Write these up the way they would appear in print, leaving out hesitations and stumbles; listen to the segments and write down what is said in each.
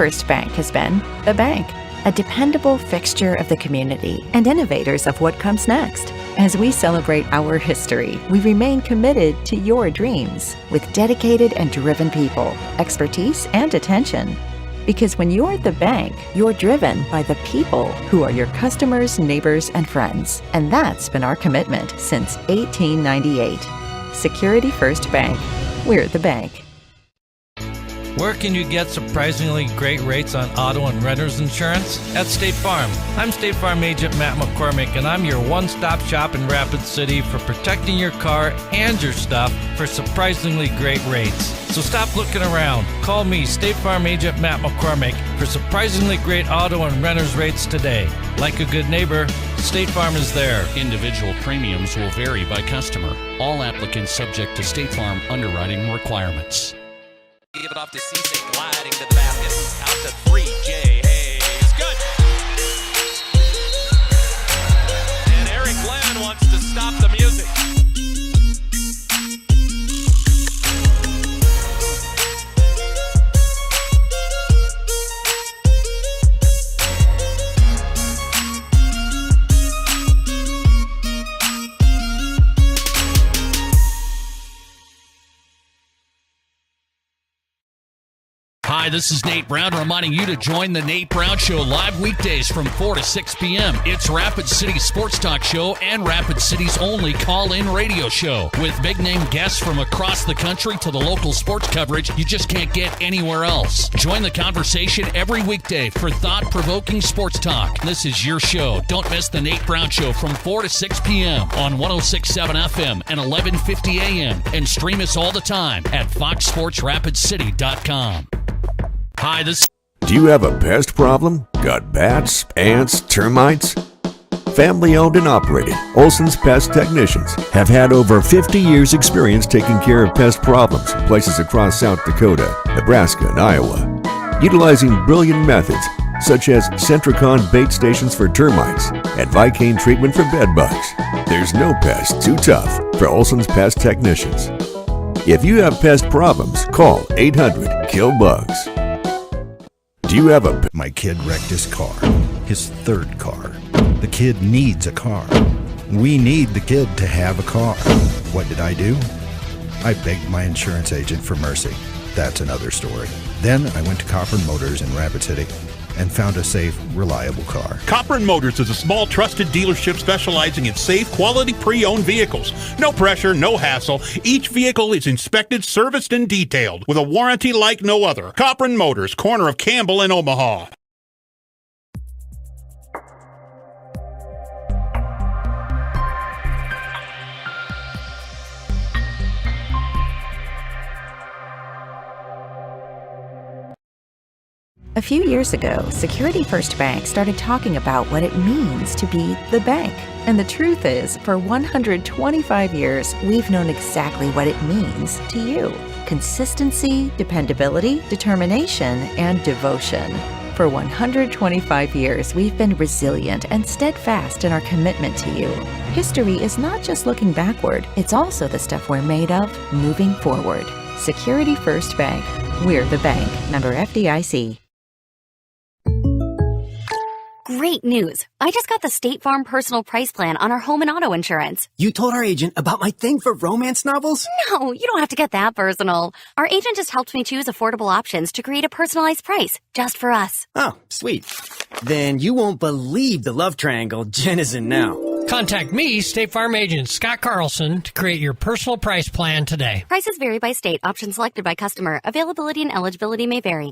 First Bank has been the bank, a dependable fixture of the community and innovators of what comes next. As we celebrate our history, we remain committed to your dreams with dedicated and driven people, expertise, and attention. Because when you're the bank, you're driven by the people who are your customers, neighbors, and friends. And that's been our commitment since 1898. Security First Bank. We're the bank. Where can you get surprisingly great rates on auto and renter's insurance? At State Farm. I'm State Farm Agent Matt McCormick, and I'm your one-stop shop in Rapid City for protecting your car and your stuff for surprisingly great rates. So stop looking around. Call me, State Farm Agent Matt McCormick, for surprisingly great auto and renter's rates today. Like a good neighbor, State Farm is there. Individual premiums will vary by customer. All applicants subject to State Farm underwriting requirements. Give it off to Cisse, gliding to the basket. Out to 3, Jay Hayes. Good. And Eric Glenn wants to stop the music. Hi, this is Nate Brown reminding you to join the Nate Brown Show live weekdays from 4 to 6 p.m. It's Rapid City's sports talk show and Rapid City's only call-in radio show with big-name guests from across the country to the local sports coverage you just can't get anywhere else. Join the conversation every weekday for thought-provoking sports talk. This is your show. Don't miss the Nate Brown Show from 4 to 6 p.m. on 106.7 FM and 1150 a.m. and stream us all the time at foxsportsrapidcity.com. Hi, Do you have a pest problem? Got bats, ants, termites? Family owned and operated, Olson's Pest Technicians have had over 50 years experience taking care of pest problems in places across South Dakota, Nebraska, and Iowa. Utilizing brilliant methods such as Centricon bait stations for termites and Vicane treatment for bed bugs. There's no pest too tough for Olson's Pest Technicians. If you have pest problems, call 800-KILL-BUGS. Do you have a... My kid wrecked his car, his third car. The kid needs a car. We need the kid to have a car. What did I do? I begged my insurance agent for mercy. That's another story. Then I went to Copper Motors in Rapid City and found a safe, reliable car. Copper Motors is a small, trusted dealership specializing in safe, quality pre-owned vehicles. No pressure, no hassle. Each vehicle is inspected, serviced, and detailed with a warranty like no other. Copper Motors, corner of Campbell and Omaha. A few years ago, Security First Bank started talking about what it means to be the bank. And the truth is, for 125 years, we've known exactly what it means to you. Consistency, dependability, determination, and devotion. For 125 years, we've been resilient and steadfast in our commitment to you. History is not just looking backward, it's also the stuff we're made of moving forward. Security First Bank. We're the bank. Member FDIC. Great news. I just got the State Farm personal price plan on our home and auto insurance. You told our agent about my thing for romance novels? No, you don't have to get that personal. Our agent just helped me choose affordable options to create a personalized price just for us. Oh, sweet. Then you won't believe the love triangle Jen is in now. Contact me, State Farm Agent Scott Carlson, to create your personal price plan today. Prices vary by state. Options selected by customer. Availability and eligibility may vary.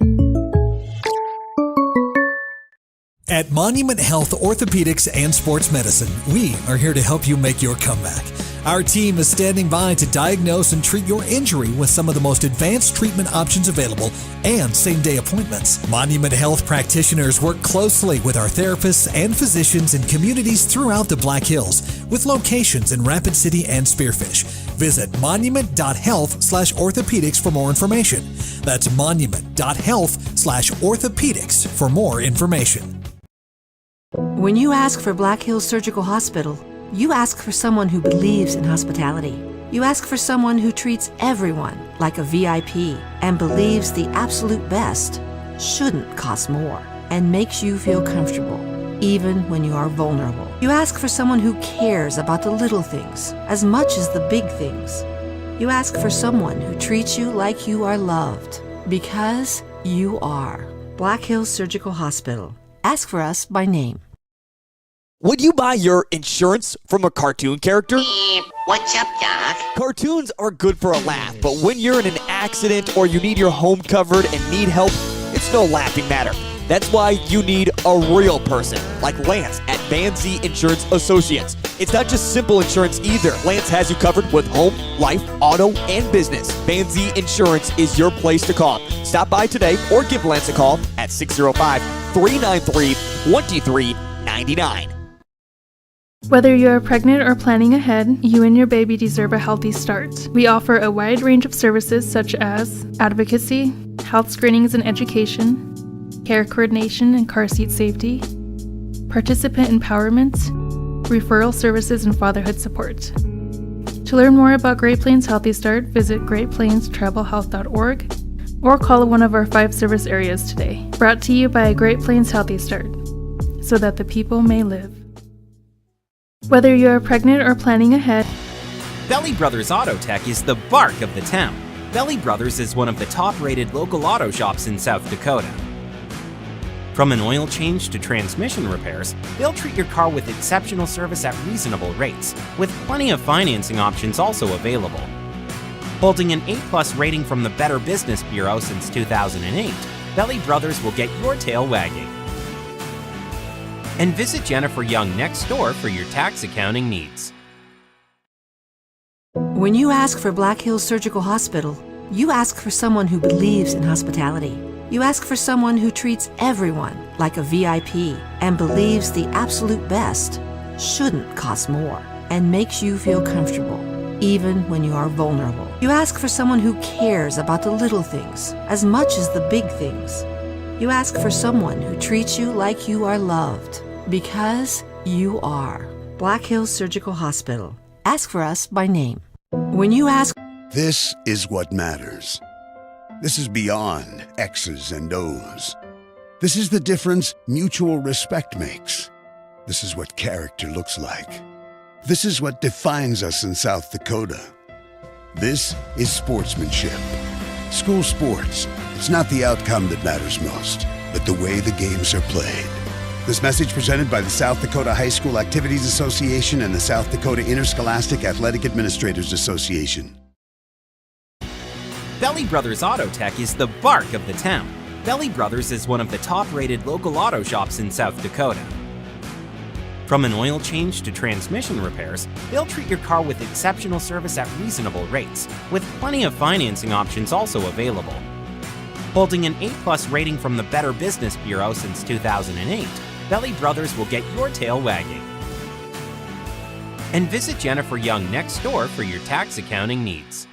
At Monument Health Orthopedics and Sports Medicine, we are here to help you make your comeback. Our team is standing by to diagnose and treat your injury with some of the most advanced treatment options available and same-day appointments. Monument Health practitioners work closely with our therapists and physicians in communities throughout the Black Hills, with locations in Rapid City and Spearfish. Visit monument.health/orthopedics for more information. That's monument.health/orthopedics for more information. When you ask for Black Hills Surgical Hospital, you ask for someone who believes in hospitality. You ask for someone who treats everyone like a VIP and believes the absolute best. shouldn't cost more and makes you feel comfortable, even when you are vulnerable. You ask for someone who cares about the little things as much as the big things. You ask for someone who treats you like you are loved, because you are. Black Hills Surgical Hospital. Ask for us by name. Would you buy your insurance from a cartoon character? What's up, Doc? Cartoons are good for a laugh, but when you're in an accident or you need your home covered and need help, it's no laughing matter. That's why you need a real person, like Lance at Van Z Insurance Associates. It's not just simple insurance either. Lance has you covered with home, life, auto, and business. Van Z Insurance is your place to call. Stop by today or give Lance a call at 605-393-2399. Whether you're pregnant or planning ahead, you and your baby deserve a healthy start. We offer a wide range of services such as advocacy, health screenings and education, care coordination and car seat safety, participant empowerment, referral services, and fatherhood support. To learn more about Great Plains Healthy Start, visit greatplainstravelhealth.org or call one of our 5 service areas today. Brought to you by Great Plains Healthy Start, so that the people may live. Whether you're pregnant or planning ahead, Belly Brothers Auto Tech is the bark of the town. Belly Brothers is one of the top-rated local auto shops in South Dakota. From an oil change to transmission repairs, they'll treat your car with exceptional service at reasonable rates, with plenty of financing options also available. Holding an A+ rating from the Better Business Bureau since 2008, Belly Brothers will get your tail wagging. And visit Jennifer Young next door for your tax accounting needs. When you ask for Black Hills Surgical Hospital, you ask for someone who believes in hospitality. You ask for someone who treats everyone like a VIP and believes the absolute best shouldn't cost more and makes you feel comfortable, even when you are vulnerable. You ask for someone who cares about the little things as much as the big things. You ask for someone who treats you like you are loved, because you are. Black Hills Surgical Hospital. Ask for us by name. When you ask, this is what matters. This is beyond X's and O's. This is the difference mutual respect makes. This is what character looks like. This is what defines us in South Dakota. This is sportsmanship. School sports. It's not the outcome that matters most, but the way the games are played. This message presented by the South Dakota High School Activities Association and the South Dakota Interscholastic Athletic Administrators Association. Belly Brothers Auto Tech is the bark of the town. Belly Brothers is one of the top-rated local auto shops in South Dakota. From an oil change to transmission repairs, they'll treat your car with exceptional service at reasonable rates, with plenty of financing options also available. Holding an A+ rating from the Better Business Bureau since 2008, Belly Brothers will get your tail wagging. And visit Jennifer Young next door for your tax accounting needs.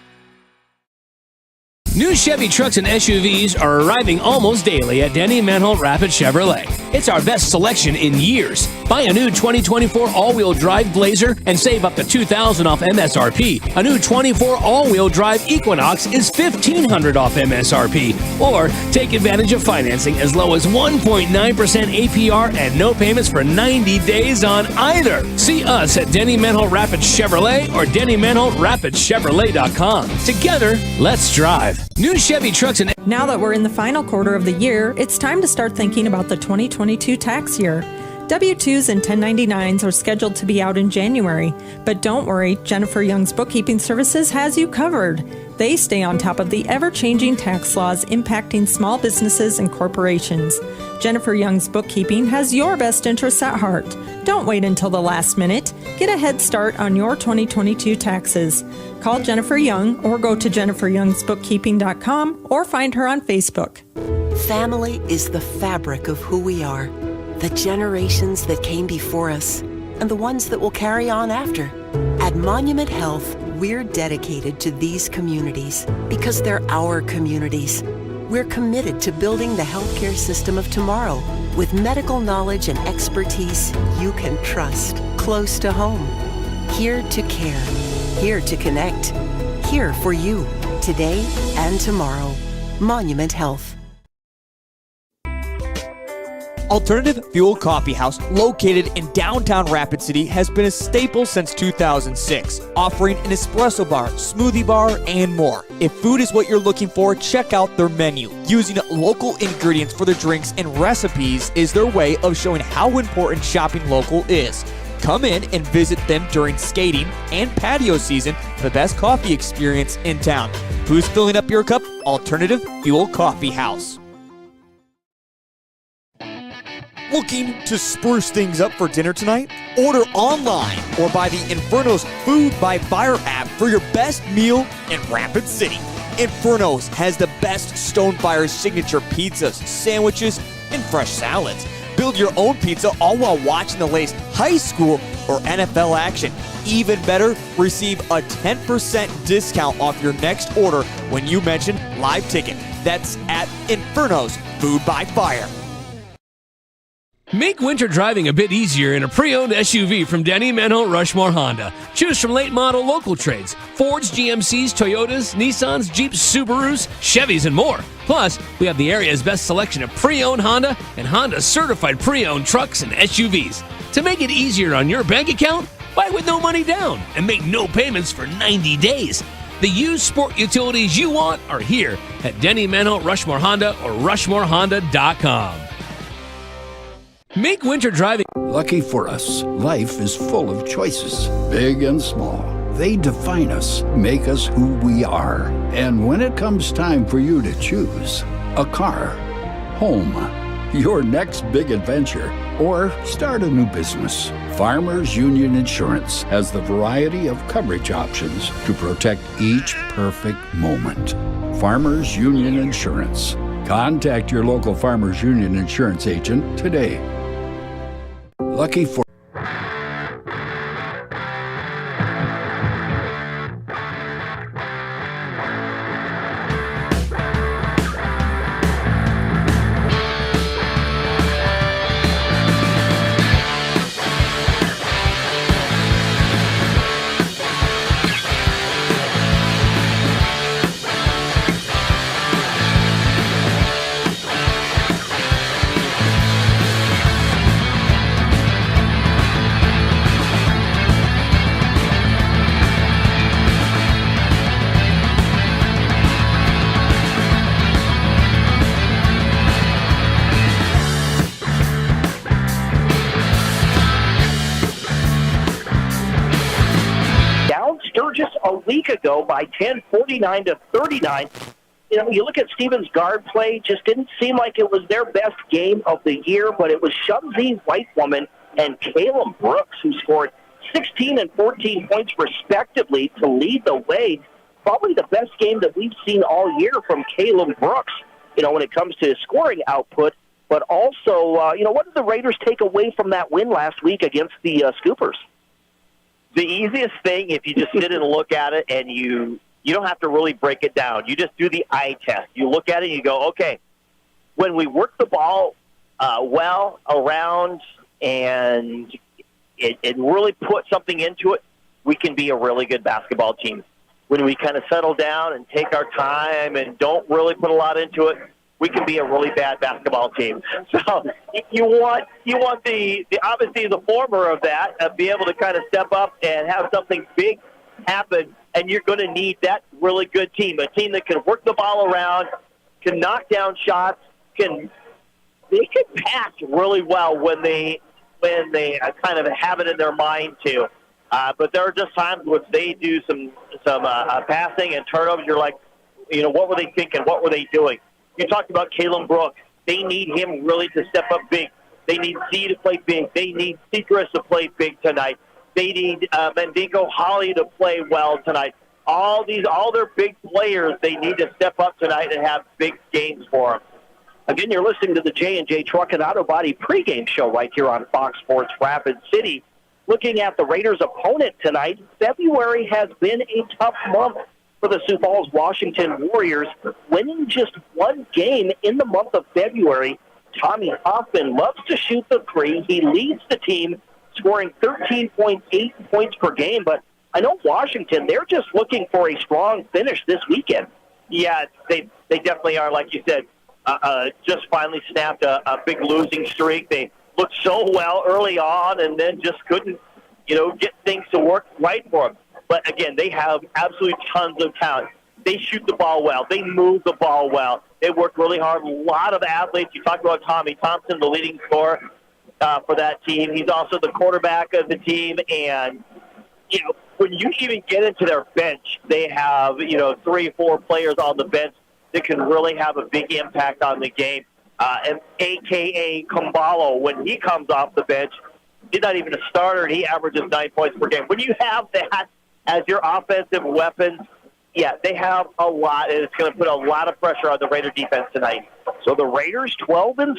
New Chevy trucks and SUVs are arriving almost daily at Denny Manholt Rapid Chevrolet. It's our best selection in years. Buy a new 2024 all-wheel drive Blazer and save up to $2,000 off MSRP. A new 24 all-wheel drive Equinox is $1,500 off MSRP. Or take advantage of financing as low as 1.9% APR and no payments for 90 days on either. See us at Denny Manholt Rapid Chevrolet or DennyManholtRapidChevrolet.com. Together, let's drive. New Chevy trucks and... Now that we're in the final quarter of the year, it's time to start thinking about the 2022 tax year. W-2s and 1099s are scheduled to be out in January, but don't worry, Jennifer Young's Bookkeeping Services has you covered. They stay on top of the ever-changing tax laws impacting small businesses and corporations. Jennifer Young's Bookkeeping has your best interests at heart. Don't wait until the last minute. Get a head start on your 2022 taxes. Call Jennifer Young or go to jenniferyoungsbookkeeping.com or find her on Facebook. Family is the fabric of who we are. The generations that came before us and the ones that will carry on after. At Monument Health, we're dedicated to these communities because they're our communities. We're committed to building the healthcare system of tomorrow with medical knowledge and expertise you can trust, close to home. Here to care, here to connect, here for you, today and tomorrow. Monument Health. Alternative Fuel Coffee House, located in downtown Rapid City, has been a staple since 2006, offering an espresso bar, smoothie bar, and more. If food is what you're looking for, check out their menu. Using local ingredients for their drinks and recipes is their way of showing how important shopping local is. Come in and visit them during skating and patio season for the best coffee experience in town. Who's filling up your cup? Alternative Fuel Coffee House. Looking to spruce things up for dinner tonight? Order online or buy the Inferno's Food by Fire app for your best meal in Rapid City. Inferno's has the best Stonefire signature pizzas, sandwiches, and fresh salads. Build your own pizza all while watching the latest high school or NFL action. Even better, receive a 10% discount off your next order when you mention Live Ticket. That's at Inferno's Food by Fire. Make winter driving a bit easier in a pre-owned SUV from Denny Menho Rushmore Honda. Choose from late model local trades, Fords, GMCs, Toyotas, Nissans, Jeeps, Subarus, Chevys, and more. Plus, we have the area's best selection of pre-owned Honda and Honda certified pre-owned trucks and SUVs. To make it easier on your bank account, buy with no money down and make no payments for 90 days. The used sport utilities you want are here at Denny Menho Rushmore Honda or RushmoreHonda.com. Make winter driving. Lucky for us, life is full of choices, big and small. They define us, make us who we are. And when it comes time for you to choose a car, home, your next big adventure, or start a new business, Farmers Union Insurance has the variety of coverage options to protect each perfect moment. Farmers Union Insurance. Contact your local Farmers Union Insurance agent today. Lucky for ago by 10, 49-39. You know, you look at Stevens' guard play, just didn't seem like it was their best game of the year, but it was Shumsey Whitewoman and Caleb Brooks who scored 16 and 14 points respectively to lead the way. Probably the best game that we've seen all year from Caleb Brooks, you know, when it comes to his scoring output. But also, you know, what did the Raiders take away from that win last week against the Scoopers? The easiest thing, if you just sit and look at it and you don't have to really break it down. You just do the eye test. You look at it and you go, okay, when we work the ball well around and it really put something into it, we can be a really good basketball team. When we kind of settle down and take our time and don't really put a lot into it, we can be a really bad basketball team. So you want the obviously the former of that, be able to kind of step up and have something big happen, and you're going to need that really good team, a team that can work the ball around, can knock down shots, they can pass really well when they kind of have it in their mind to. But there are just times when they do some passing and turnovers. You're like, you know, what were they thinking? What were they doing? You talked about Caleb Brooks. They need him really to step up big. They need Z to play big. They need Seacrest to play big tonight. They need Mandingo Holly to play well tonight. All their big players, they need to step up tonight and have big games for them. Again, you're listening to the J&J Truck and Auto Body pregame show right here on Fox Sports Rapid City. Looking at the Raiders' opponent tonight, February has been a tough month for the Sioux Falls Washington Warriors, winning just one game in the month of February. Tommy Hoffman loves to shoot the three. He leads the team, scoring 13.8 points per game. But I know Washington, they're just looking for a strong finish this weekend. Yeah, they definitely are, like you said. just finally snapped a big losing streak. They looked so well early on and then just couldn't, get things to work right for them. But, again, they have absolutely tons of talent. They shoot the ball well. They move the ball well. They work really hard. A lot of athletes. You talked about Tommy Thompson, the leading scorer for that team. He's also the quarterback of the team. And, when you even get into their bench, they have, 3 or 4 players on the bench that can really have a big impact on the game. And a.k.a. Kumbalo, when he comes off the bench, he's not even a starter, and he averages 9 points per game. When you have that as your offensive weapons, yeah, they have a lot, and it's going to put a lot of pressure on the Raider defense tonight. So the Raiders, 12-6,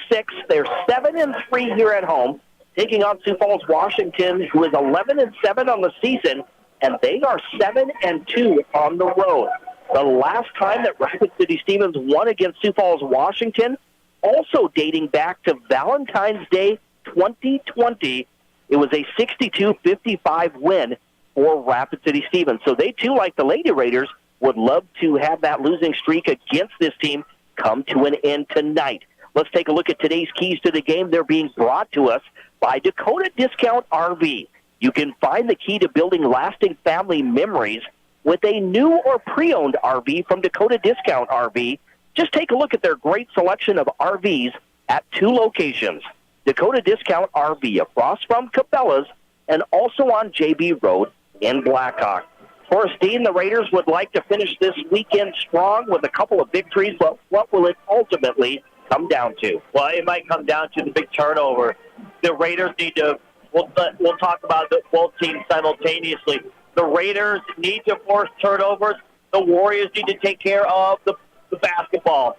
they're 7-3 here at home, taking on Sioux Falls, Washington, who is 11-7 on the season, and they are 7-2 on the road. The last time that Rapid City Stevens won against Sioux Falls, Washington, also dating back to Valentine's Day 2020, it was a 62-55 win for Rapid City Stevens. So they, too, like the Lady Raiders, would love to have that losing streak against this team come to an end tonight. Let's take a look at today's keys to the game. They're being brought to us by Dakota Discount RV. You can find the key to building lasting family memories with a new or pre-owned RV from Dakota Discount RV. Just take a look at their great selection of RVs at 2 locations. Dakota Discount RV across from Cabela's and also on JB Road in Blackhawk. Forrest Dean, the Raiders would like to finish this weekend strong with a couple of victories, but what will it ultimately come down to? Well, it might come down to the big turnover. The Raiders need to, we'll talk about both teams simultaneously. The Raiders need to force turnovers. The Warriors need to take care of the basketball.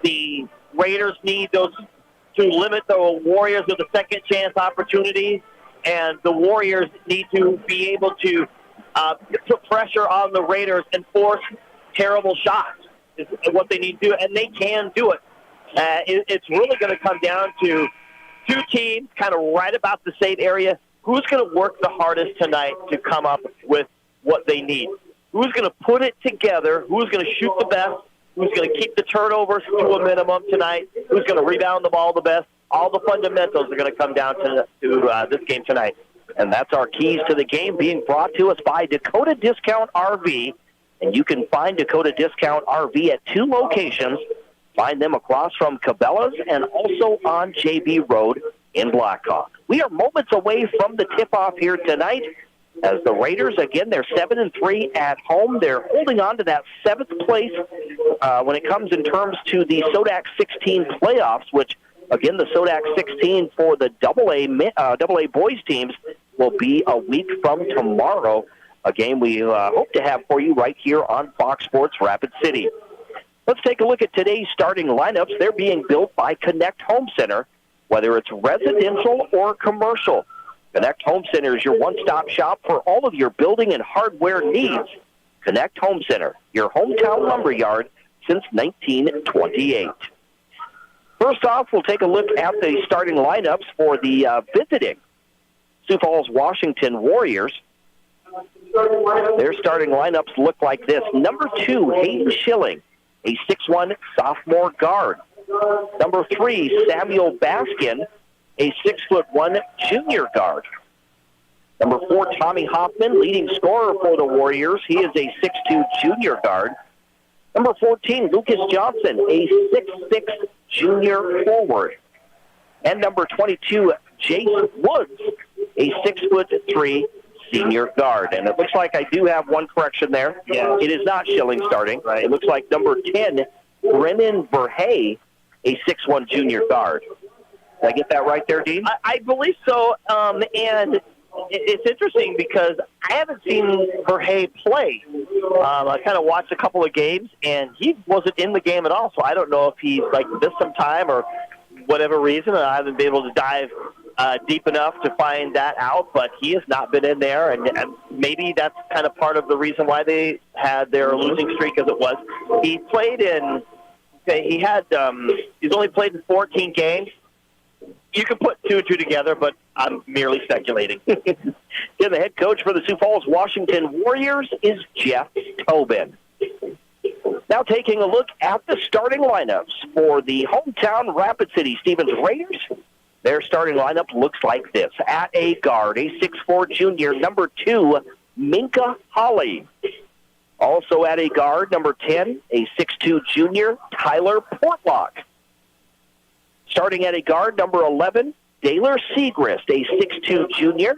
The Raiders need those to limit the Warriors with the second chance opportunities, and the Warriors need to be able to put pressure on the Raiders and force terrible shots is what they need to do, and they can do it. It's really going to come down to 2 teams kind of right about the same area. Who's going to work the hardest tonight to come up with what they need? Who's going to put it together? Who's going to shoot the best? Who's going to keep the turnovers to a minimum tonight? Who's going to rebound the ball the best? All the fundamentals are going to come down to this game tonight. And that's our keys to the game being brought to us by Dakota Discount RV. And you can find Dakota Discount RV at 2 locations. Find them across from Cabela's and also on JB Road in Blackhawk. We are moments away from the tip-off here tonight as the Raiders, again, they're 7-3 at home. They're holding on to that 7th place when it comes in terms to the SODAC 16 playoffs, which, again, the SODAC 16 for the AA boys teams will be a week from tomorrow, a game we hope to have for you right here on Fox Sports Rapid City. Let's take a look at today's starting lineups. They're being built by Connect Home Center, whether it's residential or commercial. Connect Home Center is your one-stop shop for all of your building and hardware needs. Connect Home Center, your hometown lumber yard since 1928. First off, we'll take a look at the starting lineups for the visiting Sioux Falls, Washington Warriors. Their starting lineups look like this. Number 2, Hayden Schilling, a 6'1 sophomore guard. Number 3, Samuel Baskin, a 6'1 junior guard. Number 4, Tommy Hoffman, leading scorer for the Warriors. He is a 6'2 junior guard. Number 14, Lucas Johnson, a 6'6 junior forward. And number 22, Jason Woods, a 6'3 senior guard. And it looks like I do have one correction there. Yeah. It is not Schilling starting. Right. It looks like number 10, Brennan Verhey, a 6'1 junior guard. Did I get that right there, Dean? I believe so. And it's interesting because I haven't seen Verhey play. I kind of watched a couple of games, and he wasn't in the game at all. So I don't know if he's missed some time or whatever reason. I haven't been able to dive deep enough to find that out, but he has not been in there, and maybe that's kind of part of the reason why they had their losing streak as it was. He played in. He's only played in 14 games. You can put 2 and 2 together, but I'm merely speculating. The head coach for the Sioux Falls Washington Warriors is Jeff Tobin. Now taking a look at the starting lineups for the hometown Rapid City Stevens Raiders. Their starting lineup looks like this. At a guard, a 6'4 junior, number 2, Minka Holly. Also at a guard, number 10, a 6'2 junior, Tyler Portlock. Starting at a guard, number 11, Daylor Segrist, a 6'2 junior.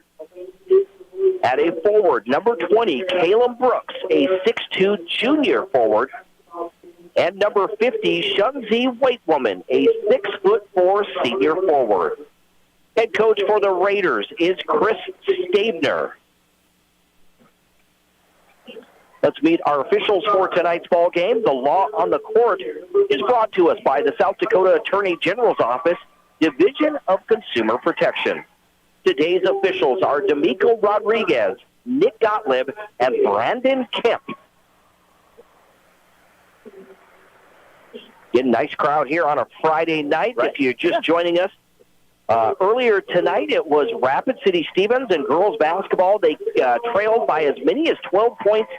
At a forward, number 20, Caleb Brooks, a 6'2 junior forward. And number 50, Shunzi Waitwoman, a 6'4 senior forward. Head coach for the Raiders is Chris Stabner. Let's meet our officials for tonight's ball game. The law on the court is brought to us by the South Dakota Attorney General's Office, Division of Consumer Protection. Today's officials are D'Amico Rodriguez, Nick Gottlieb, and Brandon Kemp. Getting a nice crowd here on a Friday night. Right. If you're just joining us, earlier tonight it was Rapid City Stevens and girls basketball. They trailed by as many as 12 points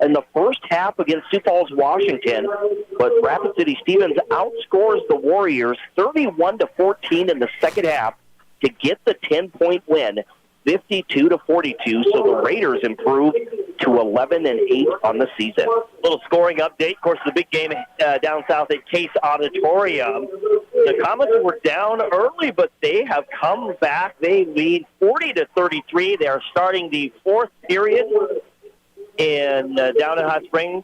in the first half against Sioux Falls, Washington. But Rapid City Stevens outscores the Warriors 31-14 in the second half to get the 10-point win, 52-42. So the Raiders improved to 11-8 on the season. Little scoring update. Of course, the big game down south at Case Auditorium. The Comets were down early, but they have come back. They lead 40-33. They are starting the fourth period in down in Hot Springs.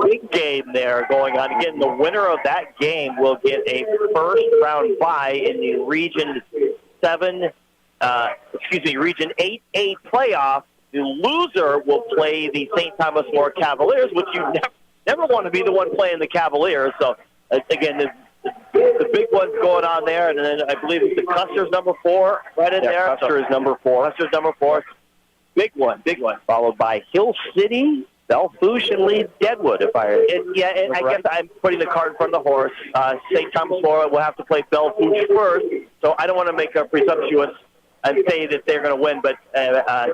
Big game there going on. Again, the winner of that game will get a first-round bye in the Region 8A playoff. The loser will play the St. Thomas More Cavaliers, which you never want to be the one playing the Cavaliers. So, again, the big one's going on there. And then I believe it's the Custer's number 4 right in there. Custer is number 4. Custer's number 4. Big one. Followed by Hill City, Belfouche, and Lee Deadwood. I guess I'm putting the cart in front of the horse. St. Thomas More will have to play Belfouche first, so I don't want to make a presumptuous and say that they're going to win, but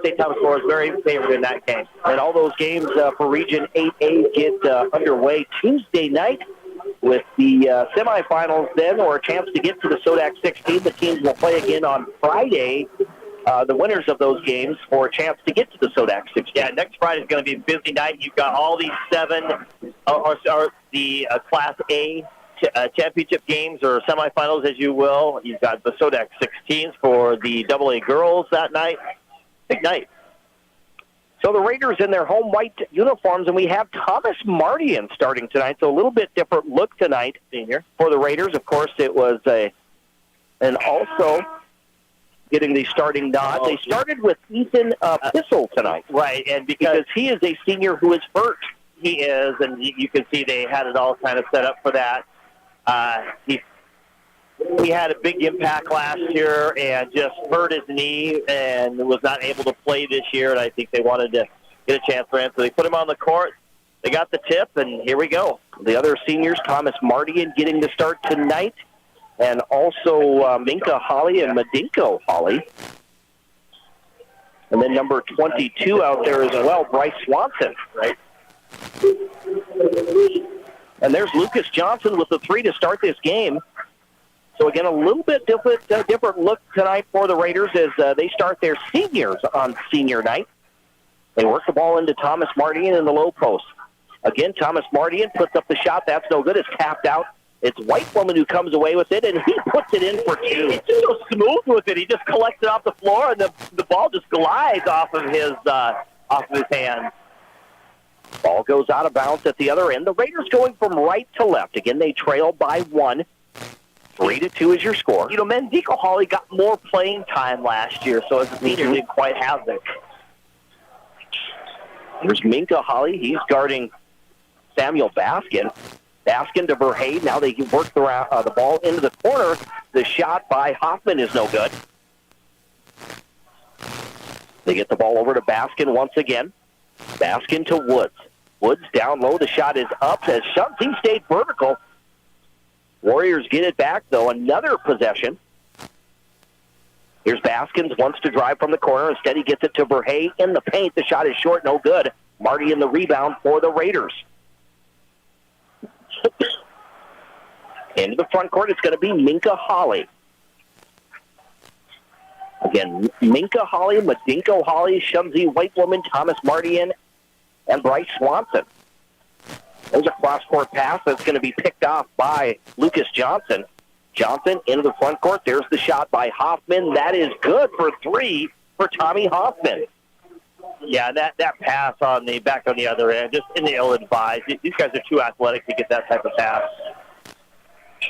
St. Thomas More is very favored in that game. And all those games for Region 8A get underway Tuesday night with the semifinals then, or a chance to get to the SODAC 16. The teams will play again on Friday. The winners of those games for a chance to get to the SODAC 16. Yeah, next Friday is going to be a busy night. You've got all these 7, the Class A championship games or semifinals, as you will. You've got the SODAC 16s for the AA girls that night. Big night. So the Raiders in their home white uniforms, and we have Thomas Mardian starting tonight. So a little bit different look tonight, senior, for the Raiders. Of course, it was and also getting the starting nod. They started with Ethan Pissel tonight. Right, and because he is a senior who is hurt. He is, and you can see they had it all kind of set up for that. He had a big impact last year and just hurt his knee and was not able to play this year, and I think they wanted to get a chance for him. So they put him on the court. They got the tip, and here we go. The other seniors, Thomas Mardian getting the start tonight, and also Minka Holly and Madinko Holly. And then number 22 out there as well, Bryce Swanson, right? And there's Lucas Johnson with the 3 to start this game. So, again, a little bit different look tonight for the Raiders as they start their seniors on senior night. They work the ball into Thomas Mardian in the low post. Again, Thomas Mardian puts up the shot. That's no good. It's tapped out. It's Whitewoman who comes away with it, and he puts it in for 2. He's just so smooth with it. He just collects it off the floor, and the ball just glides off of his hand. Ball goes out of bounds at the other end. The Raiders going from right to left. Again, they trail by 1. 3-2 is your score. You know, Mendico Holly got more playing time last year, so as a senior didn't quite have it. There's Minka Holly. He's guarding Samuel Baskin. Baskin to Verhey. Now they work the ball into the corner. The shot by Hoffman is no good. They get the ball over to Baskin once again. Baskin to Woods. Woods down low. The shot is up as Shunzi stayed vertical. Warriors get it back, though. Another possession. Here's Baskins, wants to drive from the corner. Instead, he gets it to Verhey in the paint. The shot is short, no good. Marty in the rebound for the Raiders. Into the front court, it's going to be Minka Hawley. Again, Minka Hawley, Madinko Hawley, Shumsey White Woman, Thomas Mardian, and Bryce Swanson. There's a cross-court pass that's going to be picked off by Lucas Johnson. Johnson into the front court. There's the shot by Hoffman. That is good for three for Tommy Hoffman. Yeah, that pass on the back on the other end, just in the ill-advised. These guys are too athletic to get that type of pass.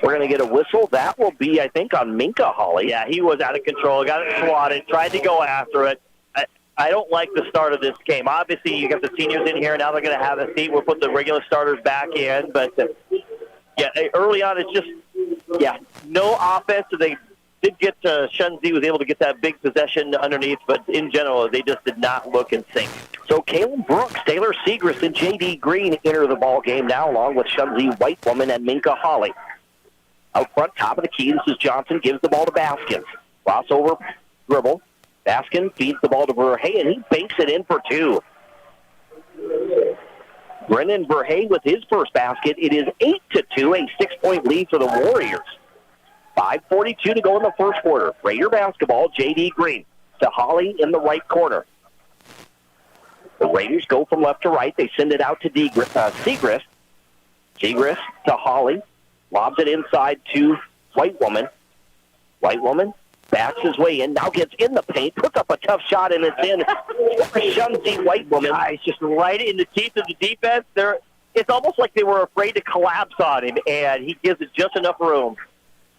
We're going to get a whistle. That will be, I think, on Minka Hawley. Yeah, he was out of control. Got it swatted, tried to go after it. I don't like the start of this game. Obviously, you got the seniors in here. Now they're going to have a seat. We'll put the regular starters back in. But, yeah, early on, it's just, no offense. So they did get Shunzi was able to get that big possession underneath. But in general, they just did not look in sync. So Caleb Brooks, Taylor Segrist, and J.D. Green enter the ball game now, along with Shunzi White Woman and Minka Hawley. Out front, top of the key, this is Johnson, gives the ball to Baskin. Crossover, dribble. Baskin feeds the ball to Verhey, and he banks it in for two. Brennan Verhey with his first basket. It is 8-2, a 6-point lead for the Warriors. 5:42 to go in the first quarter. Raider basketball, J.D. Green to Hawley in the right corner. The Raiders go from left to right. They send it out to Segrist. Segrist to Hawley. Lobs it inside to White Woman. White Woman backs his way in, now gets in the paint, puts up a tough shot, and it's in for Shumsey White Woman. Guys, just right in the teeth of the defense. It's almost like they were afraid to collapse on him, and he gives it just enough room.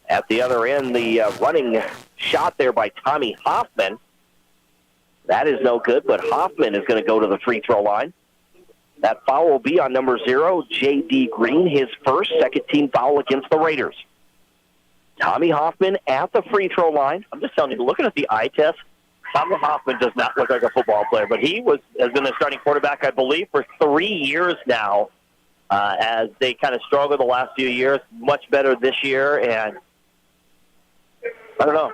At the other end, the running shot there by Tommy Hoffman. That is no good, but Hoffman is going to go to the free throw line. That foul will be on number 0, J.D. Green, his first second-team foul against the Raiders. Tommy Hoffman at the free throw line. I'm just telling you, looking at the eye test, Tommy Hoffman does not look like a football player, but he has been a starting quarterback, I believe, for 3 years now, as they kind of struggled the last few years. Much better this year, and I don't know.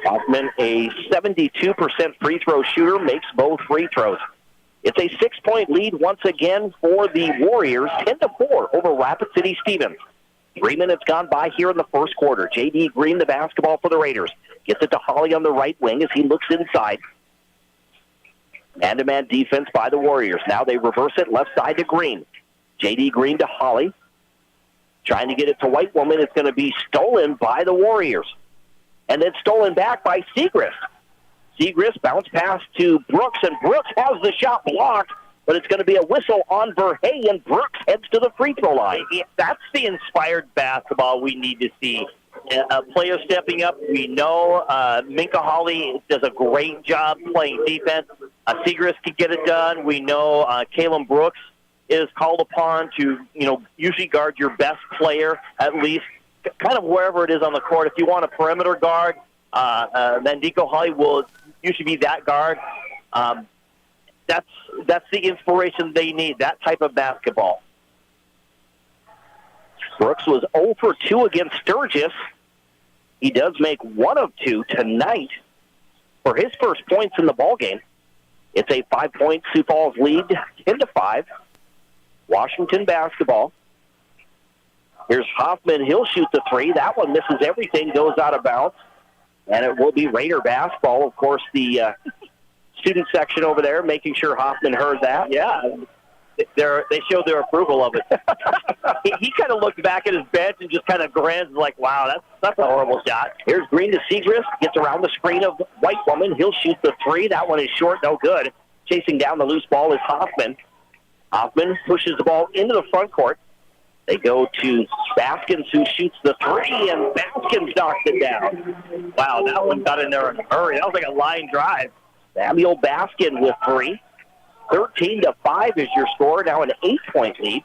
Hoffman, a 72% free throw shooter, makes both free throws. It's a 6-point lead once again for the Warriors, 10-4 over Rapid City Stevens. 3 minutes gone by here in the first quarter. J.D. Green, the basketball for the Raiders. Gets it to Hawley on the right wing as he looks inside. Man-to-man defense by the Warriors. Now they reverse it left side to Green. J.D. Green to Hawley. Trying to get it to White Woman. It's going to be stolen by the Warriors. And then stolen back by Segrist. Segrist bounce pass to Brooks, and Brooks has the shot blocked, but it's going to be a whistle on Verhey, and Brooks heads to the free throw line. That's the inspired basketball we need to see. A player stepping up. We know Minka Hawley does a great job playing defense. Segrist can get it done. We know Caleb Brooks is called upon to, usually guard your best player, at least, kind of wherever it is on the court. If you want a perimeter guard, Madinko Hawley will usually be that guard. That's the inspiration they need, that type of basketball. Brooks was 0 for 2 against Sturgis. He does make 1 of 2 tonight for his first points in the ballgame. It's a 5-point Sioux Falls lead, 10-5. Washington basketball. Here's Hoffman. He'll shoot the three. That one misses everything, goes out of bounds. And it will be Raider basketball. Of course, the student section over there making sure Hoffman heard that. Yeah, they showed their approval of it. he kind of looked back at his bench and just kind of grins like, wow, that's a horrible shot. Here's Green to Segrist. Gets around the screen of White Woman. He'll shoot the three. That one is short, no good. Chasing down the loose ball is Hoffman. Hoffman pushes the ball into the front court. They go to Baskins, who shoots the three, and Baskins knocks it down. Wow, that one got in there in a hurry. That was like a line drive. Samuel Baskin with three. 13-5 is your score. Now an 8-point lead.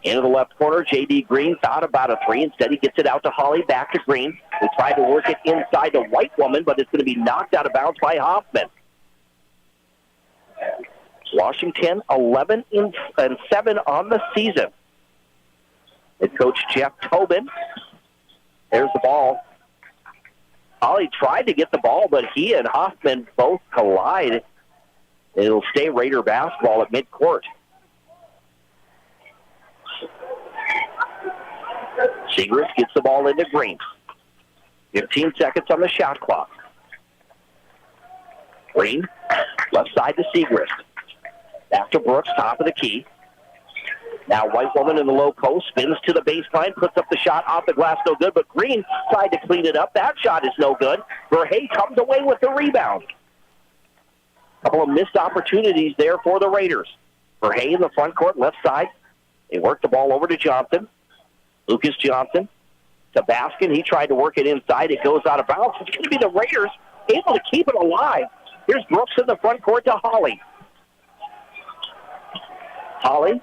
Into the left corner, J.D. Green thought about a three. Instead, he gets it out to Hawley, back to Green. They tried to work it inside the White Woman, but it's going to be knocked out of bounds by Hoffman. Washington, 11-7 on the season. Head coach Jeff Tobin. There's the ball. Hawley tried to get the ball, but he and Hoffman both collide. It'll stay Raider basketball at midcourt. Segrist gets the ball into Green. 15 seconds on the shot clock. Green, left side to Segrist. Back to Brooks, top of the key. Now White Woman in the low post, spins to the baseline, puts up the shot off the glass, no good, but Green tried to clean it up. That shot is no good. Verhey comes away with the rebound. A couple of missed opportunities there for the Raiders. Verhey in the front court, left side. They work the ball over to Johnson. Lucas Johnson to Baskin. He tried to work it inside. It goes out of bounds. It's going to be the Raiders able to keep it alive. Here's Brooks in the front court to Holly. Holly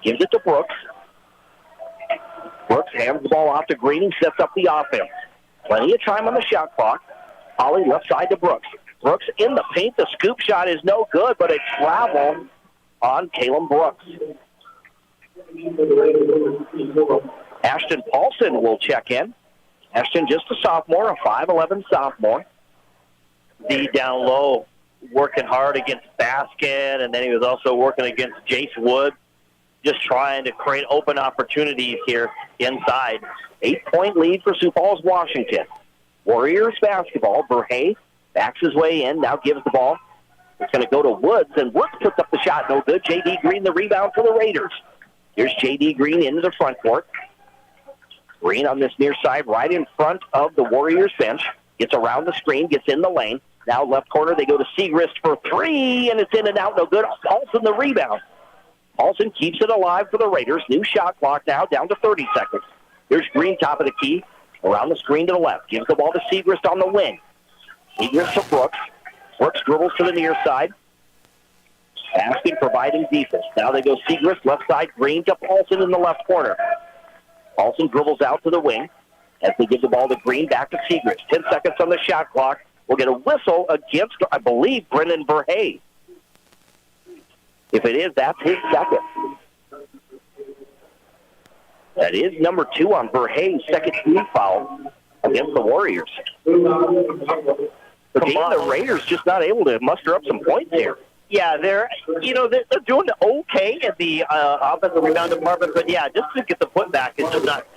gives it to Brooks. Brooks hands the ball off to Green and sets up the offense. Plenty of time on the shot clock. Holly left side to Brooks. Brooks in the paint. The scoop shot is no good, but it traveled on Caleb Brooks. Ashton Paulson will check in. Ashton just a sophomore, a 5'11 sophomore. D down low, working hard against Baskin, and then he was also working against Jace Wood, just trying to create open opportunities here inside. 8-point lead for Sioux Falls, Washington. Warriors basketball. Verhey backs his way in, now gives the ball. It's going to go to Woods, and Woods puts up the shot, no good. J.D. Green the rebound for the Raiders. Here's J.D. Green into the front court. Green on this near side, right in front of the Warriors bench. Gets around the screen, gets in the lane. Now left corner, they go to Segrist for three, and it's in and out, no good. Paulson the rebound. Paulson keeps it alive for the Raiders. New shot clock now, down to 30 seconds. Here's Green, top of the key. Around the screen to the left. Gives the ball to Segrist on the wing. Segrist to Brooks. Brooks dribbles to the near side. Baskin providing defense. Now they go Segrist, left side. Green to Paulson in the left corner. Paulson dribbles out to the wing as they give the ball to Green, back to Segrist. 10 seconds on the shot clock. We'll get a whistle against, I believe, Brendan Verhey. If it is, that's his second. That is number 2 on Verhey's second team foul against the Warriors. The Raiders just not able to muster up some points here. Yeah, they're doing okay at the offensive rebound department, but yeah, just to get the putback is just not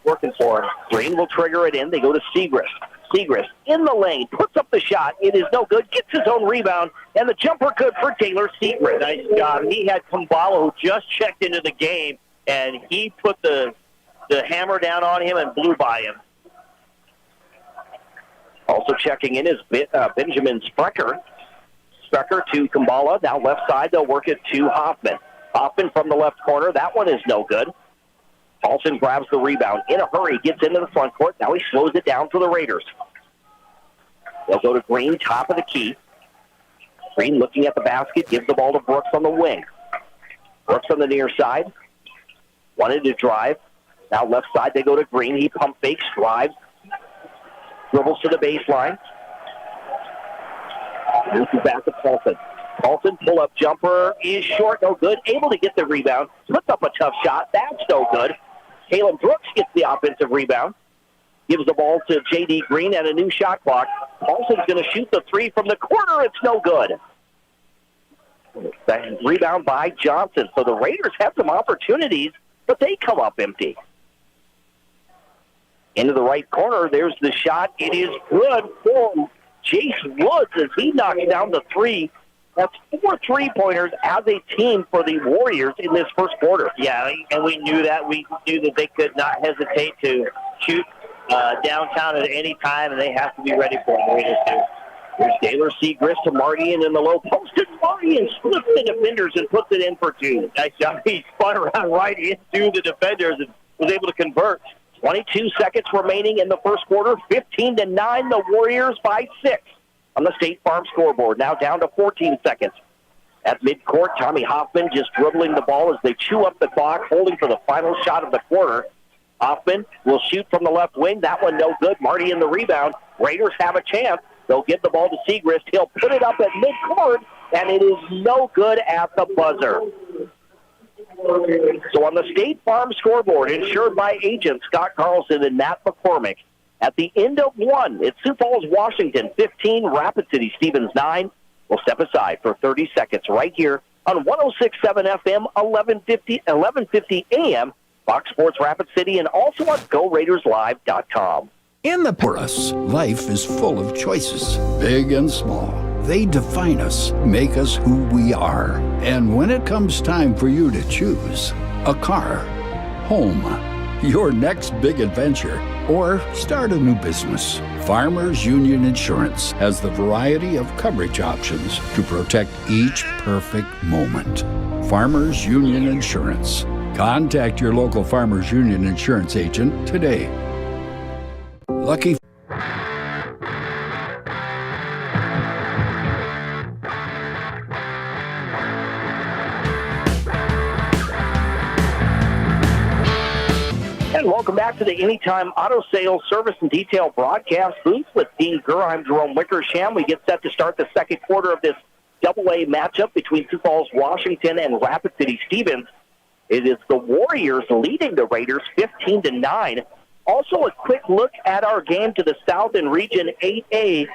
working for them. Green will trigger it in. They go to Segrist. Segrist in the lane, puts up the shot. It is no good. Gets his own rebound, and the jumper good for Taylor Segrist. Nice job. He had Kumbala, who just checked into the game, and he put the hammer down on him and blew by him. Also checking in is Benjamin Sprecher. Sprecher to Kumbala. Now left side, they'll work it to Hoffman. Hoffman from the left corner. That one is no good. Paulson grabs the rebound in a hurry, gets into the front court. Now he slows it down for the Raiders. They'll go to Green, top of the key. Green looking at the basket, gives the ball to Brooks on the wing. Brooks on the near side. Wanted to drive. Now left side, they go to Green. He pump fakes, drives. Dribbles to the baseline. Moves back to Paulson. Paulson, pull-up jumper is short, no good. Able to get the rebound. Puts up a tough shot. That's no good. Caleb Brooks gets the offensive rebound. Gives the ball to J.D. Green and a new shot clock. Paulson's going to shoot the three from the corner. It's no good. That rebound by Johnson. So the Raiders have some opportunities, but they come up empty. Into the right corner, there's the shot. It is good for Jace Woods as he knocks down the three. That's 4 3-pointers as a team for the Warriors in this first quarter. Yeah, and we knew that. We knew that they could not hesitate to shoot downtown at any time, and they have to be ready for it. The Raiders do. Here's Taylor Segrist to Mardian in the low post. And Mardian splits the defenders and puts it in for 2. Nice job. He spun around right into the defenders and was able to convert. 22 seconds remaining in the first quarter. 15-9, the Warriors by 6 on the State Farm scoreboard. Now down to 14 seconds. At midcourt, Tommy Hoffman just dribbling the ball as they chew up the clock, holding for the final shot of the quarter. Hoffman will shoot from the left wing. That one no good. Marty in the rebound. Raiders have a chance. They'll give the ball to Segrist. He'll put it up at midcourt, and it is no good at the buzzer. So on the State Farm scoreboard, insured by agents Scott Carlson and Matt McCormick, at the end of 1, it's Sioux Falls, Washington, 15, Rapid City Stevens 9. We'll step aside for 30 seconds right here on 106.7 FM, 1150 AM, Fox Sports Rapid City, and also on GoRaidersLive.com. In the for us, life is full of choices, big and small. They define us, make us who we are. And when it comes time for you to choose a car, home, your next big adventure, or start a new business, Farmers Union Insurance has the variety of coverage options to protect each perfect moment. Farmers Union Insurance. Contact your local Farmers Union Insurance agent today. Lucky. And welcome back to the Anytime Auto Sales Service and Detail broadcast booth with Dean Gurr. I'm Jerome Wickersham. We get set to start the second quarter of this AA matchup between Sioux Falls, Washington, and Rapid City Stevens. It is the Warriors leading the Raiders 15-9. Also, a quick look at our game to the south in Region 8A.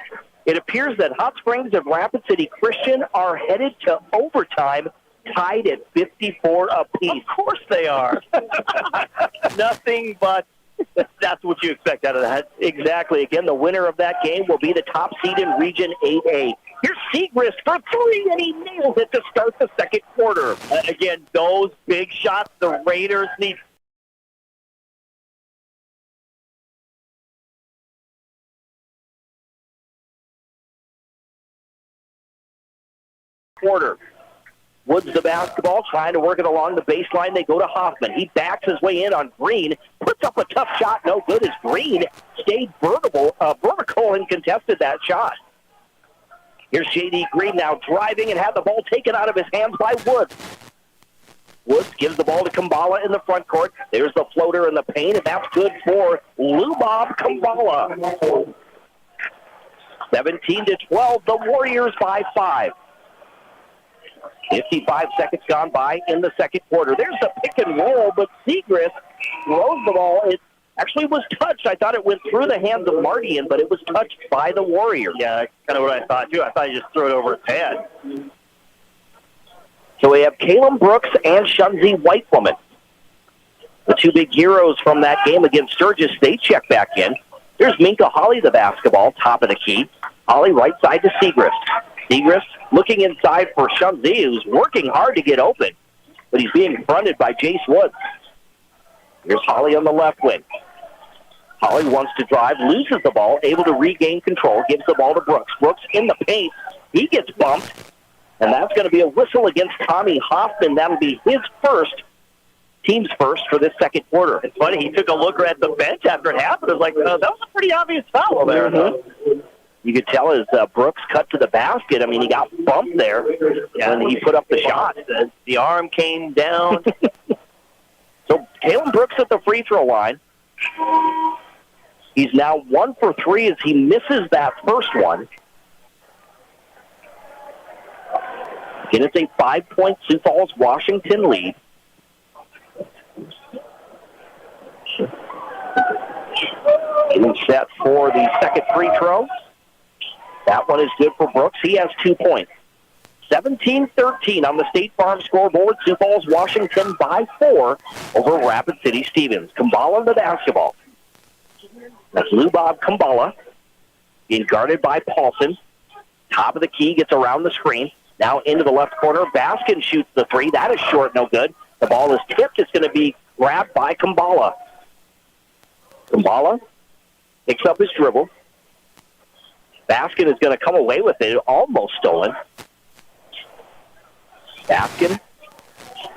It appears that Hot Springs and Rapid City Christian are headed to overtime, tied at 54 apiece. Of course they are. Nothing but that's what you expect out of that. Exactly. Again, the winner of that game will be the top seed in Region 8A. Here's Segrist for three, and he nails it to start the second quarter. Again, those big shots the Raiders need. Quarter. Woods the basketball, trying to work it along the baseline. They go to Hoffman. He backs his way in on Green, puts up a tough shot, no good as Green stayed vertical and contested that shot. Here's J.D. Green now driving and had the ball taken out of his hands by Woods. Woods gives the ball to Kambala in the front court. There's the floater in the paint, and that's good for Lubob Kambala. 17-12, the Warriors by 5. 55 seconds gone by in the second quarter. There's the pick and roll, but Segrist throws the ball. It actually was touched. I thought it went through the hands of Mardian, but it was touched by the Warriors. Yeah, that's kind of what I thought, too. I thought he just threw it over his head. So we have Caleb Brooks and Shunzi Whitewoman. The two big heroes from that game against Sturgis, they check back in. There's Minka Holly, the basketball, top of the key. Holly right side to Segrist. Segrist looking inside for Shunzi, who's working hard to get open, but he's being fronted by Jace Woods. Here's Holly on the left wing. Holly wants to drive, loses the ball, able to regain control, gives the ball to Brooks. Brooks in the paint. He gets bumped, and that's going to be a whistle against Tommy Hoffman. That'll be his first, team's first for this second quarter. It's funny, he took a look at the bench after it happened. It was like, that was a pretty obvious foul there. Mm-hmm. You could tell as Brooks cut to the basket. I mean, he got bumped there when he put up the shot. The arm came down. So Caleb Brooks at the free throw line. He's now 1 for 3 as he misses that first one. Again, it's a 5-point Sioux Falls, Washington lead. Getting set for the second free throw. That one is good for Brooks. He has 2 points. 17-13 on the State Farm scoreboard. Sioux Falls, Washington by 4 over Rapid City Stevens. Kambala the basketball. That's Lubob Kambala being guarded by Paulson. Top of the key, gets around the screen. Now into the left corner. Baskin shoots the three. That is short, no good. The ball is tipped. It's going to be grabbed by Kambala. Kambala picks up his dribble. Baskin is going to come away with it. Almost stolen. Baskin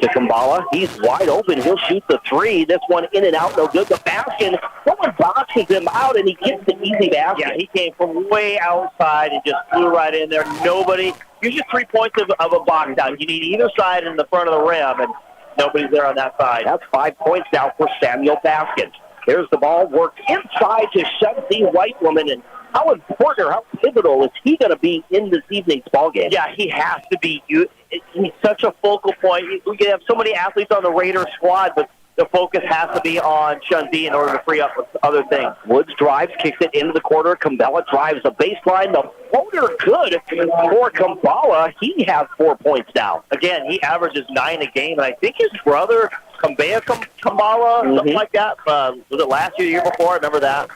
to Kambala. He's wide open. He'll shoot the three. This one in and out, no good. But Baskin, someone boxes him out, and he gets the easy basket. Yeah, he came from way outside and just flew right in there. Nobody, usually 3 points of a box out. You need either side in the front of the rim, and nobody's there on that side. That's 5 points now for Samuel Baskin. There's the ball worked inside to Shunzi Whitewoman, and how important or how pivotal is he going to be in this evening's ballgame? Yeah, he has to be. He's such a focal point. We can have so many athletes on the Raiders squad, but the focus has to be on Shunzi in order to free up other things. Woods drives, kicks it into the quarter. Kambala drives the baseline. The floater good for Kambala. He has 4 points now. Again, he averages 9 a game, and I think his brother Kambala, something like that. Was it last year, the year before? I remember that.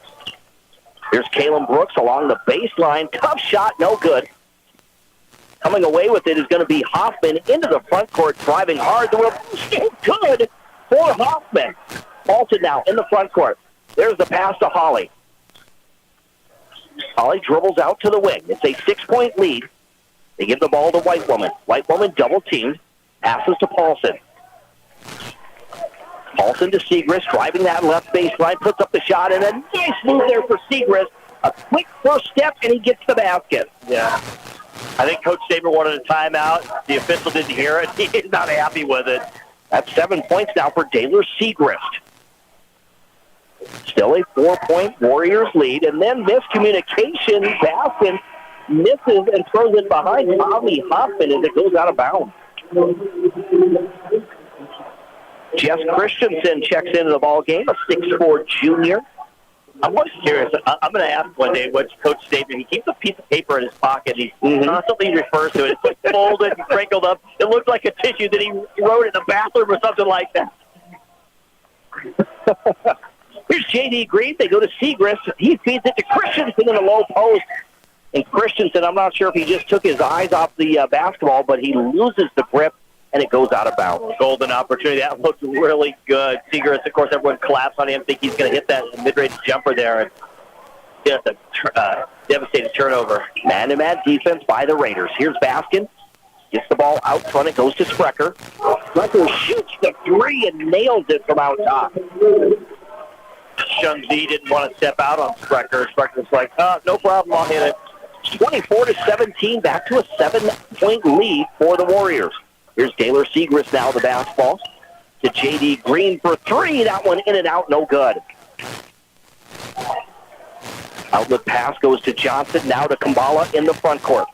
Here's Caleb Brooks along the baseline. Tough shot, no good. Coming away with it is going to be Hoffman into the front court, driving hard. The rebound good for Hoffman. Paulson now in the front court. There's the pass to Holly. Holly dribbles out to the wing. It's a 6-point lead. They give the ball to White Woman. White Woman double-teamed. Passes to Paulson. Paulson to Segrist, driving that left baseline, puts up the shot, and a nice move there for Segrist. A quick first step, and he gets the basket. Yeah. I think Coach Saber wanted a timeout. The official didn't hear it. He's not happy with it. That's 7 points now for Daylor Segrist. Still a 4-point Warriors lead, and then miscommunication. Baskin misses and throws it behind Tommy Hoffman as it goes out of bounds. Jess Christensen checks into the ball game, a 6'4" junior. I'm always curious. I'm going to ask one day what's Coach Saban. He keeps a piece of paper in his pocket. He constantly refers to it. It's like folded and crinkled up. It looks like a tissue that he wrote in the bathroom or something like that. Here's J.D. Green. They go to Segrist. He feeds it to Christensen in the low post. And Christensen, I'm not sure if he just took his eyes off the basketball, but he loses the grip, and it goes out of bounds. Golden opportunity. That looked really good. Segrist, of course, everyone collapsed on him, think he's going to hit that mid-range jumper there. And just a devastating turnover. Man-to-man defense by the Raiders. Here's Baskin. Gets the ball out front. It goes to Sprecher. Sprecher shoots the three and nails it from out top. Shunzi didn't want to step out on Sprecher. Sprecher's like, no problem, I'll hit it. 24-17, back to a 7-point lead for the Warriors. Here's Taylor Segrist now, the basketball. To J.D. Green for three. That one in and out, no good. Outlet pass goes to Johnson, now to Kambala in the front court.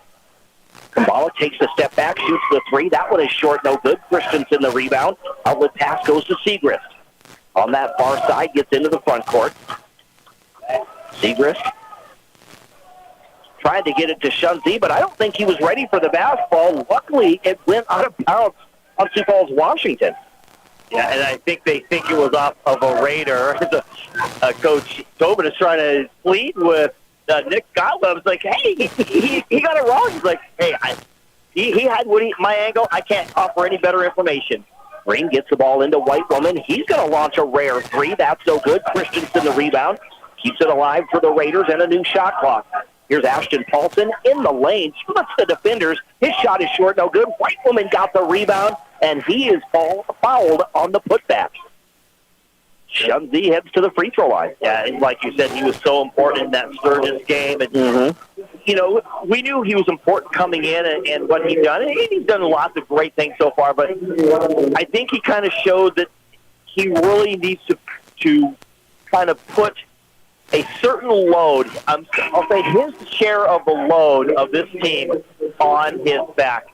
Kambala takes a step back, shoots the three. That one is short, no good. Christensen the rebound. Outlet pass goes to Segrist. On that far side, gets into the front court. Segrist tried to get it to Shunzi, but I don't think he was ready for the basketball. Luckily, it went out of bounds on Sioux Falls, Washington. Yeah, and I think they think it was off of a Raider. Coach Tobin is trying to plead with Nick Gottlieb. It's like, hey, he got it wrong. He's like, hey, he had my angle. I can't offer any better information. Green gets the ball into White Woman. He's going to launch a rare three. That's no good. Christensen the rebound. Keeps it alive for the Raiders and a new shot clock. Here's Ashton Paulson in the lane. Splits the defenders. His shot is short, no good. White Woman got the rebound, and he is fouled on the putback. Shunzi heads to the free throw line. Yeah, and like you said, he was so important in that Sturgis game. And, you know, we knew he was important coming in and what he'd done. And he's done lots of great things so far, but I think he kind of showed that he really needs to kind of put a certain load, I'll say his share of the load of this team on his back.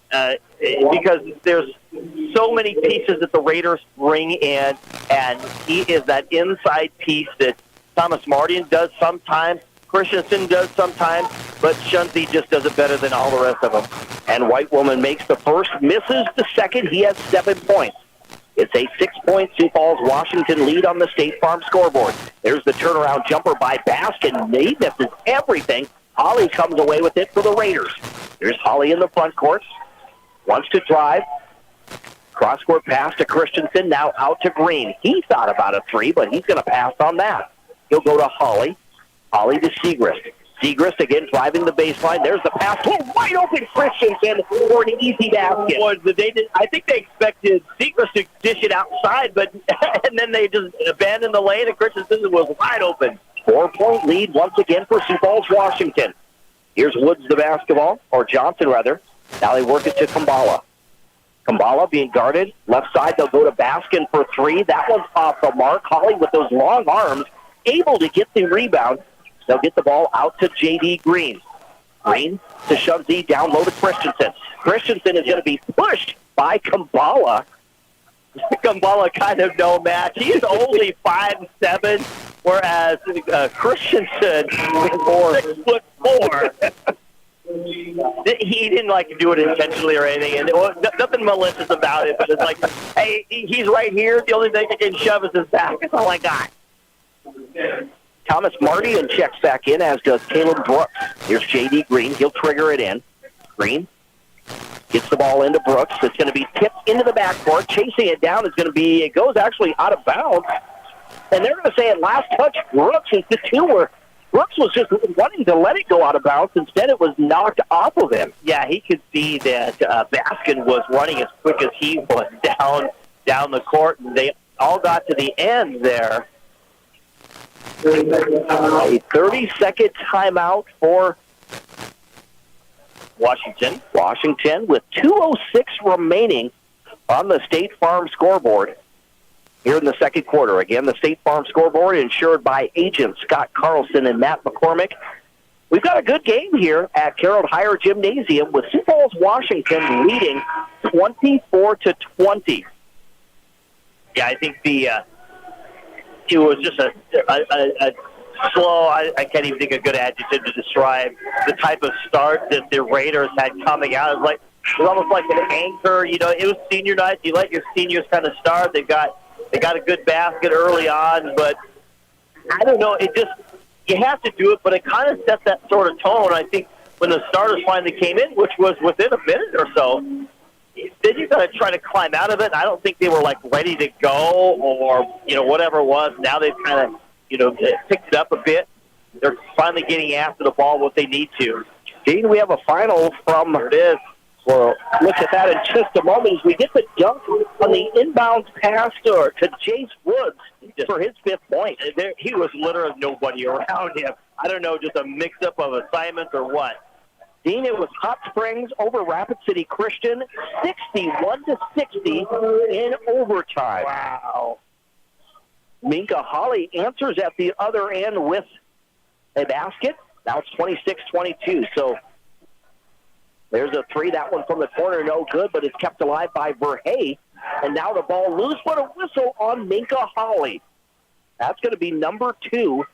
Because there's so many pieces that the Raiders bring in, and he is that inside piece that Thomas Martin does sometimes, Christensen does sometimes, but Shunzi just does it better than all the rest of them. And White Woman makes the first, misses the second. He has 7 points. It's a 6-point Sioux Falls, Washington lead on the State Farm scoreboard. There's the turnaround jumper by Baskin. He misses everything. Holly comes away with it for the Raiders. Here's Holly in the front court. Wants to drive. Cross-court pass to Christensen, now out to Green. He thought about a three, but he's going to pass on that. He'll go to Holly. Holly to Segrist. Segrist again driving the baseline. There's the pass. Wide open Christensen for an easy basket. Boy, I think they expected Segrist to dish it outside, but and then they just abandoned the lane, and Christensen was wide open. 4-point lead once again for Sioux Falls, Washington. Here's Woods the basketball, or Johnson rather. Now they work it to Kambala. Kambala being guarded. Left side, they'll go to Baskin for three. That one's off the mark. Holly with those long arms, able to get the rebound. They'll get the ball out to J.D. Green. Green to Shunzi, down low to Christensen. Christensen is going to be pushed by Kambala. Kambala kind of no match. He's only 5'7", whereas Christensen is 6'4". He didn't do it intentionally or anything, and nothing malicious about it. But it's like, hey, he's right here. The only thing I can shove is his back. That's all I got. Thomas Martin checks back in, as does Caleb Brooks. Here's J.D. Green. He'll trigger it in. Green gets the ball into Brooks. It's going to be tipped into the backcourt. Chasing it down is going to be, it goes actually out of bounds. And they're going to say at last touch, Brooks is the two where Brooks was just wanting to let it go out of bounds. Instead, it was knocked off of him. Yeah, he could see that Baskin was running as quick as he was down the court, and they all got to the end there. A 30-second timeout for Washington. Washington with 2:06 remaining on the State Farm scoreboard here in the second quarter. Again, the State Farm scoreboard insured by agents Scott Carlson and Matt McCormick. We've got a good game here at Carroll Higher Gymnasium with Sioux Falls, Washington leading 24-20. Yeah, I think it was just a slow, I can't even think of a good adjective to describe the type of start that the Raiders had coming out. It was almost like an anchor. It was senior night. You let your seniors kind of start. They got a good basket early on, but I don't know. You have to do it, but it kind of sets that sort of tone. I think when the starters finally came in, which was within a minute or so, then you got to try to climb out of it. I don't think they were ready to go or whatever it was. Now they've kind of picked it up a bit. They're finally getting after the ball what they need to. Dean, we have a final from this. We'll look at that in just a moment as we get the dunk on the inbounds pass to Jace Woods for his 5th point. He was literally nobody around him. I don't know, just a mix-up of assignments or what. Dean, it was Hot Springs over Rapid City Christian, 61-60 in overtime. Wow. Minka Holly answers at the other end with a basket. Now it's 26-22. So there's a three. That one from the corner, no good, but it's kept alive by Verhey. And now the ball loose, but a whistle on Minka Holly. That's going to be number 2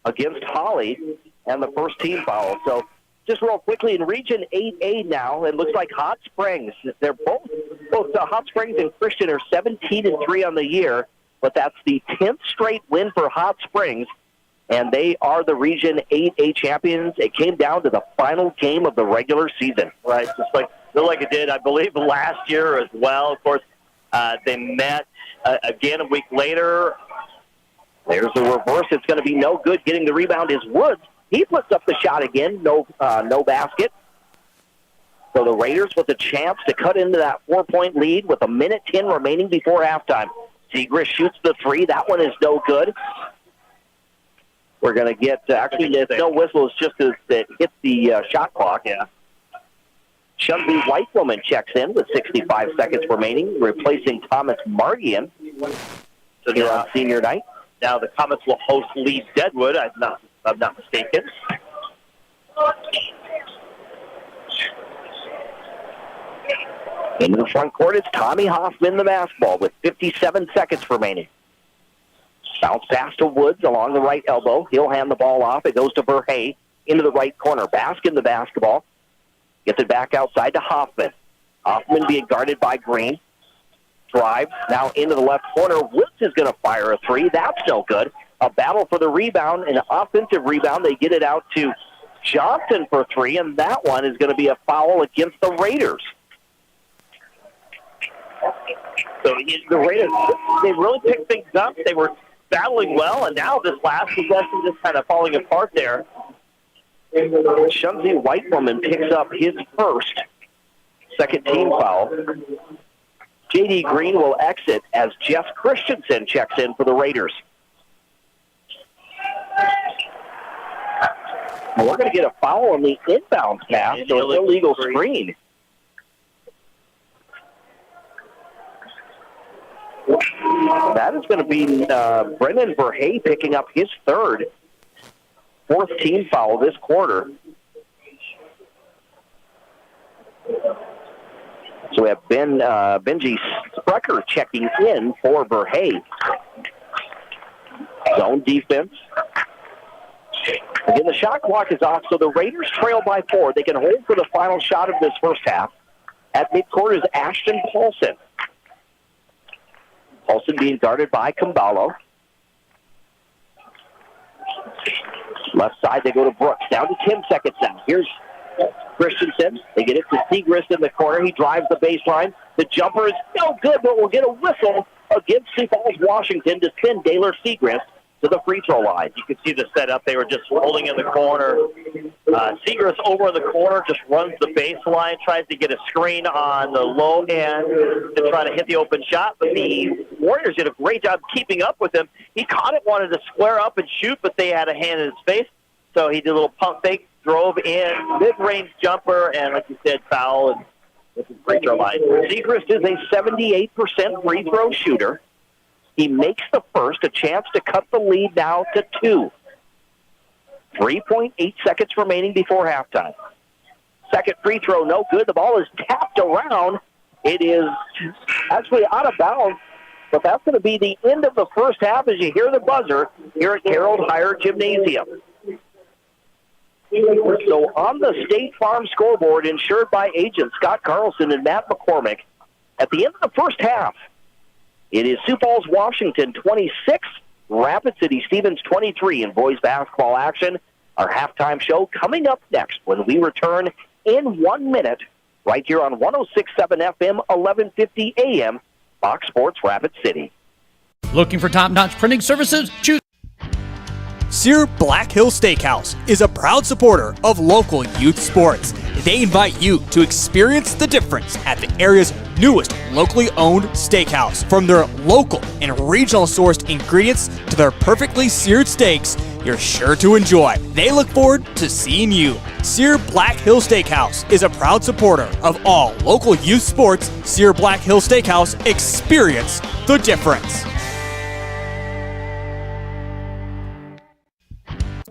against Holly and the first team foul. So just real quickly, in Region 8A now, it looks like Hot Springs. They're both Hot Springs and Christian are 17-3 on the year, but that's the 10th straight win for Hot Springs, and they are the Region 8A champions. It came down to the final game of the regular season. Right, just like it did, I believe, last year as well. Of course, they met again a week later. There's the reverse. It's going to be no good. Getting the rebound is Woods. He puts up the shot again. No basket. So the Raiders with a chance to cut into that 4-point lead with 1:10 remaining before halftime. Zegras shoots the 3. That one is no good. We're going to get, actually, there's no whistle. It's just as it hits the shot clock. Yeah. Chunby Whitewoman checks in with 65 seconds remaining, replacing Thomas Margian here on senior night. Now the Comets will host Lee Deadwood, if I'm not mistaken. In the front court, it's Tommy Hoffman, the basketball, with 57 seconds remaining. Bounce pass to Woods along the right elbow. He'll hand the ball off. It goes to Verhey into the right corner. Baskin the basketball. Gets it back outside to Hoffman. Hoffman being guarded by Green. Drives now into the left corner. Woods is going to fire a 3. That's no good. A battle for the rebound, an offensive rebound. They get it out to Johnson for 3, and that one is going to be a foul against the Raiders. So the Raiders, they really picked things up. They were battling well, and now this last possession just kind of falling apart there. Chunby Whitewoman picks up his first second team foul. J.D. Green will exit as Jeff Christensen checks in for the Raiders. Well, we're going to get a foul on the inbounds pass, so it's illegal screen. That is going to be Brendan Verhey picking up his fourth team foul this quarter. So we have Benji Sprecher checking in for Verhey. Zone defense Again, the shot clock is off, so the Raiders trail by 4. They can hold for the final shot of this first half. At midcourt is Ashton Paulson. Paulson being guarded by Kumbalo. Left side, they go to Brooks. Down to 10 seconds now. Here's Christensen. They get it to Segrist in the corner. He drives the baseline. The jumper is no good, but we'll get a whistle against Sioux Falls, Washington to send Daylor Segrist to the free throw line. You can see the setup. They were just holding in the corner. Segrist over in the corner just runs the baseline, tries to get a screen on the low end to try to hit the open shot, but the Warriors did a great job keeping up with him. He caught it, wanted to square up and shoot, but they had a hand in his face, so he did a little pump fake, drove in, mid-range jumper, and like you said, foul, and this is free throw line. Segrist is a 78% free throw shooter. He makes the first, a chance to cut the lead now to 2. 3.8 seconds remaining before halftime. Second free throw, no good. The ball is tapped around. It is actually out of bounds, but that's going to be the end of the first half as you hear the buzzer here at Harold Hire Gymnasium. So on the State Farm scoreboard, insured by agents Scott Carlson and Matt McCormick, at the end of the first half, it is Sioux Falls, Washington 26, Rapid City Stevens 23 in boys basketball action. Our halftime show coming up next when we return in 1 minute right here on 106.7 FM, 1150 AM, Fox Sports Rapid City. Looking for top-notch printing services? Choose Sioux Black Hill Steakhouse is a proud supporter of local youth sports. They invite you to experience the difference at the area's newest locally owned steakhouse. From their local and regional sourced ingredients to their perfectly seared steaks, you're sure to enjoy. They look forward to seeing you. Sioux Black Hill Steakhouse is a proud supporter of all local youth sports. Sioux Black Hill Steakhouse, experience the difference.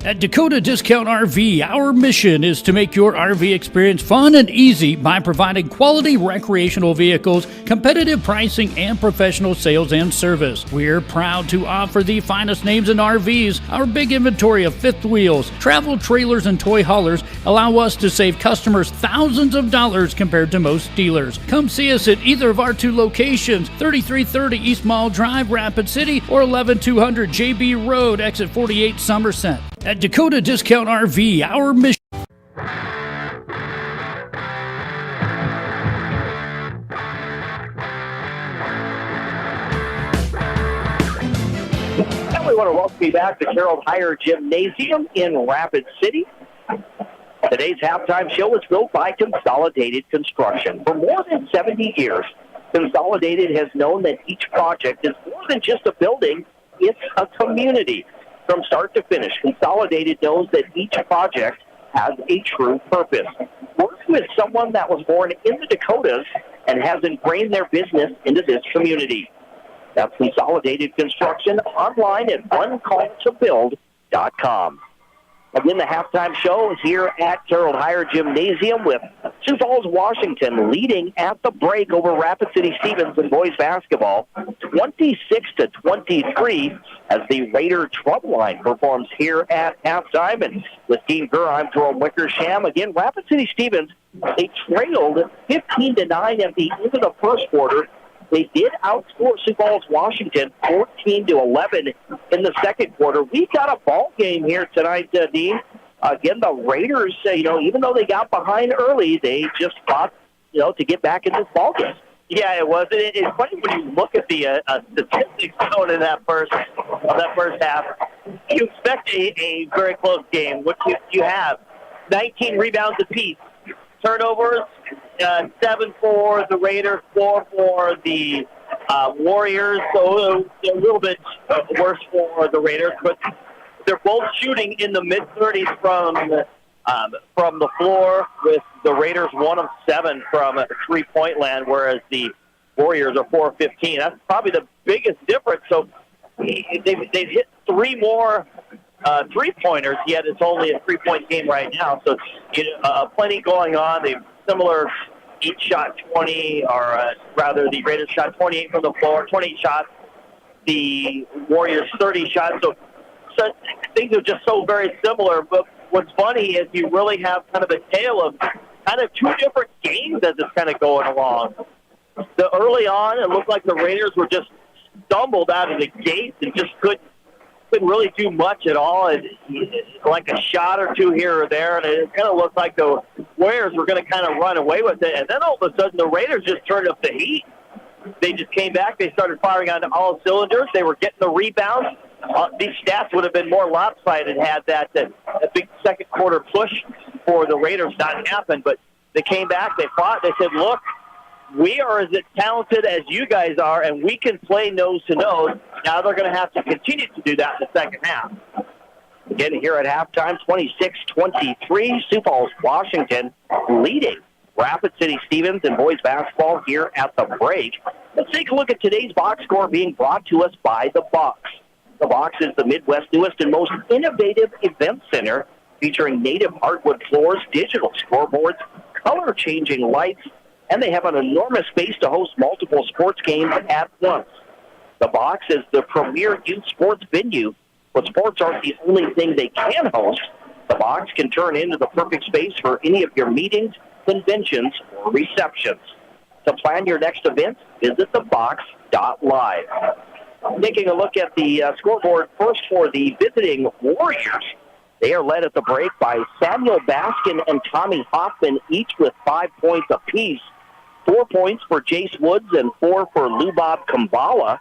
At Dakota Discount RV, our mission is to make your RV experience fun and easy by providing quality recreational vehicles, competitive pricing, and professional sales and service. We're proud to offer the finest names in RVs. Our big inventory of fifth wheels, travel trailers, and toy haulers allow us to save customers thousands of dollars compared to most dealers. Come see us at either of our 2 locations, 3330 East Mall Drive, Rapid City, or 11200 JB Road, exit 48, Somerset. At Dakota Discount RV, our mission. And we want to welcome you back to Harold Hire Gymnasium in Rapid City. Today's halftime show is built by Consolidated Construction. For more than 70 years, Consolidated has known that each project is more than just a building, it's a community. From start to finish, Consolidated knows that each project has a true purpose. Work with someone that was born in the Dakotas and has ingrained their business into this community. That's Consolidated Construction, online at onecalltobuild.com. Again, the halftime show here at Harold Hire Gymnasium with Sioux Falls, Washington leading at the break over Rapid City Stevens in boys basketball, 26-23 as the Raider Trump line performs here at halftime. And with Dean Gurr, I'm Jerome Wickersham. Again, Rapid City Stevens, they trailed 15-9 at the end of the first quarter. They did outscore Sioux Falls, Washington, 14-11 in the second quarter. We've got a ball game here tonight, Dean. Again, the Raiders, even though they got behind early, they just fought, to get back in this ball game. Yeah, it was. It's funny when you look at the statistics shown in that first half. You expect a very close game. What you have 19 rebounds apiece, turnovers. 7 for the Raiders, 4 for the Warriors. So a little bit worse for the Raiders, but they're both shooting in the mid-30s from the floor, with the Raiders 1 of 7 from three-point land, whereas the Warriors are 4 of 15. That's probably the biggest difference. So they've hit 3 more three-pointers, yet it's only a 3-point game right now. So plenty going on. They've similar, each shot 20, or rather the Raiders shot 28 from the floor, 20 shots. The Warriors 30 shots. So so things are just so very similar. But what's funny is you really have kind of a tale of kind of two different games as it's kind of going along. The early on, it looked like the Raiders were just stumbled out of the gates and just couldn't really do much at all. And like a shot or two here or there, and it kind of looked like the Warriors were going to kind of run away with it. And then all of a sudden, the Raiders just turned up the heat. They just came back. They started firing on all cylinders. They were getting the rebounds. These stats would have been more lopsided had that big second quarter push for the Raiders not happened. But they came back. They fought. They said, look, we are as talented as you guys are, and we can play nose to nose. Now they're going to have to continue to do that in the second half. Again, here at halftime, 26-23, Sioux Falls, Washington leading Rapid City Stevens in boys basketball here at the break. Let's take a look at today's box score being brought to us by The Box. The Box is the Midwest's newest and most innovative event center featuring native hardwood floors, digital scoreboards, color-changing lights, and they have an enormous space to host multiple sports games at once. The Box is the premier youth sports venue, but sports aren't the only thing they can host. The Box can turn into the perfect space for any of your meetings, conventions, or receptions. To plan your next event, visit thebox.live. Taking a look at the scoreboard first for the visiting Warriors. They are led at the break by Samuel Baskin and Tommy Hoffman, each with 5 points apiece. 4 points for Jace Woods and 4 for Lubob Kambala.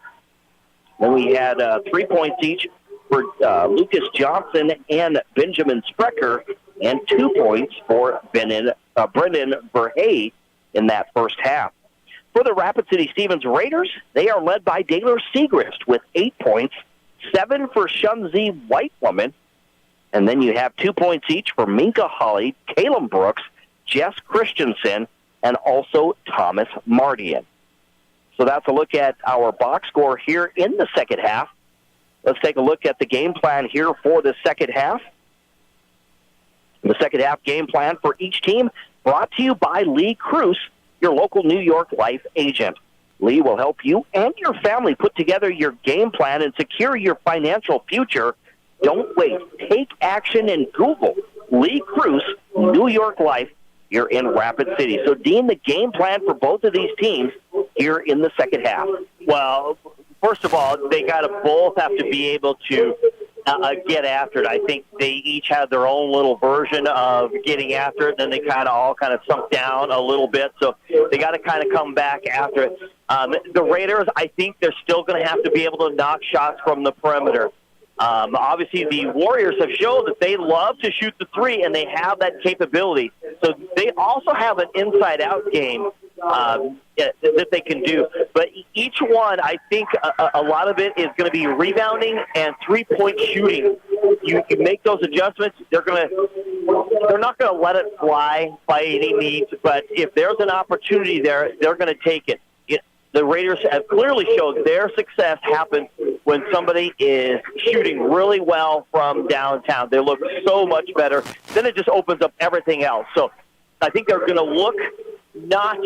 Then we had 3 points each for Lucas Johnson and Benjamin Sprecher, and 2 points for Brendan Verhey in that first half. For the Rapid City Stevens Raiders, they are led by Daylor Segrist with 8 points, 7 for Shunzi Whitewoman, and then you have 2 points each for Minka Holly, Caleb Brooks, Jess Christensen, and also Thomas Mardian. So that's a look at our box score here in the second half. Let's take a look at the game plan here for the second half. The second half game plan for each team brought to you by Lee Cruz, your local New York Life agent. Lee will help you and your family put together your game plan and secure your financial future. Don't wait. Take action and Google Lee Cruz, New York Life, here in Rapid City. So, Dean, the game plan for both of these teams here in the second half. Well, first of all, they got to both have to be able to get after it. I think they each had their own little version of getting after it, and then they all sunk down a little bit. So they got to kind of come back after it. The Raiders, I think they're still going to have to be able to knock shots from the perimeter. Obviously, the Warriors have shown that they love to shoot the three, and they have that capability. So they also have an inside-out game that they can do. But each one, I think a lot of it is going to be rebounding and three-point shooting. You make those adjustments, they're not going to let it fly by any means, but if there's an opportunity there, they're going to take it. The Raiders have clearly shown their success happens when somebody is shooting really well from downtown. They look so much better. Then it just opens up everything else. So I think they're going to look not,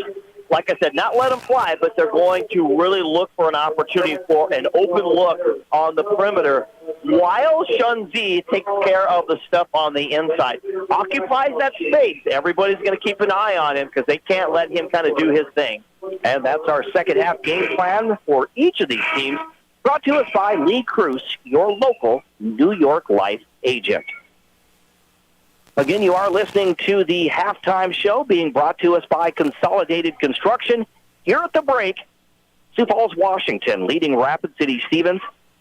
like I said, not let them fly, but they're going to really look for an opportunity for an open look on the perimeter while Shunzi takes care of the stuff on the inside. Occupies that space. Everybody's going to keep an eye on him because they can't let him kind of do his thing. And that's our second half game plan for each of these teams, brought to us by Lee Cruz, your local New York Life agent. Again, you are listening to the halftime show being brought to us by Consolidated Construction. Here at the break, Sioux Falls, Washington, leading Rapid City Stevens.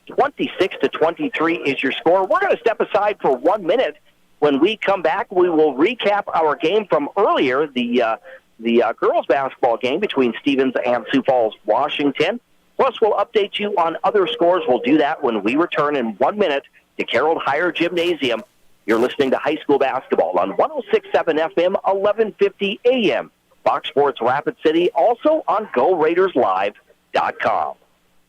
26-23 is your score. We're going to step aside for 1 minute. When we come back, we will recap our game from earlier, the girls' basketball game between Stevens and Sioux Falls, Washington. Plus, we'll update you on other scores. We'll do that when we return in 1 minute to Carroll Higher Gymnasium. You're listening to high school basketball on 106.7 FM, 1150 AM. Fox Sports Rapid City, also on GoRaidersLive.com.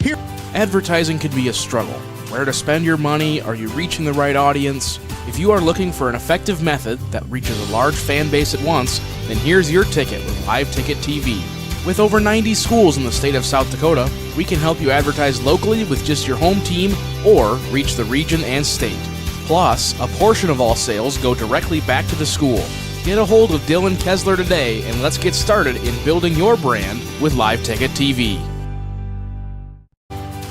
Here, advertising can be a struggle. Where to spend your money? Are you reaching the right audience? If you are looking for an effective method that reaches a large fan base at once, then here's your ticket with Live Ticket TV. With over 90 schools in the state of South Dakota, we can help you advertise locally with just your home team or reach the region and state. Plus, a portion of all sales go directly back to the school. Get a hold of Dylan Kessler today and let's get started in building your brand with Live Ticket TV.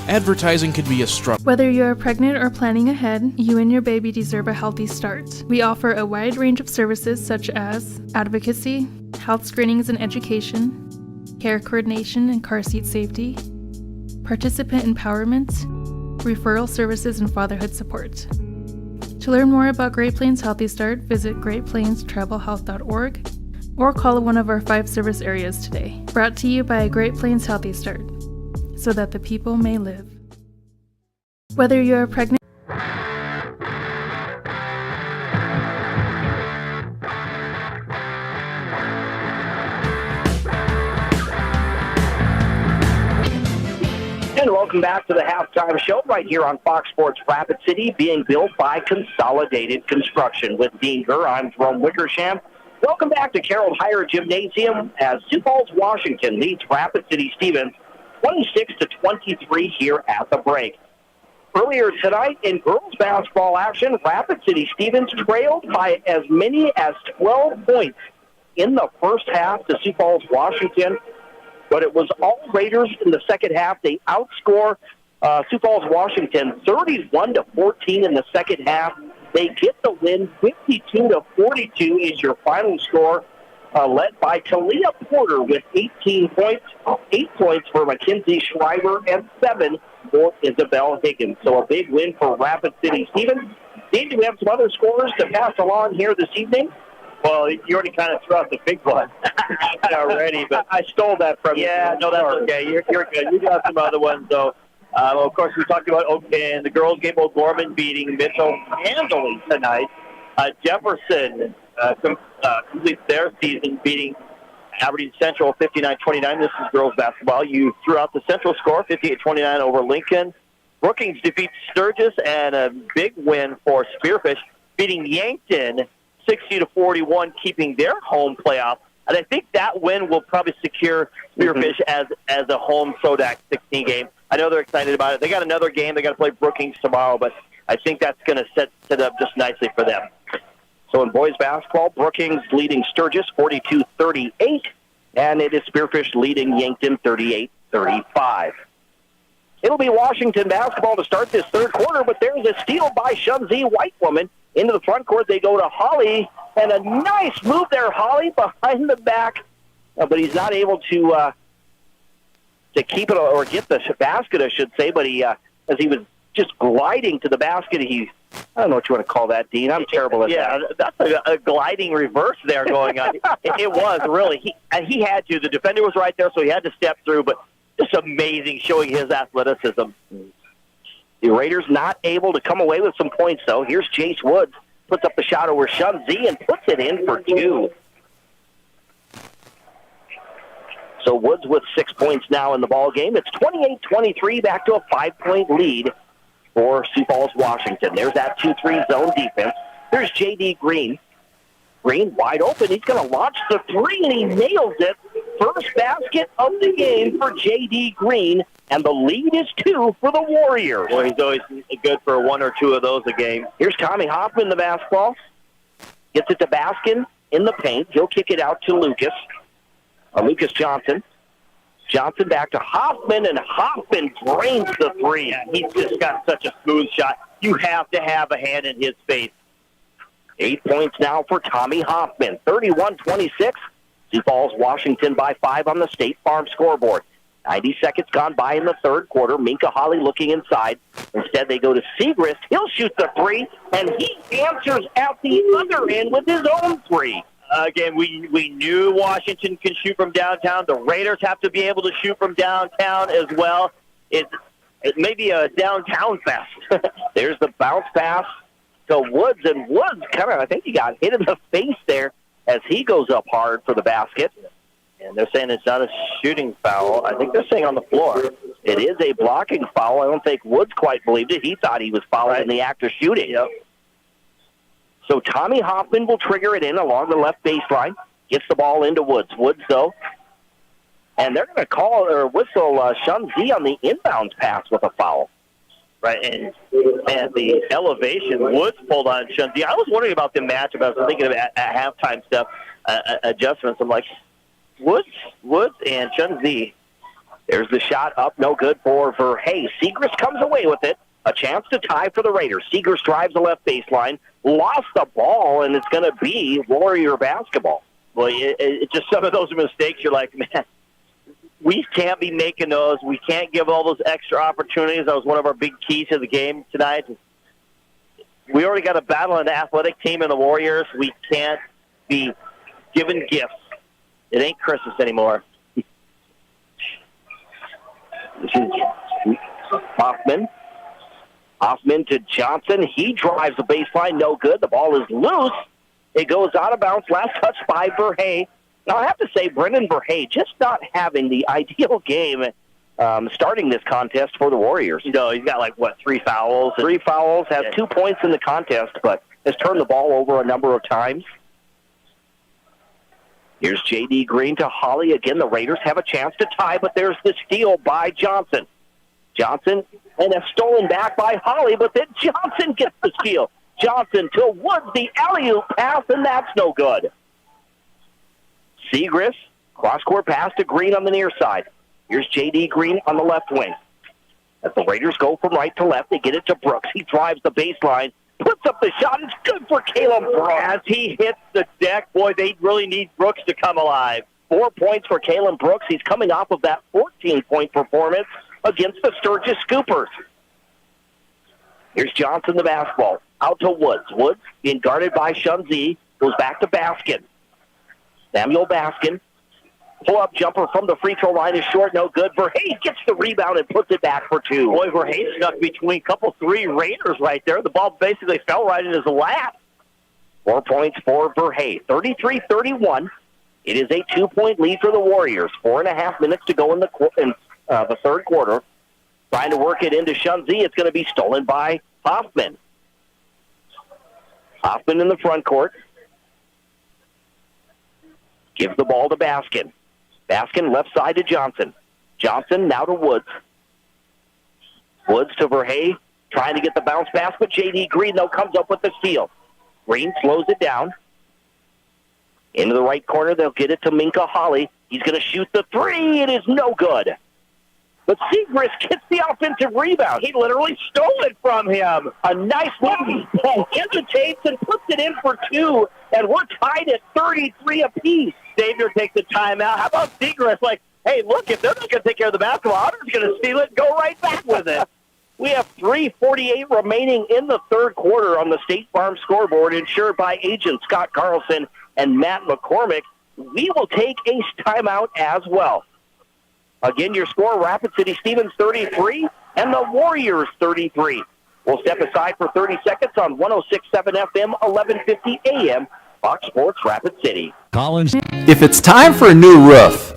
Advertising can be a struggle. Whether you're pregnant or planning ahead, you and your baby deserve a healthy start. We offer a wide range of services such as advocacy, health screenings and education, care coordination and car seat safety, participant empowerment, referral services, and fatherhood support. To learn more about Great Plains Healthy Start, visit greatplainstravelhealth.org or call one of our 5 service areas today. Brought to you by Great Plains Healthy Start, so that the people may live. Whether you're pregnant, And welcome back to the halftime show right here on Fox Sports Rapid City, being built by Consolidated Construction. With Dean Gurr, I'm Jerome Wickersham. Welcome back to Carroll Higher Gymnasium as Sioux Falls, Washington leads Rapid City Stevens 26-23 here at the break. Earlier tonight in girls basketball action, Rapid City Stevens trailed by as many as 12 points in the first half to Sioux Falls, Washington. But it was all Raiders in the second half. They outscore Sioux Falls, Washington 31-14 in the second half. They get the win. 52-42 is your final score, led by Talia Porter with 18 points, 8 points for Mackenzie Schreiber, and 7 for Isabel Higgins. So a big win for Rapid City Stevens. Dean, do we have some other scores to pass along here this evening? Well, you already kind of threw out the big one already, but I stole that from you. Yeah, no, that's okay. You're good. You got some other ones, though. Of course, we talked about in the girls' game, O'Gorman beating Mitchell handily tonight. Jefferson completes their season beating Aberdeen Central 59-29. This is girls' basketball. You threw out the Central score, 58-29 over Lincoln. Brookings defeats Sturgis, and a big win for Spearfish, beating Yankton 60-41, keeping their home playoff. And I think that win will probably secure Spearfish as a home SODAC 16 game. I know they're excited about it. They got another game. They got to play Brookings tomorrow, but I think that's going to set up just nicely for them. So in boys basketball, Brookings leading Sturgis 42-38, and it is Spearfish leading Yankton 38-35. It'll be Washington basketball to start this third quarter, but there's a steal by Shunzi White Woman. Into the front court, they go to Holly, and a nice move there, Holly, behind the back, but he's not able to keep it or get the basket, I should say, but he, as he was just gliding to the basket, I don't know what you want to call that, Dean. I'm terrible at that. Yeah, that's a gliding reverse there going on. it was, really. He had to. The defender was right there, so he had to step through, but just amazing showing his athleticism. The Raiders not able to come away with some points, though. Here's Jace Woods. Puts up the shot over Shunzi and puts it in for 2. So Woods with 6 points now in the ball game. It's 28-23, back to a 5-point lead for Sioux Falls, Washington. There's that 2-3 zone defense. There's J.D. Green. Green wide open. He's going to launch the 3, and he nails it. First basket of the game for J.D. Green, and the lead is 2 for the Warriors. Well, he's always good for 1 or 2 of those a game. Here's Tommy Hoffman, the basketball. Gets it to Baskin in the paint. He'll kick it out to Lucas. Lucas Johnson. Johnson back to Hoffman, and Hoffman drains the 3. Yeah, he's just got such a smooth shot. You have to have a hand in his face. 8 points now for Tommy Hoffman. 31-26. Sioux Falls, Washington by 5 on the State Farm scoreboard. 90 seconds gone by in the third quarter. Minka Holly looking inside. Instead, they go to Segrist. He'll shoot the 3, and he answers at the other end with his own 3. Again, we knew Washington can shoot from downtown. The Raiders have to be able to shoot from downtown as well. It may be a downtown fest. There's the bounce pass to Woods, and Woods I think he got hit in the face there as he goes up hard for the basket. And they're saying it's not a shooting foul. I think they're saying on the floor. It is a blocking foul. I don't think Woods quite believed it. He thought he was fouling in the act of shooting. Yep. So Tommy Hoffman will trigger it in along the left baseline. Gets the ball into Woods. Woods, though, And they're going to call or whistle Shunzi on the inbounds pass with a foul. Right, and the elevation, Woods pulled on Shunzi. I was wondering about the matchup. I was thinking of at halftime stuff, adjustments. I'm like, Woods and Shunzi. There's the shot up, no good for Verhey. Segrist comes away with it. A chance to tie for the Raiders. Segrist drives the left baseline, lost the ball, and it's going to be Warrior basketball. Well, it's just some of those mistakes. You're like, man, we can't be making those. We can't give all those extra opportunities. That was one of our big keys to the game tonight. We already got a battle in the athletic team and the Warriors. We can't be given gifts. It ain't Christmas anymore. This is Hoffman. Hoffman to Johnson. He drives the baseline. No good. The ball is loose. It goes out of bounds. Last touch by Verhey. Now, I have to say, Brendan Verhey just not having the ideal game starting this contest for the Warriors. You know, he's got, 3 fouls? 3 fouls, has 2 points in the contest, but has turned the ball over a number of times. Here's J.D. Green to Holly. Again, the Raiders have a chance to tie, but there's the steal by Johnson. Johnson, and a stolen back by Holly, but then Johnson gets the steal. Johnson to Woods, the alley-oop pass, and that's no good. Segrist, cross-court pass to Green on the near side. Here's J.D. Green on the left wing. As the Raiders go from right to left, they get it to Brooks. He drives the baseline, puts up the shot. It's good for Caleb Brooks. As he hits the deck, boy, they really need Brooks to come alive. 4 points for Caleb Brooks. He's coming off of that 14-point performance against the Sturgis Scoopers. Here's Johnson, the basketball. Out to Woods. Woods being guarded by Shunzi. Goes back to Baskin. Samuel Baskin. Pull-up jumper from the free throw line is short, no good. Verhey gets the rebound and puts it back for 2. Boy, Verhey snuck between a couple 3 Raiders right there. The ball basically fell right in his lap. 4 points for Verhey. 33-31. It is a 2-point lead for the Warriors. 4.5 minutes to go in the third quarter. Trying to work it into Shunzi. It's going to be stolen by Hoffman. Hoffman in the front court. Gives the ball to Baskin. Baskin left side to Johnson. Johnson now to Woods. Woods to Verhey. Trying to get the bounce pass, but J.D. Green, though, comes up with the steal. Green slows it down. Into the right corner, they'll get it to Minka Holly. He's going to shoot the 3. It is no good. But Segrist gets the offensive rebound. He literally stole it from him. A nice move. He hesitates and puts it in for 2, and we're tied at 33 apiece. Xavier takes the timeout. How about Segrist? Hey, look, if they're not going to take care of the basketball, I'm just going to steal it and go right back with it. We have 3:48 remaining in the third quarter on the State Farm scoreboard, insured by agents Scott Carlson and Matt McCormick. We will take a timeout as well. Again, your score, Rapid City Stevens 33 and the Warriors 33. We'll step aside for 30 seconds on 106.7 FM, 1150 AM, Fox Sports Rapid City. Collins. If it's time for a new roof,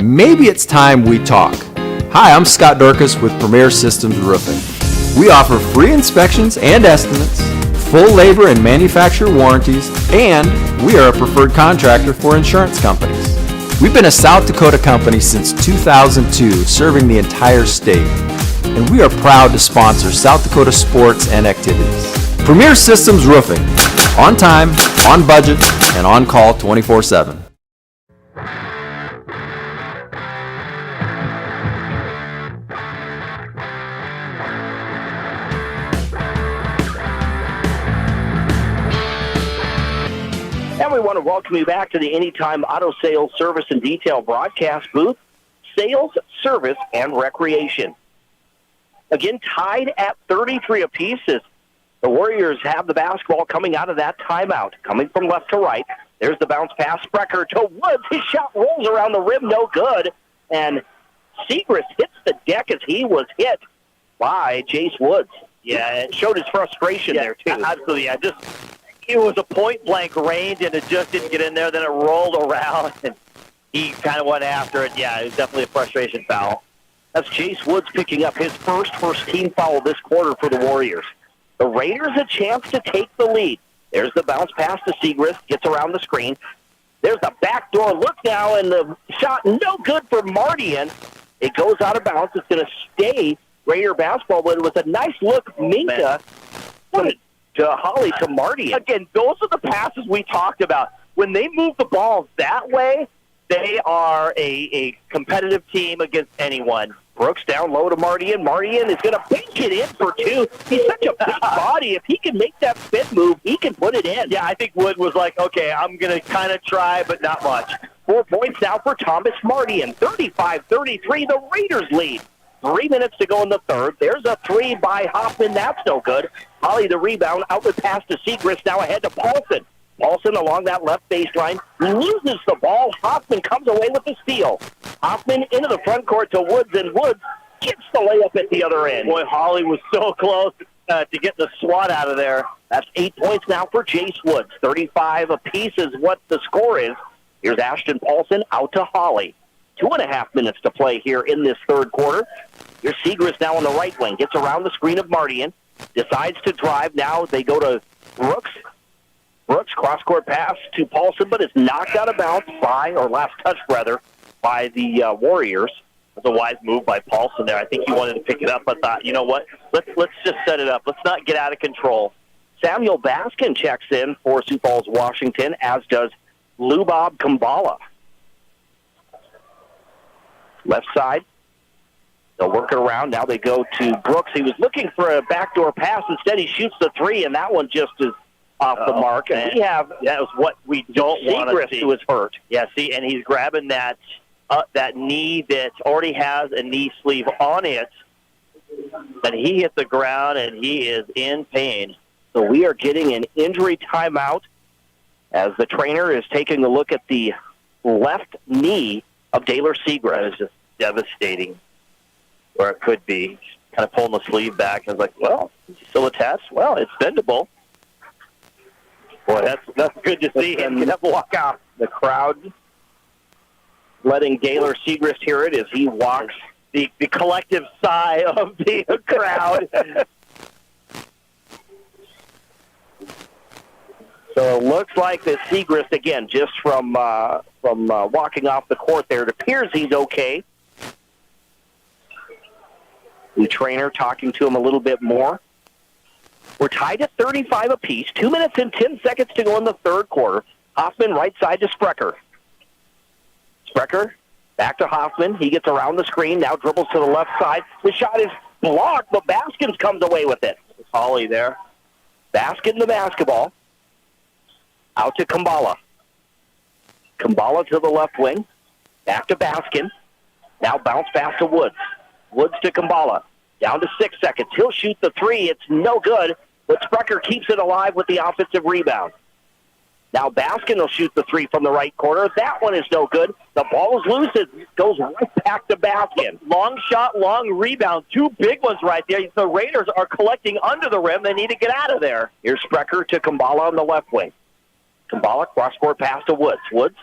maybe it's time we talk. Hi, I'm Scott Dorcas with Premier Systems Roofing. We offer free inspections and estimates, full labor and manufacturer warranties, and we are a preferred contractor for insurance companies. We've been a South Dakota company since 2002, serving the entire state, and we are proud to sponsor South Dakota sports and activities. Premier Systems Roofing, on time, on budget, and on call 24/7. And we want to welcome you back to the Anytime Auto Sales Service and Detail broadcast booth, sales, service, and recreation. Again, tied at 33 apiece as the Warriors have the basketball coming out of that timeout. Coming from left to right, there's the bounce pass. Sprecher to Woods. His shot rolls around the rim, no good. And Segrist hits the deck as he was hit by Jace Woods. Yeah, it showed his frustration there, too. Absolutely, yeah. It was a point-blank range, and it just didn't get in there. Then it rolled around, and he kind of went after it. Yeah, it was definitely a frustration foul. That's Jace Woods picking up his first team foul this quarter for the Warriors. The Raiders a chance to take the lead. There's the bounce pass to Segrist, gets around the screen. There's a backdoor look now, and the shot no good for Mardian. It goes out of bounds. It's going to stay Raider basketball, but it was a nice look. Minka to Holly to Mardian. Again, those are the passes we talked about. When they move the ball that way, they are a competitive team against anyone. Brooks down low to Mardian. Mardian is going to bank it in for two. He's such a big body. If he can make that spin move, he can put it in. Yeah, I think Wood was like, okay, I'm going to kind of try, but not much. 4 points now for Thomas Mardian. 35-33, the Raiders lead. 3 minutes to go in the third. There's a three by Hoffman. That's no good. Holly the rebound. Outlet pass to Segrist. Now ahead to Paulson. Paulson along that left baseline loses the ball. Hoffman comes away with the steal. Hoffman into the front court to Woods, and Woods gets the layup at the other end. Boy, Holly was so close to get the swat out of there. That's 8 points now for Jace Woods. 35 apiece is what the score is. Here's Ashton Paulson out to Holly. 2.5 minutes to play here in this third quarter. Here's Segrist now on the right wing. Gets around the screen of Mardian. Decides to drive. Now they go to Brooks. Brooks, cross-court pass to Paulson, but it's knocked out of bounds last touch, by the Warriors. That's a wise move by Paulson there. I think he wanted to pick it up, but thought, you know what, let's just set it up. Let's not get out of control. Samuel Baskin checks in for Sioux Falls, Washington, as does Lubob Kumbala. Left side. They'll work it around. Now they go to Brooks. He was looking for a backdoor pass. Instead, he shoots the three, and that one just is off the mark. And that was what we don't want to see. Who is hurt. Yeah, see, and he's grabbing that knee that already has a knee sleeve on it. But he hit the ground, and he is in pain. So we are getting an injury timeout as the trainer is taking a look at the left knee of Daylor Segrist. That is just devastating, where it could be. Kind of pulling the sleeve back. I was like, well, is he still attached? Well, it's bendable. Boy, that's good to see him get up and walk out. The crowd letting Daylor Segrist hear it as he walks. The collective sigh of the crowd. So it looks like that Segrist, again, just from walking off the court there, it appears he's okay. The trainer talking to him a little bit more. We're tied at 35 apiece. 2 minutes and 10 seconds to go in the third quarter. Hoffman right side to Sprecher. Sprecher back to Hoffman. He gets around the screen. Now dribbles to the left side. The shot is blocked, but Baskins comes away with it. Holly there. Baskin the basketball. Out to Kumbala. Kumbala to the left wing. Back to Baskin. Now bounce pass to Woods. Woods to Kumbala. Down to 6 seconds. He'll shoot the three. It's no good, but Sprecher keeps it alive with the offensive rebound. Now Baskin will shoot the three from the right corner. That one is no good. The ball is loose. It goes right back to Baskin. Long shot, long rebound. Two big ones right there. The Raiders are collecting under the rim. They need to get out of there. Here's Sprecher to Kumbala on the left wing. Kumbala, cross-court pass to Woods. Woods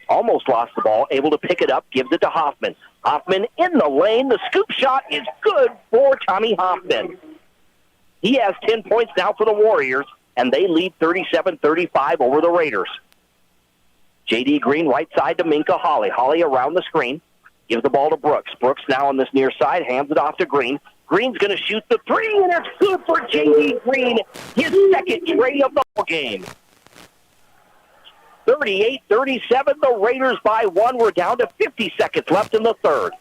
almost lost the ball, able to pick it up, gives it to Hoffman. Hoffman in the lane. The scoop shot is good for Tommy Hoffman. He has 10 points now for the Warriors, and they lead 37-35 over the Raiders. J.D. Green right side to Minka Holly. Holly around the screen. Gives the ball to Brooks. Brooks now on this near side. Hands it off to Green. Green's going to shoot the three, and it's good for J.D. Green. His second trade of the ball game. 38-37, the Raiders by one. We're down to 50 seconds left in the third.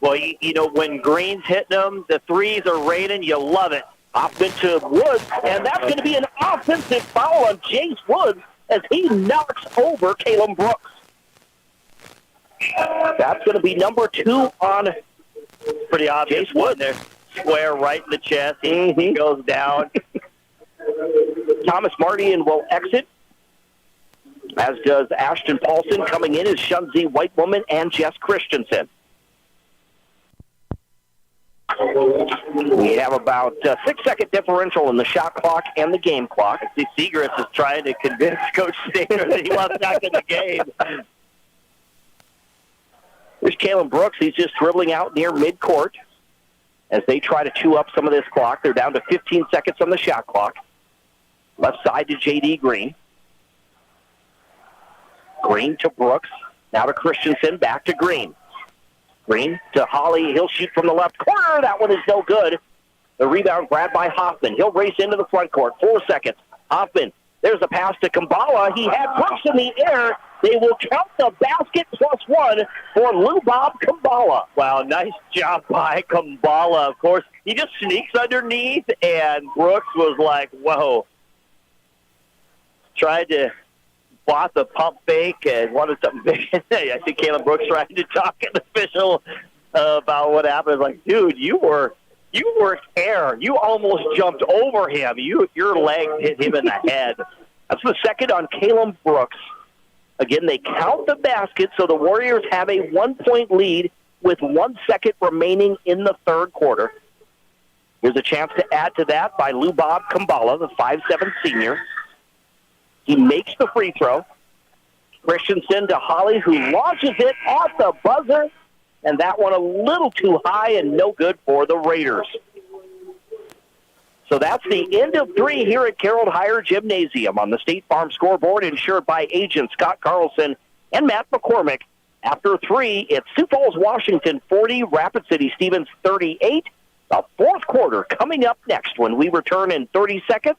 Well, you know, when Green's hitting them, the threes are raining, you love it. Off into Woods, and that's going to be an offensive foul on Jace Woods as he knocks over Caleb Brooks. That's going to be number 2 on pretty obvious Jace Woods. There. Square right in the chest. He goes down. Thomas Mardian will exit, as does Ashton Paulson. Coming in is Shunzi Whitewoman and Jess Christensen. We have about a 6-second differential in the shot clock and the game clock. See, Segrist is trying to convince Coach Stainer that he wants back in the game. There's Caleb Brooks. He's just dribbling out near midcourt as they try to chew up some of this clock. They're down to 15 seconds on the shot clock. Left side to J.D. Green. Green to Brooks. Now to Christensen. Back to Green. Green to Holly. He'll shoot from the left corner. That one is no good. The rebound grabbed by Hoffman. He'll race into the front court. 4 seconds. Hoffman. There's a pass to Kambala. He had Brooks in the air. They will count the basket +1 for Lubob Kambala. Wow, nice job by Kambala. Of course, he just sneaks underneath, and Brooks was like, whoa. Tried to bought the pump fake and wanted something big. I think Caleb Brooks tried to talk to an official about what happened. Like, dude, you were air. You almost jumped over him. Your leg hit him in the head. That's the second on Caleb Brooks. Again, they count the basket, so the Warriors have a 1-point lead with 1 second remaining in the third quarter. Here's a chance to add to that by Lubob Kambala, the 5'7" senior. He makes the free throw. Christensen to Holly, who launches it at the buzzer, and that one a little too high and no good for the Raiders. So that's the end of 3 here at Carroll Higher Gymnasium on the State Farm scoreboard, insured by agents Scott Carlson and Matt McCormick. After 3, it's Sioux Falls, Washington 40, Rapid City Stevens 38. The fourth quarter coming up next when we return in 30 seconds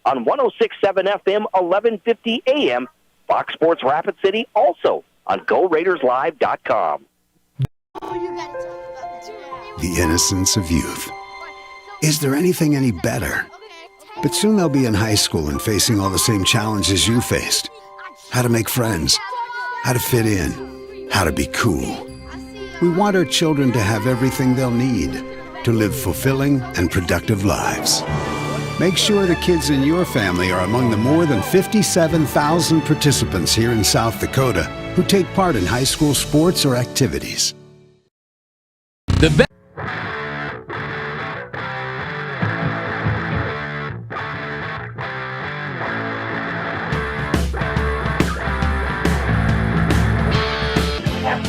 on 106.7 FM, 1150 AM, Fox Sports Rapid City, also on GoRaidersLive.com. The innocence of youth. Is there anything any better? But soon they'll be in high school and facing all the same challenges you faced. How to make friends, how to fit in, how to be cool. We want our children to have everything they'll need to live fulfilling and productive lives. Make sure the kids in your family are among the more than 57,000 participants here in South Dakota who take part in high school sports or activities.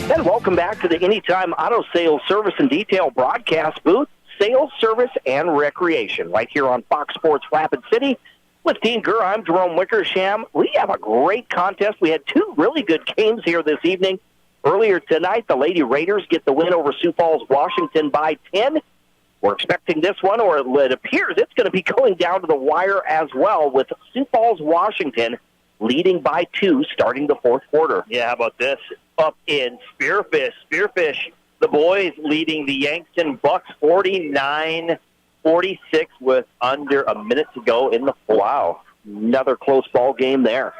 And welcome back to the Anytime Auto Sales Service and Detail broadcast booth. Sales, service, and recreation right here on Fox Sports Rapid City. With Dean Gurr, I'm Jerome Wickersham. We have a great contest. We had 2 really good games here this evening. Earlier tonight, the Lady Raiders get the win over Sioux Falls, Washington by 10. We're expecting this one, or it appears it's going to be going down to the wire as well, with Sioux Falls, Washington leading by 2 starting the fourth quarter. Yeah, how about this? Up in Spearfish. The boys leading the Yankton Bucks 49-46 with under a minute to go in the fourth. Wow, another close ball game there.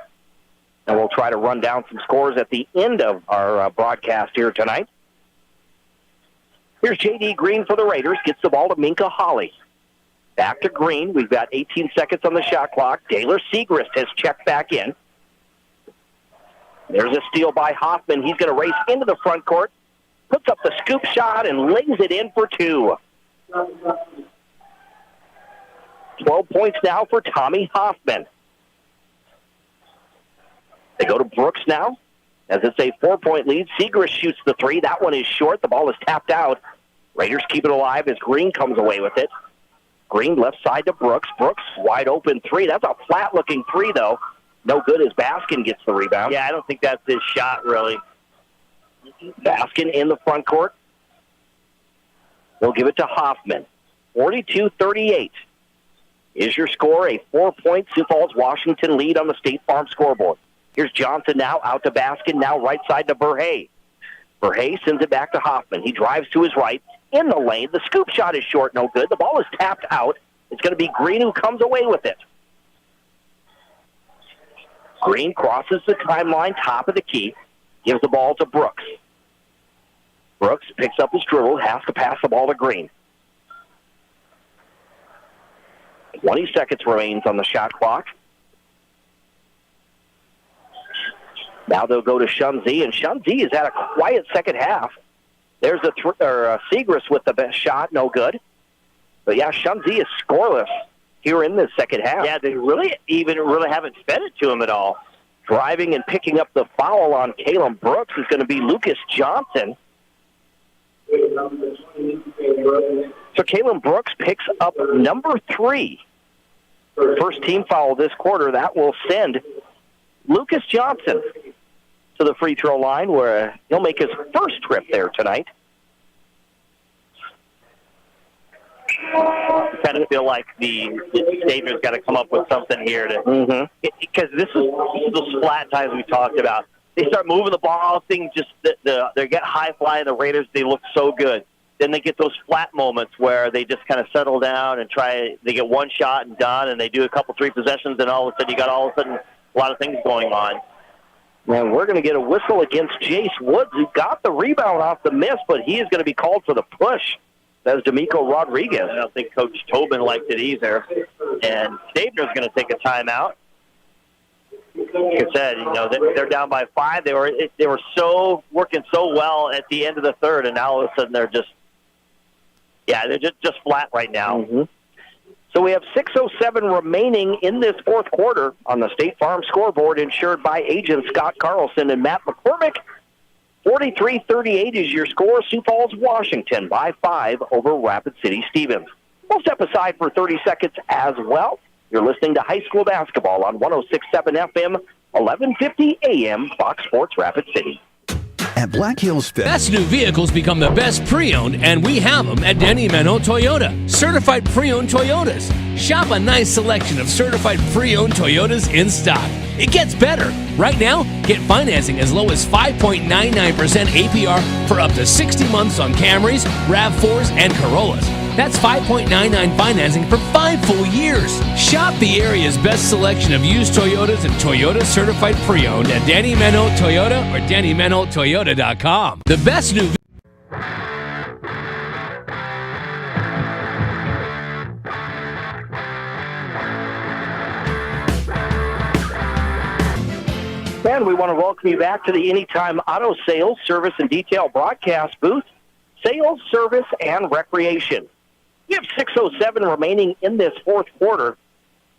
And we'll try to run down some scores at the end of our broadcast here tonight. Here's J.D. Green for the Raiders. Gets the ball to Minka Holly. Back to Green. We've got 18 seconds on the shot clock. Taylor Segrist has checked back in. There's a steal by Hoffman. He's going to race into the front court. Puts up the scoop shot and lays it in for 2. 12 points now for Tommy Hoffman. They go to Brooks now, as it's a 4-point lead. Segrist shoots the 3. That one is short. The ball is tapped out. Raiders keep it alive as Green comes away with it. Green left side to Brooks. Brooks, wide open 3. That's a flat-looking 3, though. No good as Baskin gets the rebound. Yeah, I don't think that's his shot, really. Baskin in the front court. They'll give it to Hoffman. 42-38 is your score. A 4-point Sioux Falls, Washington lead on the State Farm scoreboard. Here's Johnson now out to Baskin. Now right side to Burhay. Burhay sends it back to Hoffman. He drives to his right in the lane. The scoop shot is short, no good. The ball is tapped out. It's going to be Green who comes away with it. Green crosses the timeline, top of the key. Gives the ball to Brooks. Brooks picks up his dribble, has to pass the ball to Green. 20 seconds remains on the shot clock. Now they'll go to Shunzi, and Shunzi has had a quiet second half. There's Segrist with the best shot, no good. But yeah, Shunzi is scoreless here in the second half. Yeah, they really haven't fed it to him at all. Driving and picking up the foul on Caleb Brooks is going to be Lucas Johnson. So Caleb Brooks picks up number 3. First team foul this quarter. That will send Lucas Johnson to the free throw line where he'll make his first trip there tonight. I kind of feel like the Savior's got to come up with something here to because this is the splat times we talked about. They start moving the ball, things just they get high flying. The Raiders, they look so good. Then they get those flat moments where they just kind of settle down and they get one shot and done, and they do a couple, 3 possessions, and all of a sudden a lot of things going on. And we're going to get a whistle against Jace Woods, who got the rebound off the miss, but he is going to be called for the push. That's D'Amico Rodriguez. I don't think Coach Tobin liked it either. And Stabner's going to take a timeout. Like I said, they're down by 5. They were working so well at the end of the third, and now all of a sudden they're just flat right now. So we have 6:07 remaining in this fourth quarter on the State Farm scoreboard, insured by agents Scott Carlson and Matt McCormick. 43-38 is your score. Sioux Falls, Washington by 5 over Rapid City Stevens. We'll step aside for 30 seconds as well. You're listening to high school basketball on 106.7 FM, 1150 AM, Fox Sports Rapid City. At Black Hills Fit. Best new vehicles become the best pre-owned, and we have them at Denny Menno Toyota. Certified pre-owned Toyotas. Shop a nice selection of certified pre-owned Toyotas in stock. It gets better. Right now, get financing as low as 5.99% APR for up to 60 months on Camrys, RAV4s, and Corollas. That's 5.99 financing for 5 full years. Shop the area's best selection of used Toyotas and Toyota certified pre-owned at Danny Menno Toyota or DannyMennoToyota.com. The best new And we want to welcome you back to the Anytime Auto Sales, Service, and Detail broadcast booth, Sales, Service, and Recreation. We have 6:07 remaining in this fourth quarter.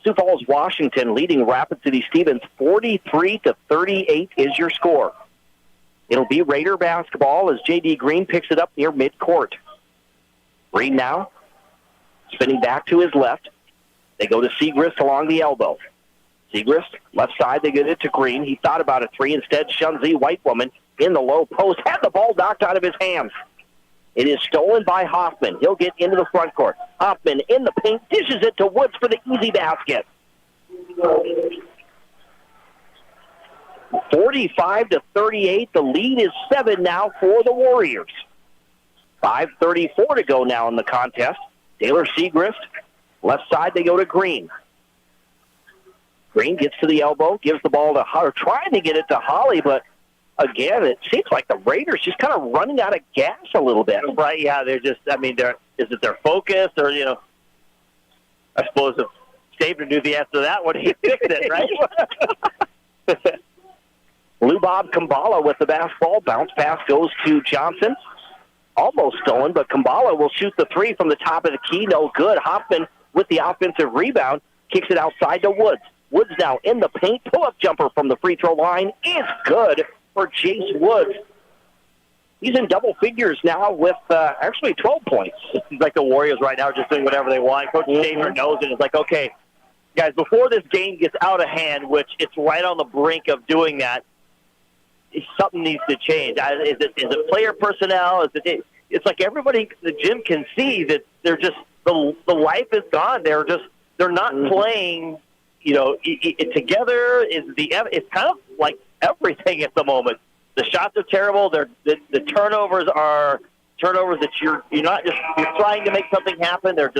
Sioux Falls, Washington leading Rapid City Stevens 43-38 is your score. It'll be Raider basketball as J.D. Green picks it up near midcourt. Green now spinning back to his left. They go to Segrist along the elbow. Segrist, left side, they get it to Green. He thought about a 3. Instead, Shunzi, white woman, in the low post, had the ball knocked out of his hands. It is stolen by Hoffman. He'll get into the front court. Hoffman in the paint, dishes it to Woods for the easy basket. 45-38. The lead is 7 now for the Warriors. 5:34 to go now in the contest. Taylor Segrist, left side, they go to Green. Green gets to the elbow, gives the ball to Hunter, trying to get it to Holly, but again, it seems like the Raiders just kind of running out of gas a little bit. Right, yeah, they're just, is it their focus, or, I suppose if Stabner knew the answer to that one, he fixed it, right? Lubob Kumbala with the basketball. Bounce pass goes to Johnson. Almost stolen, but Kumbala will shoot the 3 from the top of the key. No good. Hoffman with the offensive rebound. Kicks it outside to Woods. Woods now in the paint. Pull-up jumper from the free throw line is good for Jace Woods. He's in double figures now with actually 12 points. It's like the Warriors right now are just doing whatever they want. Coach Stabner knows it. It's like, okay, guys, before this game gets out of hand, which it's right on the brink of doing that, something needs to change. Is it player personnel? It's like everybody, the gym can see that they're just, the life is gone. They're not playing, together. It's kind of like everything at the moment. The shots are terrible. The turnovers are turnovers that you're trying to make something happen. They're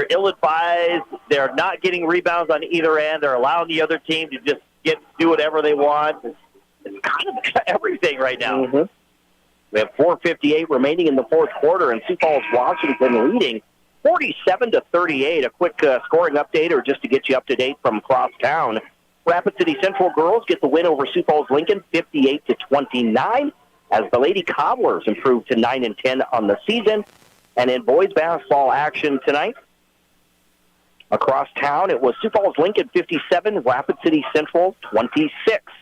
ill-advised. They're not getting rebounds on either end. They're allowing the other team to just do whatever they want. It's kind of everything right now. We have 4:58 remaining in the fourth quarter, and Sioux Falls, Washington leading 47-38. A quick scoring update, or just to get you up to date from across town. Rapid City Central girls get the win over Sioux Falls Lincoln 58-29, as the Lady Cobblers improve to 9-10 on the season. And in boys basketball action tonight, across town, it was Sioux Falls Lincoln 57, Rapid City Central 26.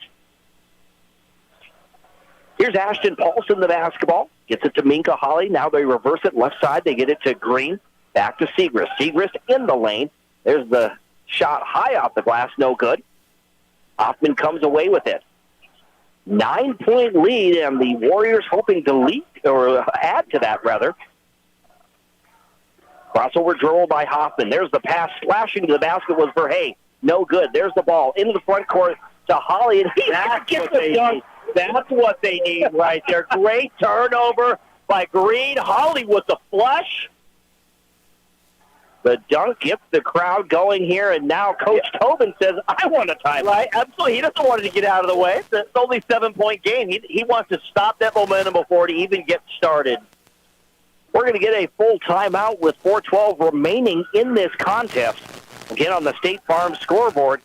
Here's Ashton Paulson, the basketball. Gets it to Minka Holly. Now they reverse it left side. They get it to Green. Back to Segrist. Segrist in the lane. There's the shot high off the glass. No good. Hoffman comes away with it. 9-point lead, and the Warriors hoping to lead or add to that, rather. Crossover dribble by Hoffman. There's the pass. Slashing to the basket was Verhey. No good. There's the ball into the front court to Holly, and he gets the dunk. That's what they need right there. Great turnover by Green. Holly with the flush. The dunk gets the crowd going here, and now Coach Tobin says, I want a timeout. Right, absolutely. He doesn't want it to get out of the way. It's only a 7-point game. He wants to stop that momentum before it even gets started. We're going to get a full timeout with 4:12 remaining in this contest. Again, on the State Farm scoreboard,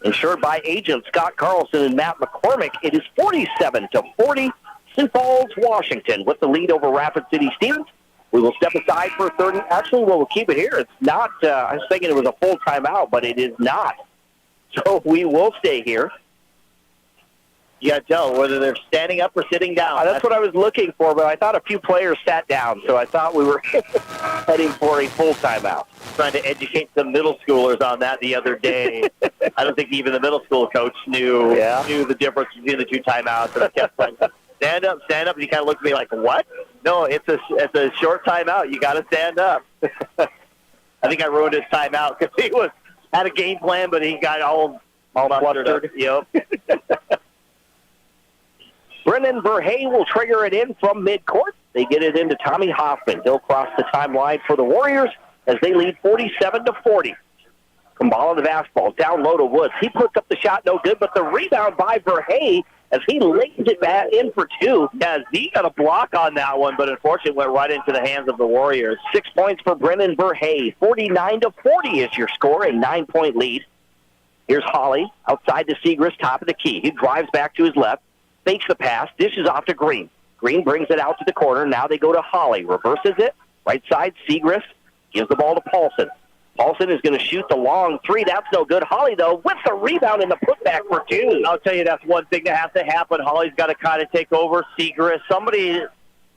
insured by agents Scott Carlson and Matt McCormick, it is 47-40, Sioux Falls, Washington, with the lead over Rapid City Stevens. We will step aside for 30. Actually, we'll keep it here. It's not, I was thinking it was a full timeout, but it is not. So we will stay here. You got to tell whether they're standing up or sitting down. That's what I was looking for, but I thought a few players sat down, so I thought we were heading for a full timeout. Trying to educate the middle schoolers on that the other day. I don't think even the middle school coach knew the difference between the two timeouts. And I kept saying, stand up. And he kind of looked at me like, what? No, it's a short timeout. You got to stand up. I think I ruined his timeout because he had a game plan, but he got all flustered. Yep. Brennan Verhey will trigger it in from midcourt. They get it into Tommy Hoffman. He'll cross the timeline for the Warriors as they lead 47-40. Kumbala the basketball down low to Woods. He puts up the shot, no good, but the rebound by Verhey as he lays it back in for two. Yeah, Z got a block on that one, but unfortunately went right into the hands of the Warriors. 6 points for Brennan Verhey. 49-40 is your score, a 9-point lead. Here's Holly outside to Segrist, top of the key. He drives back to his left. Fakes the pass, dishes off to Green. Green brings it out to the corner. Now they go to Holly. Reverses it. Right side, Segrist gives the ball to Paulson. Paulson is going to shoot the long three. That's no good. Holly, though, with the rebound and the putback for two. I'll tell you, that's one thing that has to happen. Holly's got to kind of take over. Segrist, somebody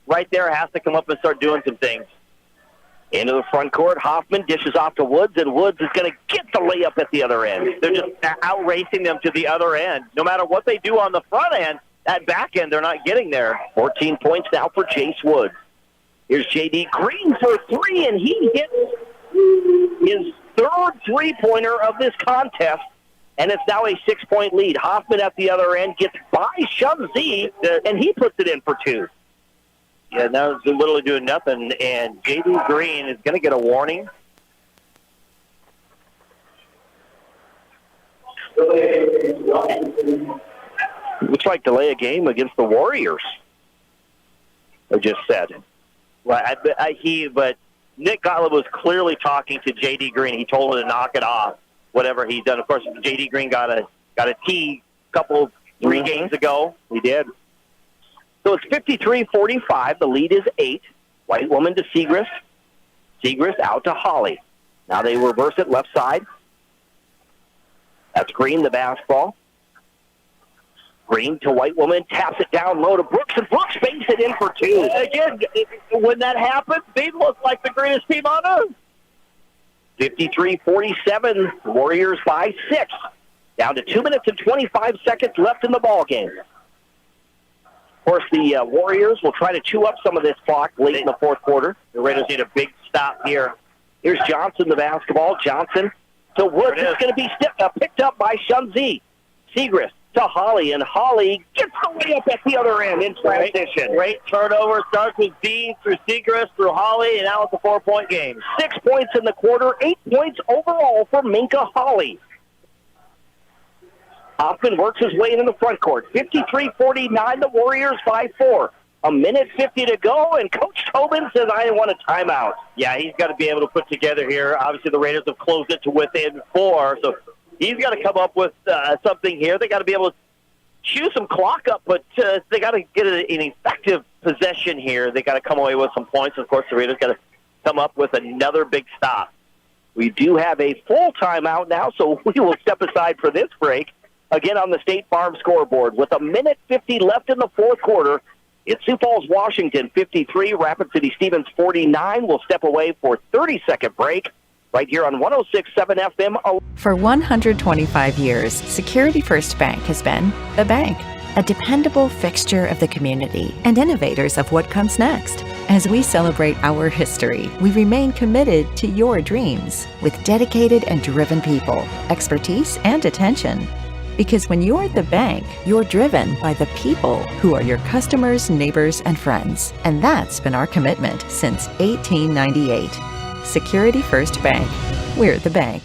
right there has to come up and start doing some things. Into the front court, Hoffman dishes off to Woods, and Woods is going to get the layup at the other end. They're just out-racing them to the other end. No matter what they do on the front end, that back end, they're not getting there. 14 points now for Jace Woods. Here's J.D. Green for three, and he hits his third three-pointer of this contest, and it's now a 6-point lead. Hoffman at the other end gets by Shumsey, and he puts it in for two. Yeah, now it's literally doing nothing, and J.D. Green is going to get a warning. Looks like delay a game against the Warriors. I just said. Right, but Nick Gottlieb was clearly talking to J.D. Green. He told him to knock it off, whatever he's done. Of course, J.D. Green got a tee three games ago. He did. So it's 53-45. The lead is 8. White woman to Segrist. Segrist out to Holly. Now they reverse it left side. That's Green, the basketball. Green to white woman, taps it down low to Brooks, and Brooks banks it in for two. Again, when that happens, they look like the greatest team on earth. 53-47, Warriors by 6. Down to 2 minutes and 25 seconds left in the ball game. Of course, the Warriors will try to chew up some of this clock late in the fourth quarter. The Raiders need a big stop here. Here's Johnson, the basketball. Johnson to Woods. It's going to be picked up by Shumsey. Segrist to Holly, and Holly gets the way up at the other end in transition. Great turnover. Starts with B through Segrist through Holly, and now it's a 4-point game. 6 points in the quarter, 8 points overall for Minka Holly. Hoffman works his way into the front court. 53-49, the Warriors by 4. A minute 50 to go, and Coach Tobin says, I want a timeout. Yeah, he's got to be able to put together here. Obviously, the Raiders have closed it to within 4, so he's got to come up with something here. They got to be able to chew some clock up, but they got to get an effective possession here. They got to come away with some points. Of course, the Raiders got to come up with another big stop. We do have a full timeout now, so we will step aside for this break. Again on the State Farm scoreboard with a minute 50 left in the fourth quarter. It's Sioux Falls, Washington 53, Rapid City Stevens 49. We'll step away for 30-second break right here on 106.7 FM. For 125 years, Security First Bank has been the bank a dependable fixture of the community, and innovators of what comes next. As we celebrate our history, we remain committed to your dreams with dedicated and driven people, expertise, and attention. Because when you're the bank, you're driven by the people who are your customers, neighbors, and friends. And that's been our commitment since 1898. Security First Bank. We're the bank.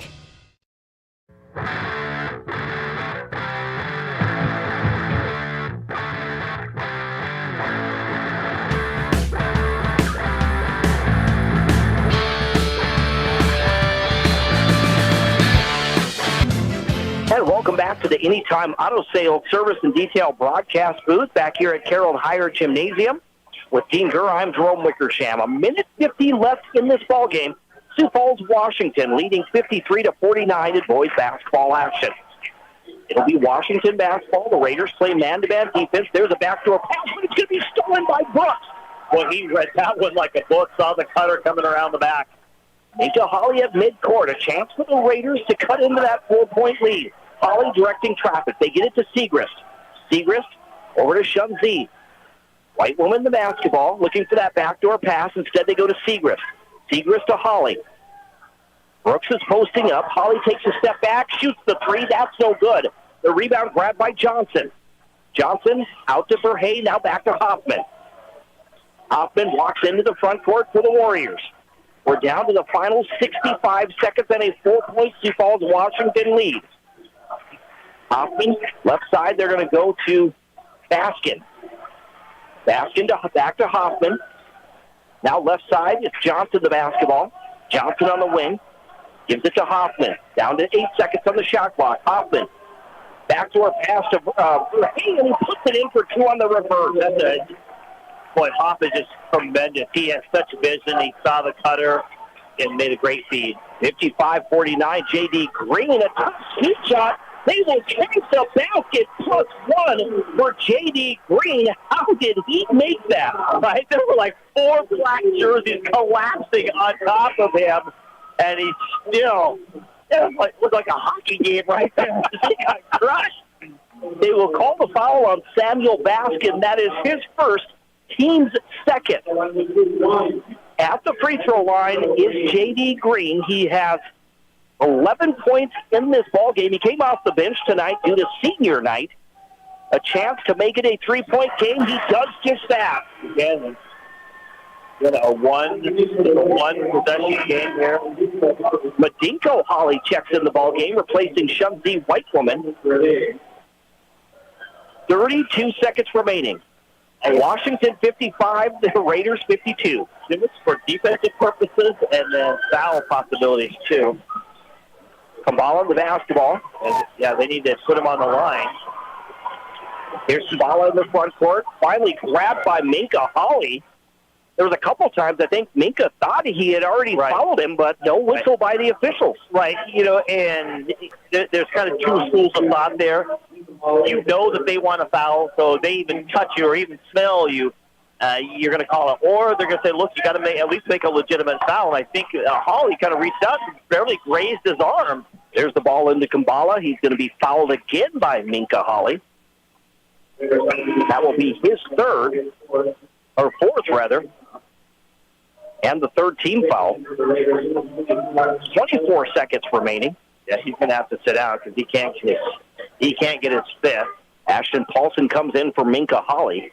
And welcome back to the Anytime Auto Sales Service and Detail broadcast booth back here at Carroll Higher Gymnasium with Dean Gurr. I'm Jerome Wickersham. 1:50 left in this ball game. Sioux Falls, Washington leading 53-49 in boys basketball action. It'll be Washington basketball. The Raiders play man-to-man defense. There's a backdoor pass, but it's going to be stolen by Brooks. Well, he read that one like a book, saw the cutter coming around the back. Into Holly at midcourt. A chance for the Raiders to cut into that 4-point lead. Holly directing traffic. They get it to Segrist. Segrist over to Shunzi. White woman the basketball, looking for that backdoor pass. Instead, they go to Segrist. Segrist to Holly. Brooks is posting up. Holly takes a step back, shoots the three. That's no good. The rebound grabbed by Johnson. Johnson out to Verhey, now back to Hoffman. Hoffman walks into the front court for the Warriors. We're down to the final 65 seconds and a 4-point Sioux Falls Washington lead. Hoffman, left side, they're going to go to Baskin. Baskin back to Hoffman. Now left side, it's Johnson the basketball. Johnson on the wing. Gives it to Hoffman. Down to 8 seconds on the shot clock. Hoffman. Backdoor pass to Verhey, and he puts it in for two on the reverse. Boy, Hoffman is tremendous. He has such vision. He saw the cutter and made a great feed. 55-49, J.D. Green, a tough sweep shot. They will chase the basket plus one for J.D. Green. How did he make that? Right? There were like four black jerseys collapsing on top of him, and he still, looked like a hockey game right there. He got crushed. They will call the foul on Samuel Baskin. That is his first, team's second. At the free throw line is J.D. Green. He has 11 points in this ball game. He came off the bench tonight due to senior night. A chance to make it a 3-point game. He does just that. Again, a one possession game here. Madinko Holly checks in the ball game, replacing Shumzi Whitewoman. 32 seconds remaining. Washington 55, the Raiders 52. It's for defensive purposes and then foul possibilities too. Kambala the basketball. And, they need to put him on the line. Here's Kambala in the front court. Finally grabbed by Minka Holly. There was a couple times I think Minka thought he had already fouled him, but no whistle by the officials. Right, and there's kind of two schools of thought there. You know that they want to foul, so they even touch you or even smell you. You're going to call it. Or they're going to say, look, you got to at least make a legitimate foul. And I think Holly kind of reached out and barely grazed his arm. There's the ball into Kambala. He's going to be fouled again by Minka Holly. That will be his third, or fourth, rather. And the third team foul. 24 seconds remaining. Yeah, he's going to have to sit out because he can't get his fifth. Ashton Paulson comes in for Minka Holly.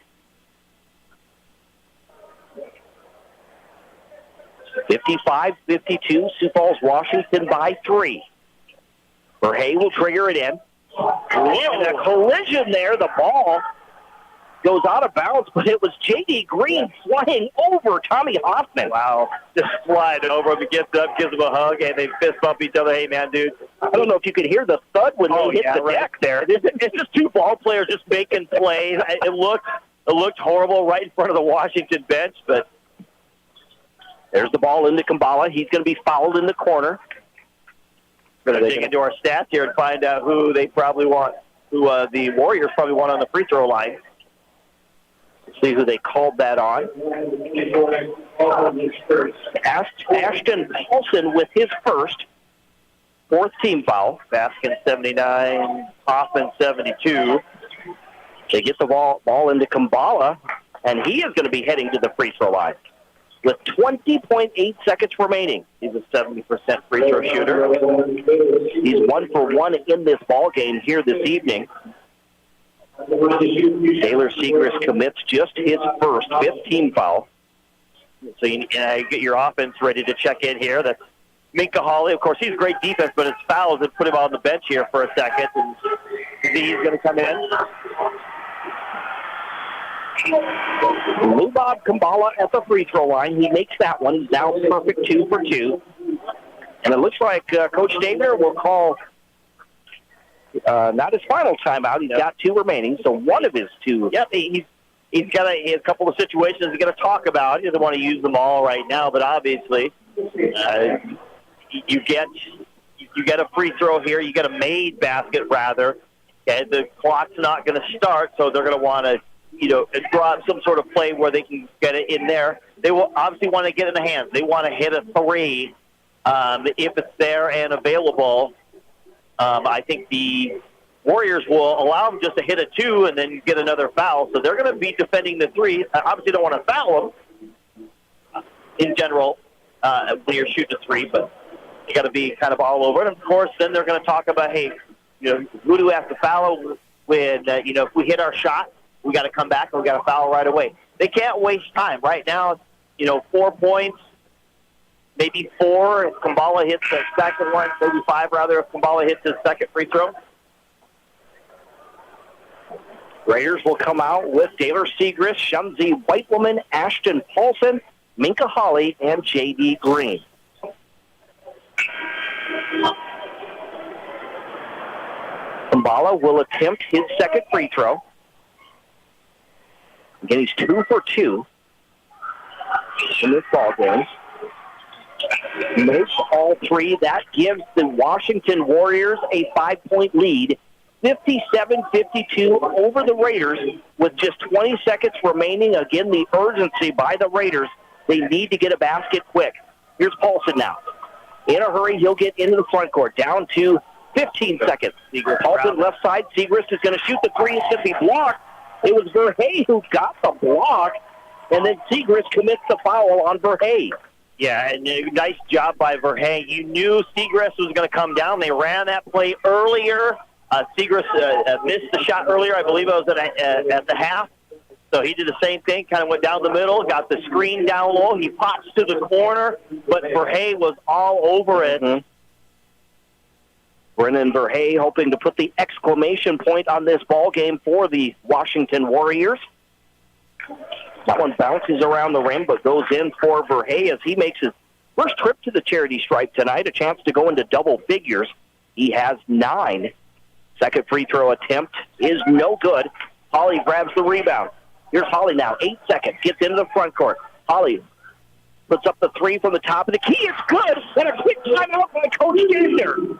55-52, Sioux Falls, Washington by 3. Verhey will trigger it in. And a collision there. The ball goes out of bounds, but it was J.D. Green flying over Tommy Hoffman. Wow. Just sliding over him. He gets up, gives him a hug, and they fist bump each other. Hey, man, dude. I don't know if you could hear the thud when they hit the deck there. It's just two ball players just making plays. It looked horrible right in front of the Washington bench, but there's the ball into Kambala. He's going to be fouled in the corner. We're going to dig into our stats here and find out who they probably want, who the Warriors probably want on the free throw line. See who they called that on. Ashton Paulson with his first, fourth team foul. Baskin 79, Hoffman 72. They get the ball into Kumbala, and he is going to be heading to the free throw line with 20.8 seconds remaining. He's a 70% free throw shooter. He's 1 for 1 in this ball game here this evening. Taylor Segrist commits just his first 5th team foul. So you get your offense ready to check in here. That's Minka Hawley. Of course, he's great defense, but it's fouls that put him on the bench here for a second. And he's going to come in. Lubob Kumbala at the free throw line. He makes that one. He's now perfect 2 for 2. And it looks like Coach David will call not his final timeout. He's got 2 remaining, so one of his 2. Yep, he's got a couple of situations he's going to talk about. He doesn't want to use them all right now, but obviously you get a free throw here. You get a made basket, rather. Okay, the clock's not going to start, so they're going to want to draw up some sort of play where they can get it in there. They will obviously want to get in the hands. They want to hit a 3 if it's there and available. I think the Warriors will allow them just to hit a 2 and then get another foul. So they're going to be defending the 3. Obviously don't want to foul them in general when you're shooting a 3, but you got to be kind of all over it. And of course, then they're going to talk about, hey, who do we have to foul when, if we hit our shot, we got to come back and we got to foul right away. They can't waste time. Right now, 4 points, maybe 4 if Kumbala hits the second one, maybe 5 rather if Kumbala hits his second free throw. Raiders will come out with Taylor Segrist, Shumsey Whitewoman, Ashton Paulson, Minka Hawley, and J.D. Green. Kumbala will attempt his second free throw. Again, he's 2 for 2 in this ball game. Makes all 3. That gives the Washington Warriors a 5-point lead, 57-52 over the Raiders with just 20 seconds remaining. Again, the urgency by the Raiders. They need to get a basket quick. Here's Paulson now. In a hurry, he'll get into the front court. Down to 15 seconds. Paulson left side. Segrist is going to shoot the 3. It's going to be blocked. It was Verhey who got the block, and then Segrist commits the foul on Verhey. Yeah, and nice job by Verhey. You knew Segrist was going to come down. They ran that play earlier. Segrist missed the shot earlier. I believe it was at the half. So he did the same thing, kind of went down the middle, got the screen down low. He pops to the corner, but Verhey was all over it. Mm-hmm. Brennan Verhey hoping to put the exclamation point on this ball game for the Washington Warriors. That one bounces around the rim, but goes in for Verhey as he makes his first trip to the charity stripe tonight, a chance to go into double figures. He has 9. Second free throw attempt is no good. Hawley grabs the rebound. Here's Hawley now, 8 seconds, gets into the front court. Hawley puts up the 3 from the top of the key. It's good, and a quick timeout by Coach Gander.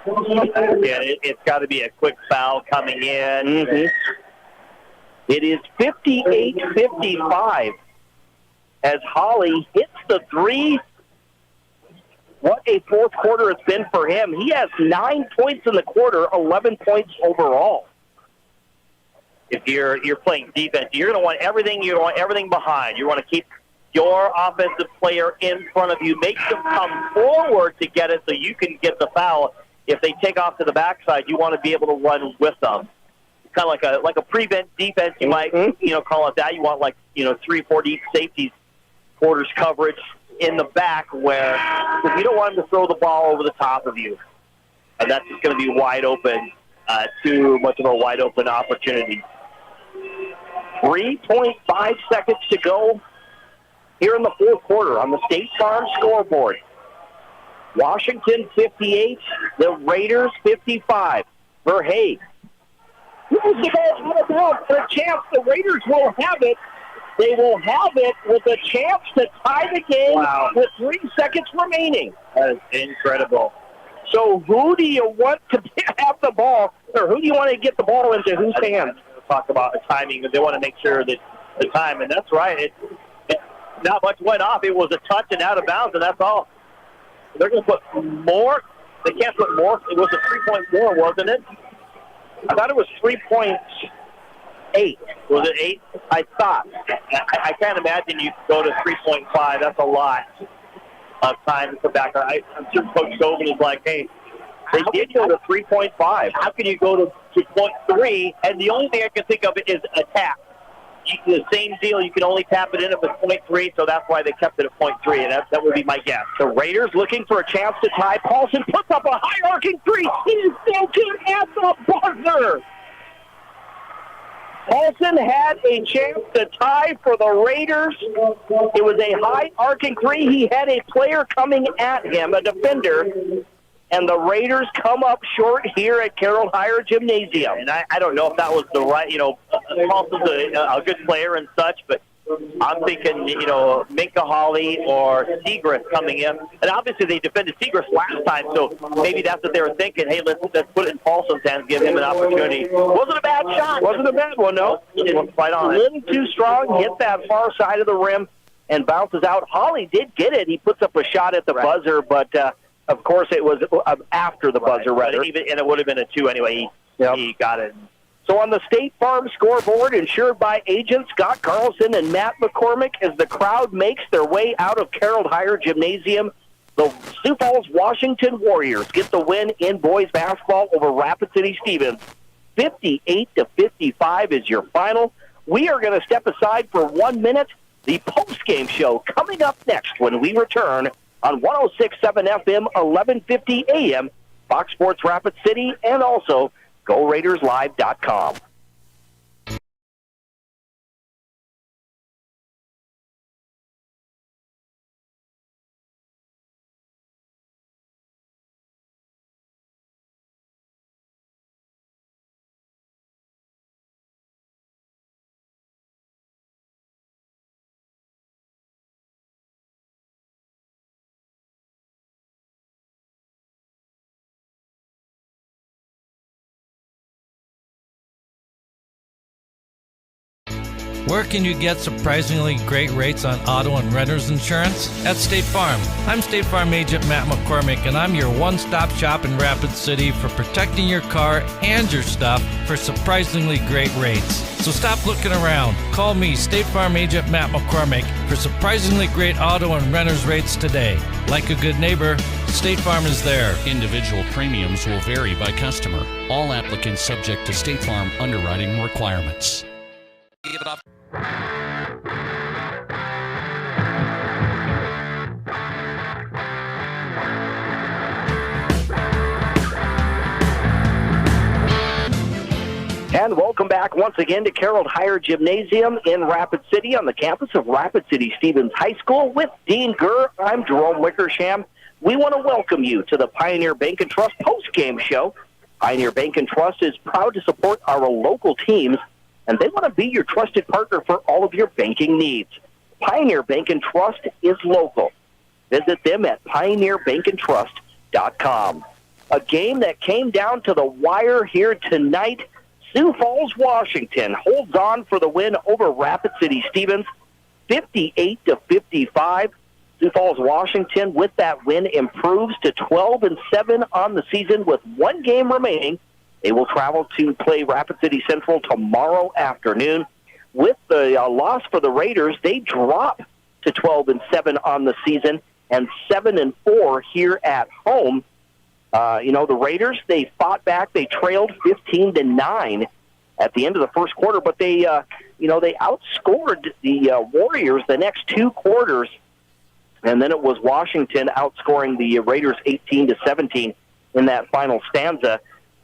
Yeah, it's got to be a quick foul coming in. Mm-hmm. It is 58-55 as Hawley hits the 3. What a fourth quarter it's been for him. He has 9 points in the quarter, 11 points overall. If you're playing defense, you're going to want everything. You want everything behind. You want to keep your offensive player in front of you. Make them come forward to get it so you can get the foul. If they take off to the backside, you want to be able to run with them. Kind of like a prevent defense, you might call it that. You want 3-4 deep safeties, quarters coverage in the back where you don't want them to throw the ball over the top of you, and that's just going to be wide open. Too much of a wide open opportunity. 3.5 seconds to go here in the fourth quarter on the State Farm scoreboard. Washington 58, the Raiders 55. Verhey moves the ball out of bounds for a chance. The Raiders will have it. They will have it with a chance to tie the game with 3 seconds remaining. That is incredible. So who do you want to have the ball, or who do you want to get the ball into whose hands? We'll talk about the timing, but they want to make sure that the time, and that's right. It not much went off. It was a touch and out of bounds, and that's all. They're going to put more. They can't put more. It was a 3-point more, wasn't it? I thought it was 3.8. Was it 8? I thought. I can't imagine you could go to 3.5. That's a lot of time to come back. I'm sure Coach Govan is like, hey, they did go to 3.5. How can you go to 0.3? And the only thing I can think of is a tap. The same deal, you can only tap it in if it's 0.3, so that's why they kept it at 0.3, and that would be my guess. The Raiders looking for a chance to tie. Paulson puts up a high-arcing three. He is broken at the buzzer. Paulson had a chance to tie for the Raiders. It was a high-arcing three. He had a player coming at him, a defender, and the Raiders come up short here at Carroll Higher Gymnasium. And I don't know if that was the right, Paulson's a good player and such, but I'm thinking, Minka Hawley or Segrist coming in. And obviously they defended Segrist last time, so maybe that's what they were thinking. Hey, let's put it in Paulson's hands, give him an opportunity. Wasn't a bad shot. Wasn't a bad one, no. It was right on. A little too strong, hit that far side of the rim and bounces out. Hawley did get it. He puts up a shot at the buzzer, but of course it was after the buzzer, rather. And it would have been a 2 anyway. He got it. So on the State Farm scoreboard, insured by agents Scott Carlson and Matt McCormick, as the crowd makes their way out of Carroll Higher Gymnasium, the Sioux Falls Washington Warriors get the win in boys basketball over Rapid City Stevens. 58-55 is your final. We are going to step aside for 1 minute. The post-game show coming up next when we return on 106.7 FM, 1150 AM, Fox Sports Rapid City, and also GoRaidersLive.com. Where can you get surprisingly great rates on auto and renter's insurance? At State Farm. I'm State Farm Agent Matt McCormick, and I'm your one-stop shop in Rapid City for protecting your car and your stuff for surprisingly great rates. So stop looking around. Call me, State Farm Agent Matt McCormick, for surprisingly great auto and renter's rates today. Like a good neighbor, State Farm is there. Individual premiums will vary by customer. All applicants subject to State Farm underwriting requirements. Give it off. And welcome back once again to Carroll Higher Gymnasium in Rapid City on the campus of Rapid City Stevens High School with Dean Gurr. I'm Jerome Wickersham. We want to welcome you to the Pioneer Bank and Trust post-game show. Pioneer Bank and Trust is proud to support our local teams, and they want to be your trusted partner for all of your banking needs. Pioneer Bank and Trust is local. Visit them at pioneerbankandtrust.com. A game that came down to the wire here tonight. Sioux Falls, Washington holds on for the win over Rapid City Stevens, 58-55. Sioux Falls, Washington, with that win, improves to 12-7 on the season with one game remaining. They will travel to play Rapid City Central tomorrow afternoon. With the loss for the Raiders, they drop to 12-7 on the season and 7-4 here at home. The Raiders, they fought back. They trailed 15-9 at the end of the first quarter, but they outscored the Warriors the next two quarters, and then it was Washington outscoring the Raiders 18-17 in that final stanza.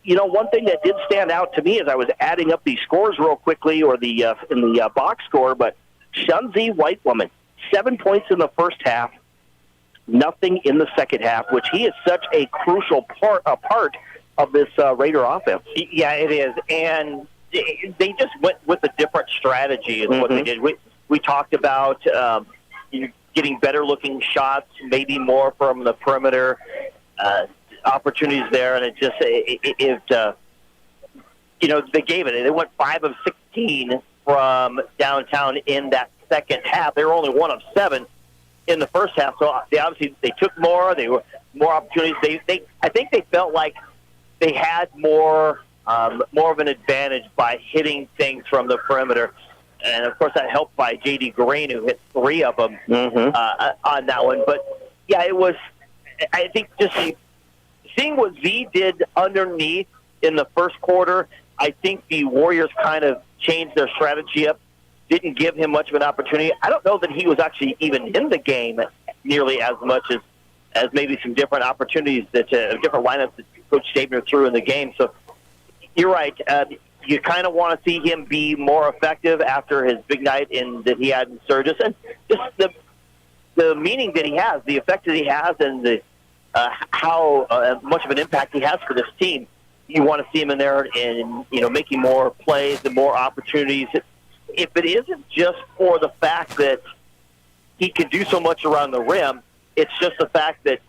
One thing that did stand out to me as I was adding up these scores real quickly, or in the box score, but Shunzi White Woman, 7 points in the first half, nothing in the second half, which he is such a crucial part of this Raider offense. Yeah, it is, and they just went with a different strategy is what they did. We talked about getting better-looking shots, maybe more from the perimeter, opportunities there, and they gave it. They went 5 of 16 from downtown in that second half. They were only 1 of 7 in the first half, so they took more. They were more opportunities. I think they felt like they had more more of an advantage by hitting things from the perimeter. And, of course, that helped by J.D. Green, who hit 3 of them on that one. But, yeah, it was, I think, just seeing what Z did underneath in the first quarter, I think the Warriors kind of changed their strategy up, didn't give him much of an opportunity. I don't know that he was actually even in the game nearly as much as maybe some different opportunities, that different lineups that Coach Stabner threw in the game. So you're right. You kind of want to see him be more effective after his big night that he had in Sturgis, and just the meaning that he has, the effect that he has, and the how much of an impact he has for this team. You want to see him in there and making more plays and more opportunities. If it isn't just for the fact that he can do so much around the rim, it's just the fact that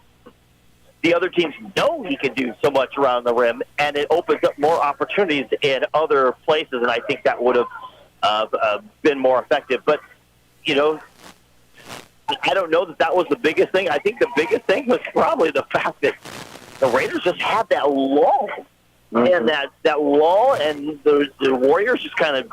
the other teams know he can do so much around the rim, and it opens up more opportunities in other places, and I think that would have been more effective. But, I don't know that was the biggest thing. I think the biggest thing was probably the fact that the Raiders just had that lull. And that lull, and the Warriors just kind of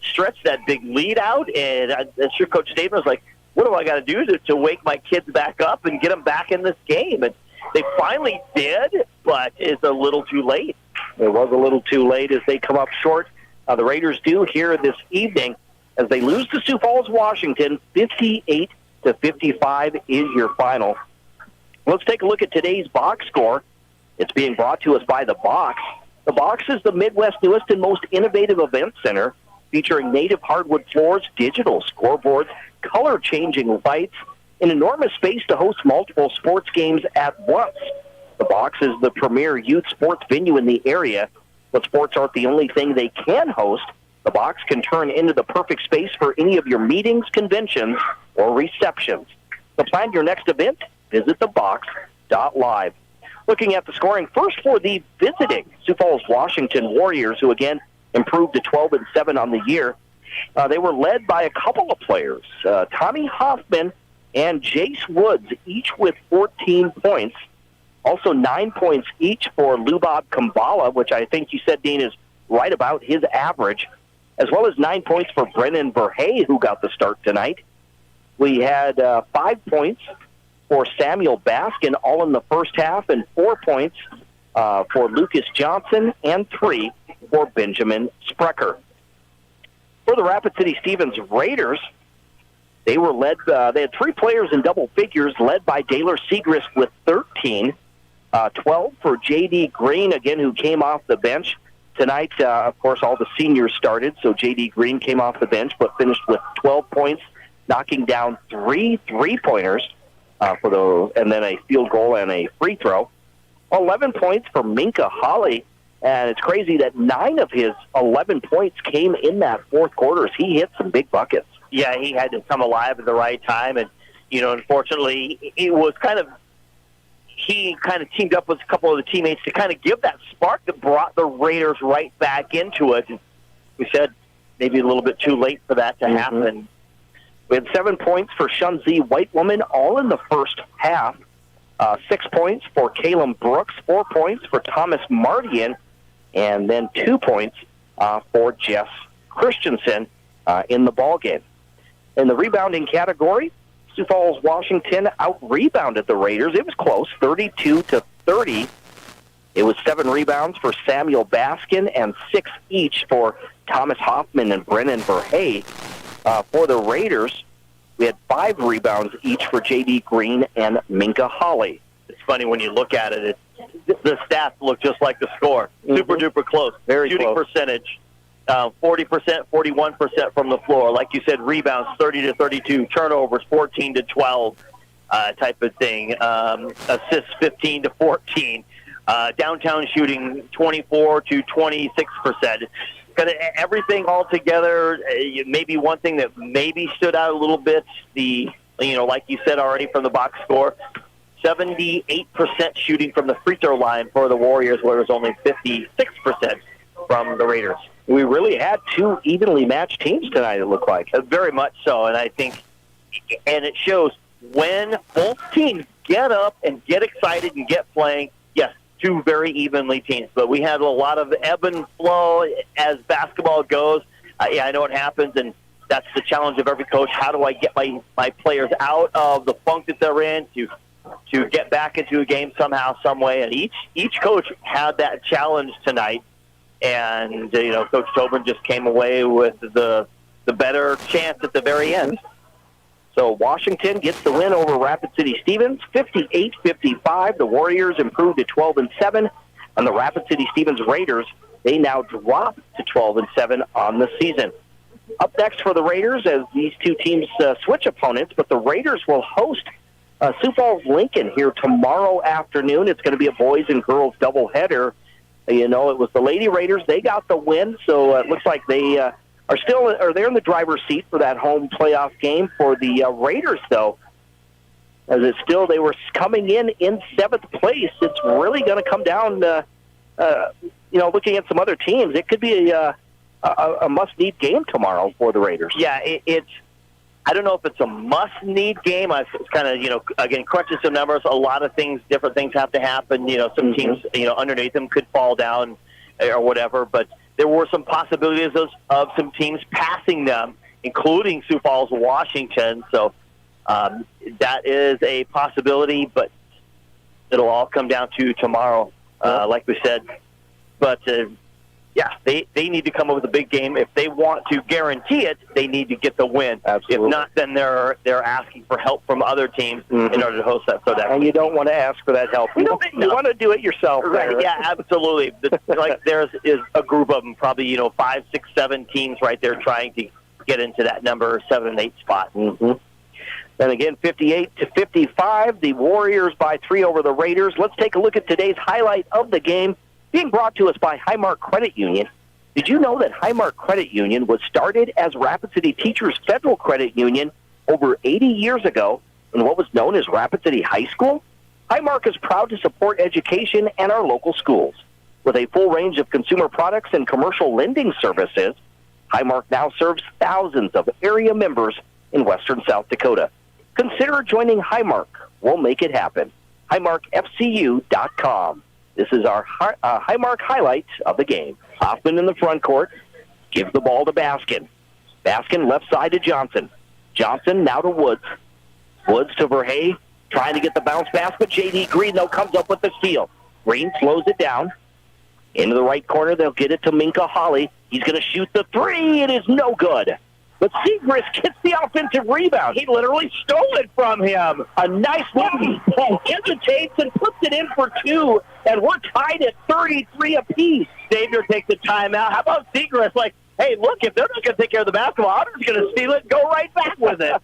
stretched that big lead out, and I'm sure Coach Stabner was like, what do I got to do to wake my kids back up and get them back in this game? And they finally did, but it's a little too late. It was a little too late as they come up short. The Raiders do here this evening as they lose to Sioux Falls, Washington. 58-55 is your final. Let's take a look at today's box score. It's being brought to us by The Box. The Box is the Midwest's newest and most innovative event center, featuring native hardwood floors, digital scoreboards, color-changing lights, an enormous space to host multiple sports games at once. The Box is the premier youth sports venue in the area, but sports aren't the only thing they can host. The Box can turn into the perfect space for any of your meetings, conventions, or receptions. To plan your next event, visit thebox.live. Looking at the scoring, first for the visiting Sioux Falls, Washington Warriors, who again improved to 12-7 on the year. They were led by a couple of players, Tommy Hoffman and Jace Woods, each with 14 points. Also 9 points each for Lubab Kambala, which I think you said, Dean, is right about his average, as well as 9 points for Brennan Verhey, who got the start tonight. We had 5 points for Samuel Baskin, all in the first half, and 4 points for Lucas Johnson, and 3 for Benjamin Sprecher. For the Rapid City Stevens Raiders, they were led. They had 3 players in double figures, led by Daylor Segrist with 13, 12 for J.D. Green, again, who came off the bench. Tonight, of course, all the seniors started, so J.D. Green came off the bench, but finished with 12 points, knocking down 3 three-pointers, and then a field goal and a free throw. 11 points for Minka Holly, and it's crazy that 9 of his 11 points came in that fourth quarter as he hit some big buckets. Yeah, he had to come alive at the right time, and, unfortunately, it was he kind of teamed up with a couple of the teammates to kind of give that spark that brought the Raiders right back into it. We said maybe a little bit too late for that to happen. We had 7 points for Shunzi White Woman, all in the first half. 6 points for Caleb Brooks, 4 points for Thomas Mardian, and then 2 points for Jess Christensen in the ballgame. In the rebounding category, Sioux Falls, Washington out-rebounded the Raiders. It was close, 32-30. It was 7 rebounds for Samuel Baskin and 6 each for Thomas Hoffman and Brennan Verhey. For the Raiders, we had 5 rebounds each for J.D. Green and Minka Holly. It's funny when you look at it. The stats look just like the score. Super-duper close. Very Shooting close. Percentage, 40%, 41% from the floor. Like you said, rebounds 30-32, turnovers 14-12 type of thing, assists 15-14, downtown shooting 24-26%. Kind of everything all together. Maybe one thing that maybe stood out a little bit, like you said already from the box score, 78% shooting from the free throw line for the Warriors, where it was only 56% from the Raiders. We really had 2 evenly matched teams tonight, it looked like. Very much so, and I think, and it shows when both teams get up and get excited and get playing. Yes, two very evenly teams. But we had a lot of ebb and flow as basketball goes. I know it happens, and that's the challenge of every coach. How do I get my players out of the funk that they're in to get back into a game somehow, some way? And each coach had that challenge tonight. And, Coach Tobin just came away with the better chance at the very end. So Washington gets the win over Rapid City Stevens, 58-55. The Warriors improved to 12-7. And the Rapid City Stevens Raiders, they now drop to 12-7 on the season. Up next for the Raiders as these two teams switch opponents, but the Raiders will host Sioux Falls Lincoln here tomorrow afternoon. It's going to be a boys and girls doubleheader. It was the Lady Raiders. They got the win, so it looks like they they're in the driver's seat for that home playoff game. For the Raiders, though, as they were coming in 7th place. It's really going to come down, looking at some other teams. It could be a must-need game tomorrow for the Raiders. Yeah, I don't know if it's a must-need game. It's kind of, again, crunching some numbers. A lot of different things have to happen. Some teams, underneath them could fall down or whatever. But there were some possibilities of some teams passing them, including Sioux Falls, Washington. So that is a possibility, but it'll all come down to tomorrow, like we said. But they need to come up with a big game. If they want to guarantee it, they need to get the win. Absolutely. If not, then they're asking for help from other teams in order to host that. So and you don't want to ask for that help. You want to do it yourself. Right? Yeah, absolutely. There's a group of them, probably 5, 6, 7 teams right there trying to get into that number 7 and 8 spot. Mm-hmm. And again, 58-55, the Warriors by 3 over the Raiders. Let's take a look at today's highlight of the game, being brought to us by Highmark Credit Union. Did you know that Highmark Credit Union was started as Rapid City Teachers Federal Credit Union over 80 years ago in what was known as Rapid City High School? Highmark is proud to support education and our local schools. With a full range of consumer products and commercial lending services, Highmark now serves thousands of area members in western South Dakota. Consider joining Highmark. We'll make it happen. HighmarkFCU.com. This is our Highmark highlight of the game. Hoffman in the front court gives the ball to Baskin. Baskin left side to Johnson. Johnson now to Woods. Woods to Verhey, trying to get the bounce pass, but J.D. Green, though, comes up with the steal. Green slows it down. Into the right corner, they'll get it to Minka Holly. He's going to shoot the three. It is no good. But Segrist gets the offensive rebound. He literally stole it from him. A nice look. He hesitates and puts it in for 2, and we're tied at 33 apiece. Xavier takes the timeout. How about Segrist? Hey, look, if they're just going to take care of the basketball, I'm just going to steal it and go right back with it.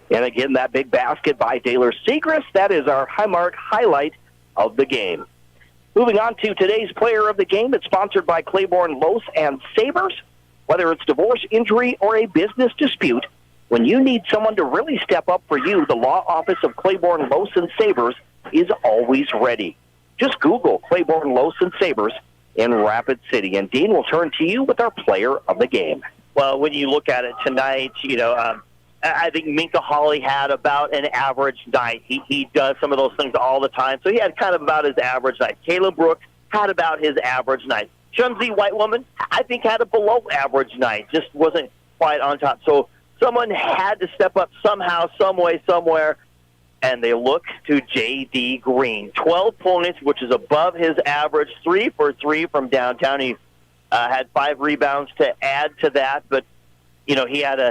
And again, that big basket by Daylor Segrist. That is our Highmark highlight of the game. Moving on to today's player of the game. It's sponsored by Claiborne Los and Sabres. Whether it's divorce, injury, or a business dispute, when you need someone to really step up for you, the law office of Claiborne Los and Sabres is always ready. Just Google Claiborne Los and Sabres in Rapid City. And Dean will turn to you with our player of the game. Well, when you look at it tonight, I think Minka Holly had about an average night. He does some of those things all the time, so he had kind of about his average night. Caleb Brooks had about his average night. Chunzi White Woman, I think, had a below-average night, just wasn't quite on top. So someone had to step up somehow, some way, somewhere, and they look to J.D. Green. 12 points, which is above his average, 3 for 3 from downtown. He had 5 rebounds to add to that, but, he had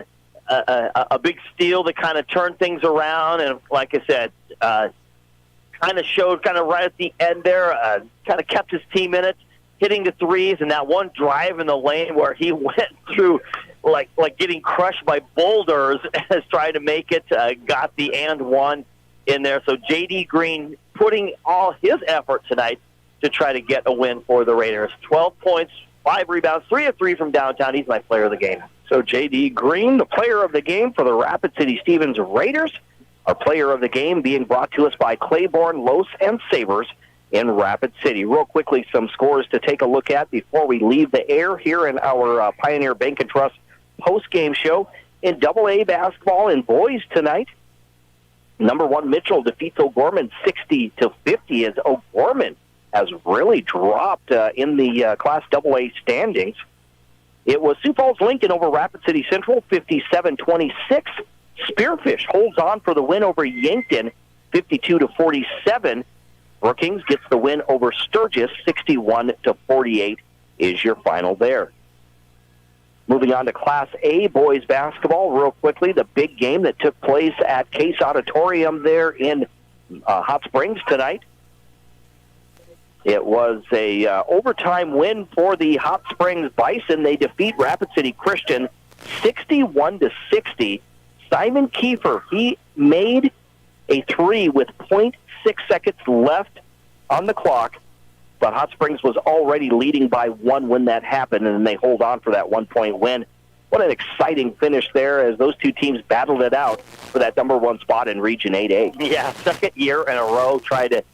a big steal that kind of turned things around, and like I said, kind of showed kind of right at the end there, kind of kept his team in it, hitting the threes, and that one drive in the lane where he went through like getting crushed by boulders as trying to make it, got the and one in there. So J.D. Green putting all his effort tonight to try to get a win for the Raiders. 12 points, 5 rebounds, 3 of 3 from downtown. He's my player of the game. So J.D. Green, the player of the game for the Rapid City Stevens Raiders. Our player of the game being brought to us by Claiborne Los and Sabres in Rapid City. Real quickly, some scores to take a look at before we leave the air here in our Pioneer Bank and Trust post-game show. In AA basketball in boys tonight, Number 1 Mitchell defeats O'Gorman 60-50 as O'Gorman has really dropped in the Class AA standings. It was Sioux Falls Lincoln over Rapid City Central 57-26. Spearfish holds on for the win over Yankton 52-47. Brookings gets the win over Sturgis 61-48 is your final there. Moving on to Class A boys basketball real quickly, the big game that took place at Case Auditorium there in Hot Springs tonight. It was a overtime win for the Hot Springs Bison. They defeat Rapid City Christian 61-60. Simon Kiefer, he made a 3 with 0.6 seconds left on the clock, but Hot Springs was already leading by 1 when that happened, and they hold on for that 1-point win. What an exciting finish there as those two teams battled it out for that number 1 spot in Region 8A. Yeah, second year in a row, tried to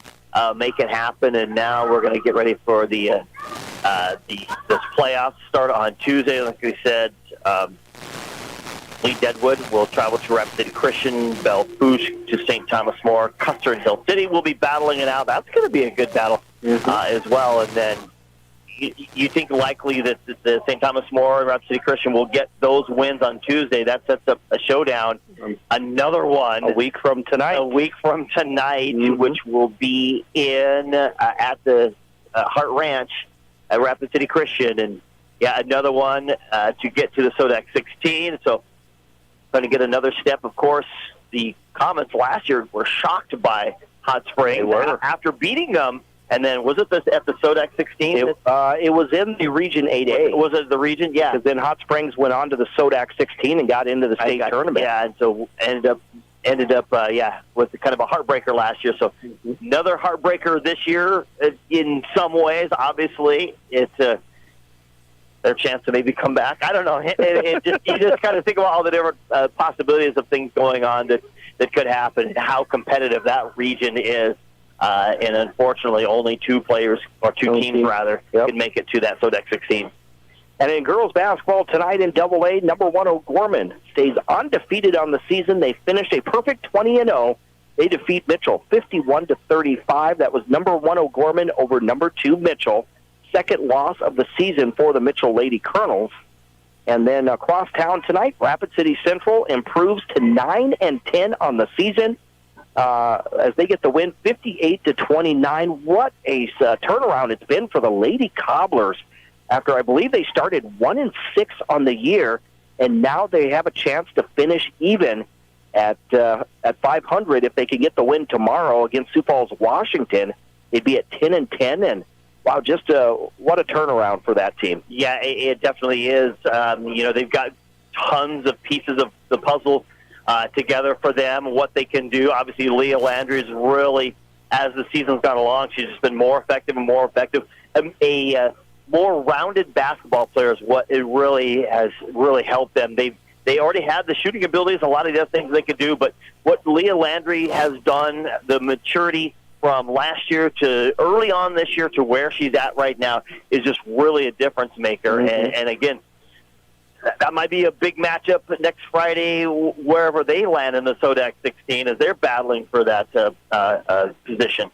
make it happen, and now we're going to get ready for this playoffs start on Tuesday. Like we said, Lee Deadwood will travel to Rapid City Christian, Belle Fourche to St. Thomas More, Custer and Hill City will be battling it out. That's going to be a good battle as well. And then you think likely that the St. Thomas More and Rapid City Christian will get those wins on Tuesday. That sets up a showdown. Another one a week from tonight, which will be in at the Hart Ranch at Rapid City Christian, and another one to get to the SODAC 16. So going to get another step. Of course, the Comets last year were shocked by Hot Springs after beating them. And then was it at the SODAC 16? It was in the Region 8A. Was it the region? Yeah. Because then Hot Springs went on to the SODAC 16 and got into the state tournament. Yeah, and so ended up with kind of a heartbreaker last year. So another heartbreaker this year in some ways. Obviously, it's their chance to maybe come back. I don't know. You just kind of think about all the different possibilities of things going on that could happen and how competitive that region is. And unfortunately, only 2 players, or 2 teams rather, can make it to that SODAC 16. And in girls basketball tonight in AA, number 1 O'Gorman stays undefeated on the season. They finished a perfect 20-0. They defeat Mitchell 51-35. That was number 1 O'Gorman over number 2 Mitchell. Second loss of the season for the Mitchell Lady Colonels. And then across town tonight, Rapid City Central improves to 9-10 on the season. As they get the win 58-29. What a turnaround it's been for the Lady Cobblers after I believe they started 1-6 on the year, and now they have a chance to finish even at 500 if they can get the win tomorrow against Sioux Falls, Washington. They'd be at 10-10, and wow, just what a turnaround for that team. Yeah, it definitely is. They've got tons of pieces of the puzzle together for them, what they can do. Obviously, Leah Landry is really, as the season's gone along, she's just been more effective and more effective. A more rounded basketball player is what it really has really helped them. They already had the shooting abilities, a lot of the other things they could do, but what Leah Landry has done, the maturity from last year to early on this year to where she's at right now is just really a difference maker. And again, that might be a big matchup next Friday wherever they land in the SODAC 16 as they're battling for that position.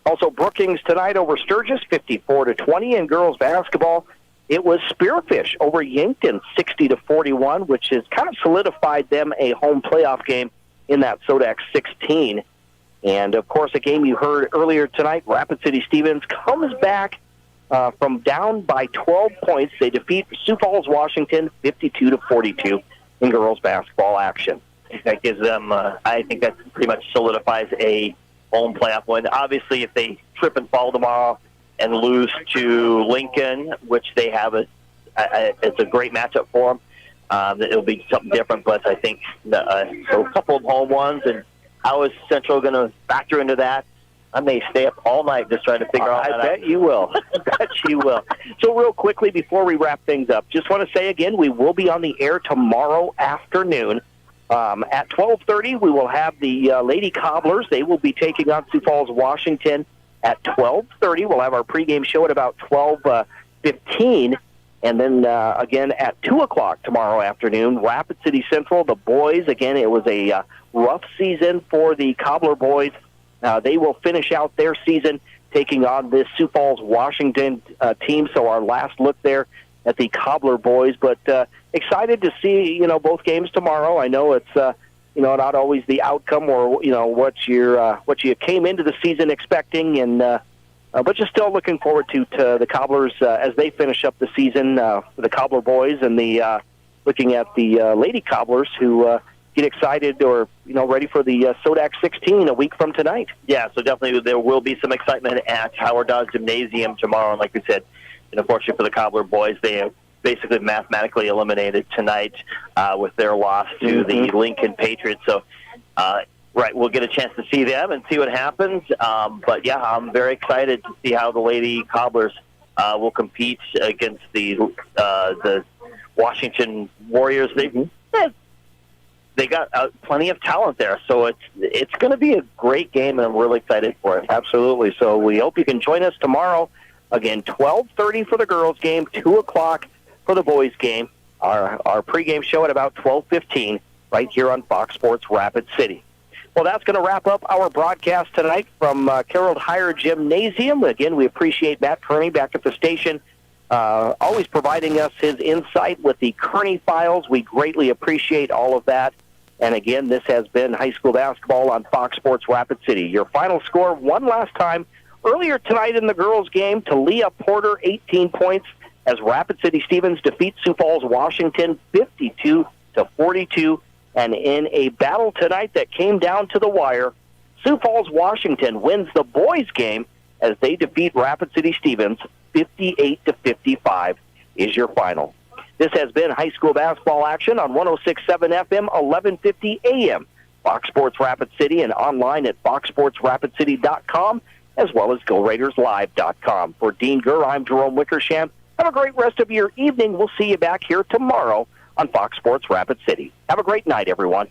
Also, Brookings tonight over Sturgis, 54-20. In girls basketball, it was Spearfish over Yankton, 60-41, which has kind of solidified them a home playoff game in that SODAC 16. And, of course, a game you heard earlier tonight, Rapid City Stevens comes back from down by 12 points. They defeat Sioux Falls, Washington, 52-42 in girls basketball action. That gives them, I think that pretty much solidifies a home playoff win. Obviously, if they trip and fall tomorrow and lose to Lincoln, which they have, it's a great matchup for them, it'll be something different. But I think so a couple of home ones, and how is Central going to factor into that? I may stay up all night just trying to figure out. I bet you will. I bet you will. So real quickly before we wrap things up, just want to say again, we will be on the air tomorrow afternoon. At 12:30, we will have the Lady Cobblers. They will be taking on Sioux Falls, Washington at 12:30. We'll have our pregame show at about 12:15. And then, again, at 2 o'clock tomorrow afternoon, Rapid City Central, the boys. Again, it was a rough season for the Cobbler boys. They will finish out their season taking on this Sioux Falls, Washington team. So our last look there at the Cobbler boys. But excited to see, both games tomorrow. I know it's, not always the outcome or, what you came into the season expecting, and but just still looking forward to the Cobblers as they finish up the season, the Cobbler boys, and the looking at the Lady Cobblers who get excited or ready for the Sodak 16 a week from tonight. Yeah, so definitely there will be some excitement at Howard Dawes Gymnasium tomorrow. And like we said, unfortunately for the Cobbler boys, they basically mathematically eliminated tonight with their loss to the Lincoln Patriots. So. Right, we'll get a chance to see them and see what happens. But, yeah, I'm very excited to see how the Lady Cobblers will compete against the Washington Warriors. They got plenty of talent there, so it's going to be a great game, and I'm really excited for it. Absolutely. So we hope you can join us tomorrow. Again, 12:30 for the girls' game, 2 o'clock for the boys' game. Our pregame show at about 12:15 right here on Fox Sports Rapid City. Well, that's going to wrap up our broadcast tonight from Carroll Higher Gymnasium. Again, we appreciate Matt Kearney back at the station, always providing us his insight with the Kearney Files. We greatly appreciate all of that. And again, this has been high school basketball on Fox Sports Rapid City. Your final score one last time. Earlier tonight in the girls' game, Talia Porter, 18 points, as Rapid City Stevens defeats Sioux Falls, Washington, 52-42. And in a battle tonight that came down to the wire, Sioux Falls, Washington wins the boys' game as they defeat Rapid City Stevens 58-55 is your final. This has been high school basketball action on 106.7 FM, 1150 AM. Fox Sports Rapid City and online at foxsportsrapidcity.com, as well as GoRaidersLive.com. For Dean Gurr, I'm Jerome Wickersham. Have a great rest of your evening. We'll see you back here tomorrow on Fox Sports Rapid City. Have a great night, everyone.